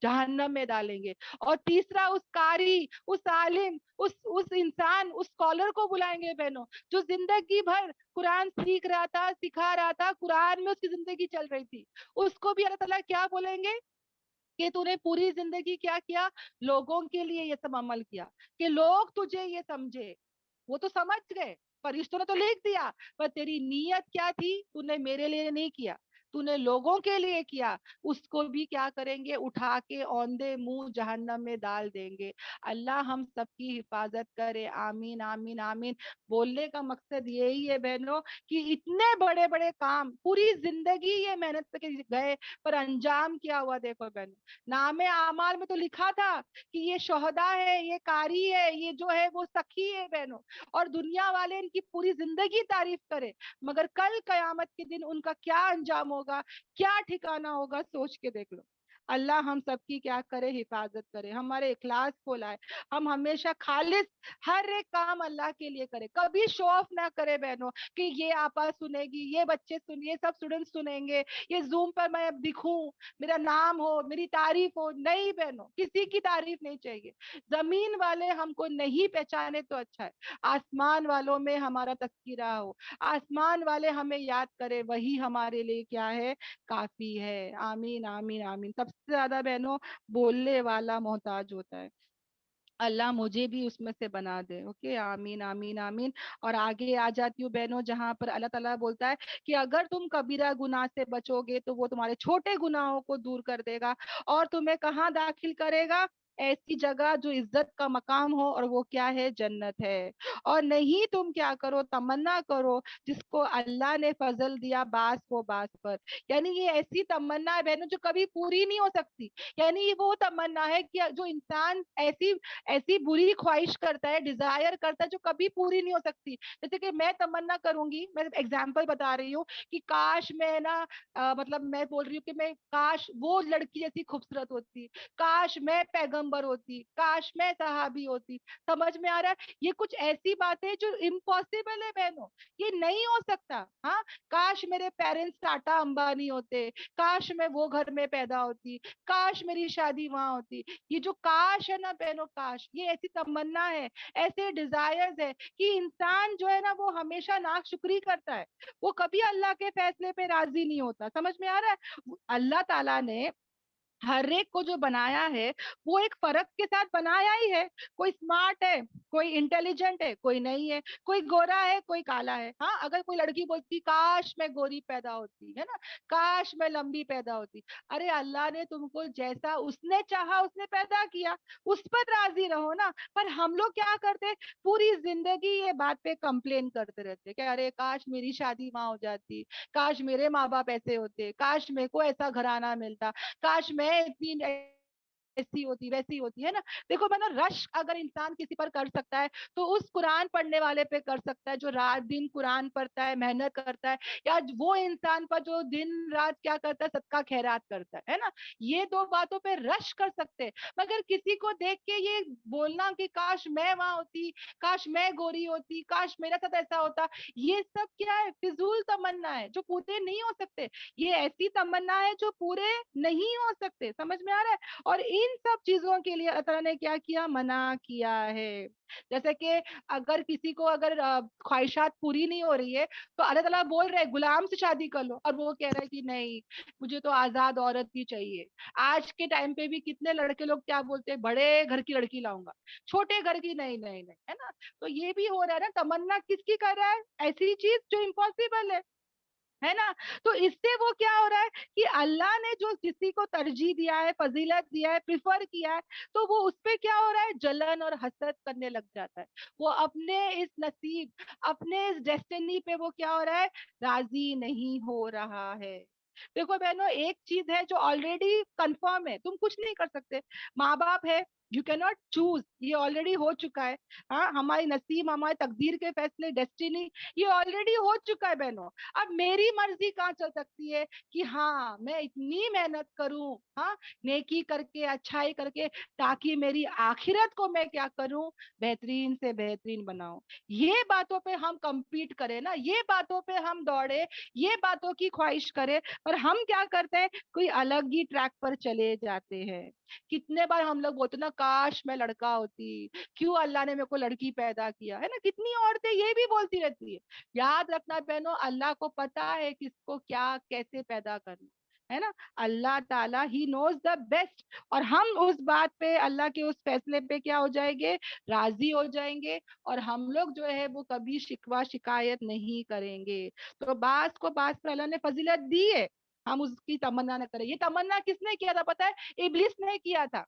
جہنم میں ڈالیں گے. اور تیسرا اس قاری, اس عالم, اس انسان, اس اسکالر کو بلائیں گے بہنوں, جو زندگی بھر قرآن سیکھ رہا تھا, سکھا رہا تھا, قرآن میں اس کی زندگی چل رہی تھی. اس کو بھی اللہ تعالیٰ کیا بولیں گے کہ تو نے پوری زندگی کیا, لوگوں کے لیے یہ سب عمل کیا کہ لوگ تجھے یہ سمجھے. وہ تو سمجھ گئے, فرشتوں نے تو لکھ دیا, پر تیری نیت کیا تھی, تو نے میرے لیے نہیں کیا, تو نے لوگوں کے لیے کیا. اس کو بھی کیا کریں گے, اٹھا کے اوندے منہ جہنم میں ڈال دیں گے. اللہ ہم سب کی حفاظت کرے, آمین آمین آمین. بولنے کا مقصد یہی ہے بہنوں کہ اتنے بڑے بڑے کام, پوری زندگی یہ محنت کے گئے, پر انجام کیا ہوا دیکھو بہنوں. نام اعمال میں تو لکھا تھا کہ یہ شہداء ہے, یہ قاری ہے, یہ جو ہے وہ سخی ہے بہنوں, اور دنیا والے ان کی پوری زندگی تعریف کرے, مگر کل قیامت کے دن ان کا کیا انجام ہوگا, کیا ٹھکانہ ہوگا, سوچ کے دیکھ لو. اللہ ہم سب کی کیا کرے, حفاظت کرے, ہمارے اخلاص کو لائے, ہم ہمیشہ خالص ہر ایک کام اللہ کے لیے کرے, کبھی شو آف نہ کرے بہنوں کہ یہ آپا سنے گی, یہ بچے سن, یہ سب اسٹوڈنٹ سنیں گے, یہ زوم پر میں اب دکھوں, میرا نام ہو, میری تعریف ہو. نہیں بہنوں, کسی کی تعریف نہیں چاہیے. زمین والے ہم کو نہیں پہچانے تو اچھا ہے, آسمان والوں میں ہمارا تذکرہ ہو, آسمان والے ہمیں یاد کرے, وہی ہمارے لیے کیا ہے, کافی ہے. آمین آمین آمین. سب سے زیادہ بہنوں بولنے والا محتاج ہوتا ہے. اللہ مجھے بھی اس میں سے بنا دے. اوکے, آمین آمین آمین. اور آگے آ جاتی ہوں بہنوں, جہاں پر اللہ تعالیٰ بولتا ہے کہ اگر تم کبیرہ گناہ سے بچو گے تو وہ تمہارے چھوٹے گناہوں کو دور کر دے گا, اور تمہیں کہاں داخل کرے گا, ایسی جگہ جو عزت کا مقام ہو, اور وہ کیا ہے, جنت ہے. اور نہیں تم کیا کرو, تمنا کرو جس کو اللہ نے فضل دیا باس کو باس پر. یعنی یہ ایسی تمنا ہے بہنوں جو کبھی پوری نہیں ہو سکتی. یعنی وہ تمنا ہے کہ جو انسان ایسی بری خواہش کرتا ہے, ڈیزائر کرتا ہے, جو کبھی پوری نہیں ہو سکتی. جیسے کہ میں تمنا کروں گی, میں ایگزامپل بتا رہی ہوں کہ کاش میں نا, مطلب میں بول رہی ہوں کہ میں کاش وہ لڑکی جیسی خوبصورت ہوتی, کاش میں پیغمبر ہوتی, کاش میں صحابی ہوتی. سمجھ میں آ رہا ہے, یہ کچھ ایسی باتیں جو امپاسبل ہے بہنوں, یہ نہیں ہو سکتا. ہاں, کاش میرے پیرنٹس ٹاٹا امبانی ہوتے, کاش میں وہ گھر میں پیدا ہوتی, کاش میری شادی وہاں ہوتی. یہ جو کاش ہے نا بہنوں, کاش, یہ ایسی تمنا ہے, ایسے ڈیزائرز ہے کہ انسان جو ہے نا وہ ہمیشہ ناشکری کرتا ہے, وہ کبھی اللہ کے فیصلے پہ راضی نہیں ہوتا. سمجھ میں آ رہا ہے, اللہ تعالیٰ نے ہر ایک کو جو بنایا ہے وہ ایک فرق کے ساتھ بنایا ہی ہے. کوئی اسمارٹ ہے, کوئی انٹیلیجنٹ ہے, کوئی نہیں ہے, کوئی گورا ہے, کوئی کالا ہے. ہاں, اگر کوئی لڑکی بولتی کاش میں گوری پیدا ہوتی, ہے نا, کاش میں لمبی پیدا ہوتی, ارے اللہ نے تم کو جیسا اس نے چاہا اس نے پیدا کیا, اس پر راضی رہو نا. پر ہم لوگ کیا کرتے, پوری زندگی یہ بات پہ کمپلین کرتے رہتے کہ ارے کاش میری شادی وہاں ہو جاتی, کاش میرے ماں باپ ایسے ہوتے, کاش میرے کو ایسا گھرانہ ملتا, کاش میں اتنی ایسی ہوتی ویسی ہوتی, ہے نا. دیکھو میں نا, رش اگر انسان کسی پر کر سکتا ہے تو اس قرآن پڑھنے والے پہ کر سکتا ہے جو رات دن قرآن پڑھتا ہے, محنت کرتا ہے, یا وہ انسان پر جو دن رات کیا کرتا ہے, صدقہ خیرات کرتا ہے نا. یہ دو باتوں پہ رش کر سکتے, مگر کسی کو دیکھ کے یہ بولنا کہ کاش میں وہاں ہوتی, کاش میں گوری ہوتی, کاش میرا ساتھ ایسا ہوتا, یہ سب کیا ہے, فضول تمنا ہے جو پورے نہیں ہو سکتے. یہ ایسی تمنا ہے جو پورے نہیں ہو سکتے. سمجھ میں آ رہا ہے, اور इन सब चीजों के लिए अल्लाह ताला ने क्या किया, मना किया है। जैसे कि अगर किसी को अगर ख्वाहिशात पूरी नहीं हो रही है तो अल्लाह ताला बोल रहे हैं गुलाम से शादी कर लो, और वो कह रहा है कि नहीं, मुझे तो आजाद औरत ही चाहिए। आज के टाइम पे भी कितने लड़के लोग क्या बोलते हैं, बड़े घर की लड़की लाऊंगा, छोटे घर की नहीं नहीं नहीं, है ना। तो ये भी हो रहा है ना, तमन्ना किसकी कर रहा है, ऐसी चीज जो इम्पॉसिबल है ना। तो इससे वो क्या हो रहा है कि अल्लाह ने जो किसी को तरजीह दिया है, फजीलत दिया है, प्रिफर किया है, तो वो उस पे क्या हो रहा है, जलन और हसद करने लग जाता है। वो अपने इस नसीब, अपने इस डेस्टिनी पे वो क्या हो रहा है, राजी नहीं हो रहा है। देखो बहनों, एक चीज है जो ऑलरेडी कंफर्म है, तुम कुछ नहीं कर सकते। माँ बाप है, यू कैन नॉट चूज, ये ऑलरेडी हो चुका है। हाँ, हमारी नसीब, हमारे तकदीर के फैसले, डेस्टिनी, ये ऑलरेडी हो चुका है बहनों। अब मेरी मर्जी कहाँ चल सकती है कि हाँ मैं इतनी मेहनत करूं, हाँ, नेकी करके, अच्छाई करके, ताकि मेरी आखिरत को मैं क्या करूं, बेहतरीन से बेहतरीन बनाऊं। ये बातों पे हम compete करें ना, ये बातों पे हम दौड़े, ये बातों की ख्वाहिश करें, पर हम क्या करते हैं, कोई अलग ही ट्रैक पर चले जाते हैं। कितने बार हम लोग बोलते ना, काश मैं लड़का होती, क्यों अल्लाह ने मेरे को लड़की पैदा किया, है ना। कितनी औरतें ये भी बोलती रहती है। याद रखना बहनों, अल्लाह को पता है किसको क्या कैसे पैदा करना, है ना। अल्लाह ताला ही नोज द बेस्ट। और हम उस बात पे, अल्लाह के उस फैसले पे क्या हो जाएंगे, राजी हो जाएंगे। और हम लोग जो है वो कभी शिकवा शिकायत नहीं करेंगे। तो बास को बास पर अल्लाह ने फजीलत दी है, हम उसकी तमन्ना न करें। ये तमन्ना किसने किया था पता है, इब्लिस ने किया था,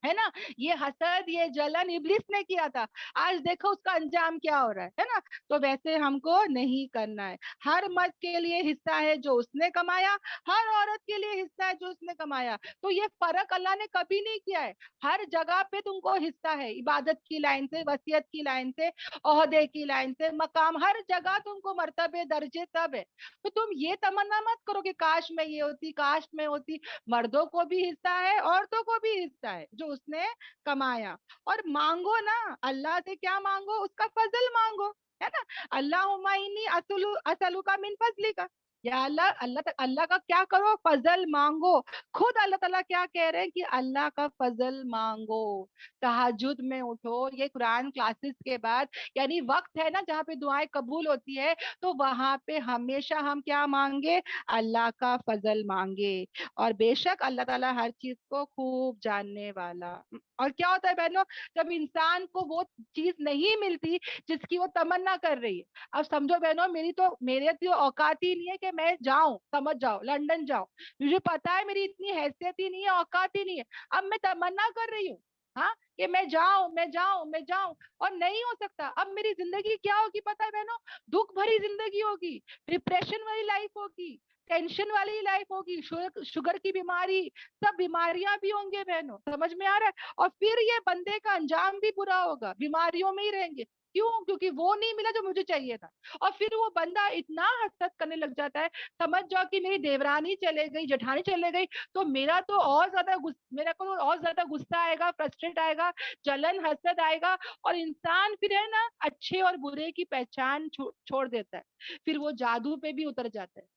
है ना। ये हसद, ये जलन इब्लिस ने किया था। आज देखो उसका अंजाम क्या हो रहा है ना। तो वैसे हमको नहीं करना है। हर मर्द के लिए हिस्सा है जो उसने कमाया, हर औरत के लिए हिस्सा है जो उसने कमाया। तो ये फर्क अल्लाह ने कभी नहीं किया है। हर जगह पे तुमको हिस्सा है, इबादत की लाइन से, वसीयत की लाइन से, ओहदे की लाइन से, मकाम, हर जगह तुमको मर्तबे, दर्जे सब है। तो तुम ये तमन्ना मत करो कि काश मैं ये होती, काश मैं होती। मर्दों को भी हिस्सा है, औरतों को भी हिस्सा है जो उसने कमाया। और मांगो ना, अल्लाह से क्या मांगो, उसका फजल मांगो, है ना। अल्लाहुम्मा इन्नी असलुका मिन फजलिका, या अल्लाह, अल्लाह का क्या करो, फजल मांगो। खुद अल्लाह ताला क्या कह रहे हैं कि अल्लाह का फजल मांगो। तहज्जुद में उठो, ये कुरान क्लासेस के बाद, यानी वक्त है ना जहाँ पे दुआएं कबूल होती है, तो वहां पे हमेशा हम क्या मांगे, अल्लाह का फजल मांगे। और बेशक अल्लाह ताला हर चीज को खूब जानने वाला। और क्या होता है बहनों, जब इंसान को वो चीज नहीं मिलती जिसकी वो तमन्ना कर रही है। अब समझो बहनों, मेरे तो औकात ही नहीं है कि मैं जाऊं, समझ जाओ, लंदन जाऊं। मुझे पता है मेरी इतनी हैसियत ही नहीं है, औकात ही नहीं है। अब मैं तमन्ना कर रही हूँ, हाँ, कि मैं जाऊं, मैं जाऊं, मैं जाऊं, और नहीं हो सकता। अब मेरी जिंदगी क्या होगी पता है बहनों, दुख भरी जिंदगी होगी, डिप्रेशन वाली लाइफ होगी, टेंशन वाली लाइफ होगी, शुगर की बीमारी, सब बीमारियां भी होंगे बहनों, समझ में आ रहा है। और फिर ये बंदे का अंजाम भी बुरा होगा, बीमारियों में ही रहेंगे। क्यों? क्योंकि वो नहीं मिला जो मुझे चाहिए था। और फिर वो बंदा इतना हसरत करने लग जाता है, समझ जाओ कि मेरी देवरानी चले गई, जेठानी चले गई, तो मेरा को और ज्यादा गुस्सा आएगा, फ्रस्ट्रेट आएगा, जलन हसद आएगा। और इंसान फिर है ना, अच्छे और बुरे की पहचान छोड़ देता है, फिर वो जादू पे भी उतर जाता है।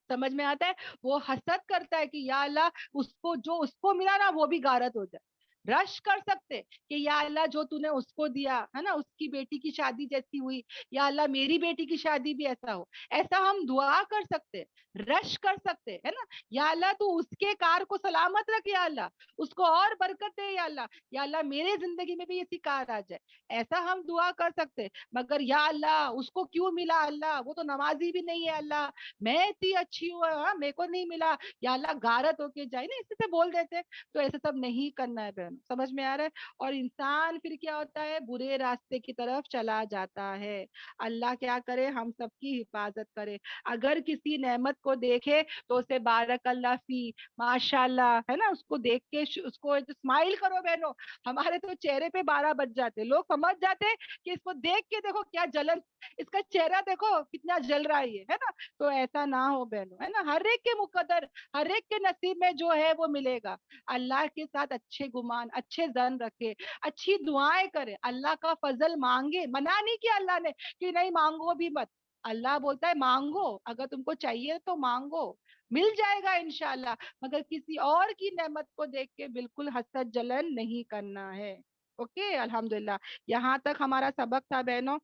समझ में आता है। वो हसद करता है कि या अल्लाह, उसको जो उसको मिला ना वो भी गारत हो जाए। रश कर सकते कि या अल्लाह, जो तूने उसको दिया है ना, उसकी बेटी की शादी जैसी हुई, या अल्लाह मेरी बेटी की शादी भी ऐसा हो। ऐसा हम दुआ कर सकते, रश कर सकते, है ना। या अल्लाह तू उसके कार को सलामत रख, या अल्लाह उसको और बरकत दे, या अल्लाह, या अल्लाह मेरे जिंदगी में भी ऐसी कार आ जाए। ऐसा हम दुआ कर सकते। मगर या अल्लाह उसको क्यों मिला, अल्लाह वो तो नमाजी भी नहीं है, अल्लाह मैं इतनी अच्छी हूँ, हाँ, मेरे को नहीं मिला, या अल्लाह गारत होके जाए ना, इसी से बोल देते। तो ऐसा सब नहीं करना है बहन, समझ में आ रहा है। और इंसान फिर क्या होता है, बुरे रास्ते की तरफ चला जाता है। अल्लाह क्या करे, हम सबकी हिफाजत करे। अगर किसी नेमत को देखे तो उसे बारक अल्लाह फी, माशाल्लाह, है ना, उसको देख के उसको स्माइल करो बहनों। हमारे तो चेहरे पे 12 बज जाते, लोग समझ जाते कि इसको देख के देखो क्या जलन, इसका चेहरा देखो कितना जल रहा है ये, है ना। तो ऐसा ना हो बहनों, है ना। हर एक के मुकद्दर, हर एक के नसीब में जो है वो मिलेगा। अल्लाह के साथ अच्छे गुमान, अच्छे जन रखे, अच्छी दुआएं करे, अल्लाह का फजल मांगे। मना नहीं किया अल्लाह ने कि नहीं मांगो भी मत। अल्लाह बोलता है मांगो, अगर तुमको चाहिए तो मांगो, مل جائے گا انشاءاللہ، مگر کسی اور کی نعمت کو دیکھ کے بالکل حسد جلن نہیں کرنا ہے. اوکے الحمدللہ. یہاں تک ہمارا سبق تھا بہنوں.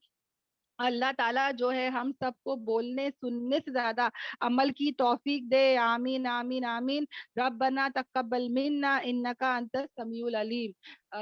اللہ تعالیٰ جو ہے ہم سب کو بولنے سننے سے زیادہ عمل کی توفیق دے. آمین آمین آمین. ربنا تقبل منا انک انت السمیع العلیم.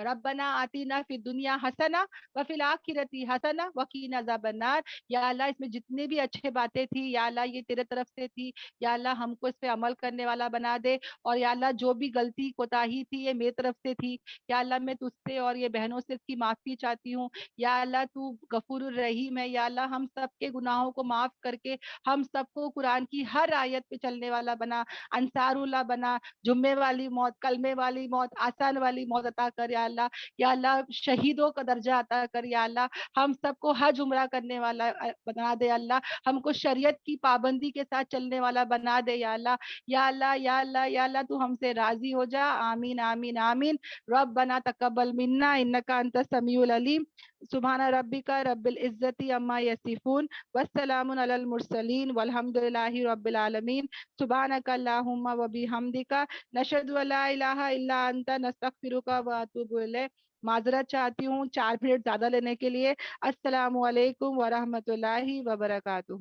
ربنا آتینا فی الدنیا حسنہ وفی الآخرۃ حسنہ وقینا عذاب النار. یا اللہ اس میں جتنے بھی اچھے باتیں تھی یا اللہ یہ تیرے طرف سے تھی، یا اللہ ہم کو اس پہ عمل کرنے والا بنا دے. اور یا اللہ جو بھی غلطی کوتاہی تھی یہ میری طرف سے تھی، یا اللہ میں تجھ سے اور یہ بہنوں سے اس کی معافی چاہتی ہوں. یا اللہ تو غفور الرحیم ہے. یا اللہ ہم سب کے گناہوں کو معاف کر کے ہم سب کو قرآن کی ہر آیت پہ چلنے والا بنا، انصار اللہ بنا. جمعے والی موت، کلمے والی موت، آسان والی موت عطا کر یا اللہ. یا اللہ شہیدوں کا درجہ عطا کر یا اللہ. ہم سب کو حج عمرہ کرنے والا بنا دے اللہ. ہم کو شریعت کی پابندی کے ساتھ چلنے والا بنا دے یا اللہ. یا اللہ یا اللہ یا اللہ تو ہم سے راضی ہو جا. آمین آمین آمین. ربنا تقبل منا انک انت السمیع العلیم. سبحان ربک رب العزت عما یصفون والسلام علی المرسلین والحمد للہ رب العالمین. سبحانک اللہم و بحمدک نشہد ان لا الہ الا انت نستغفرک و اتوب الیک. معذرت چاہتی ہوں 4 منٹ زیادہ لینے کے لیے. السلام علیکم ورحمۃ اللہ وبرکاتہ.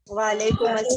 وعلیکم السلام.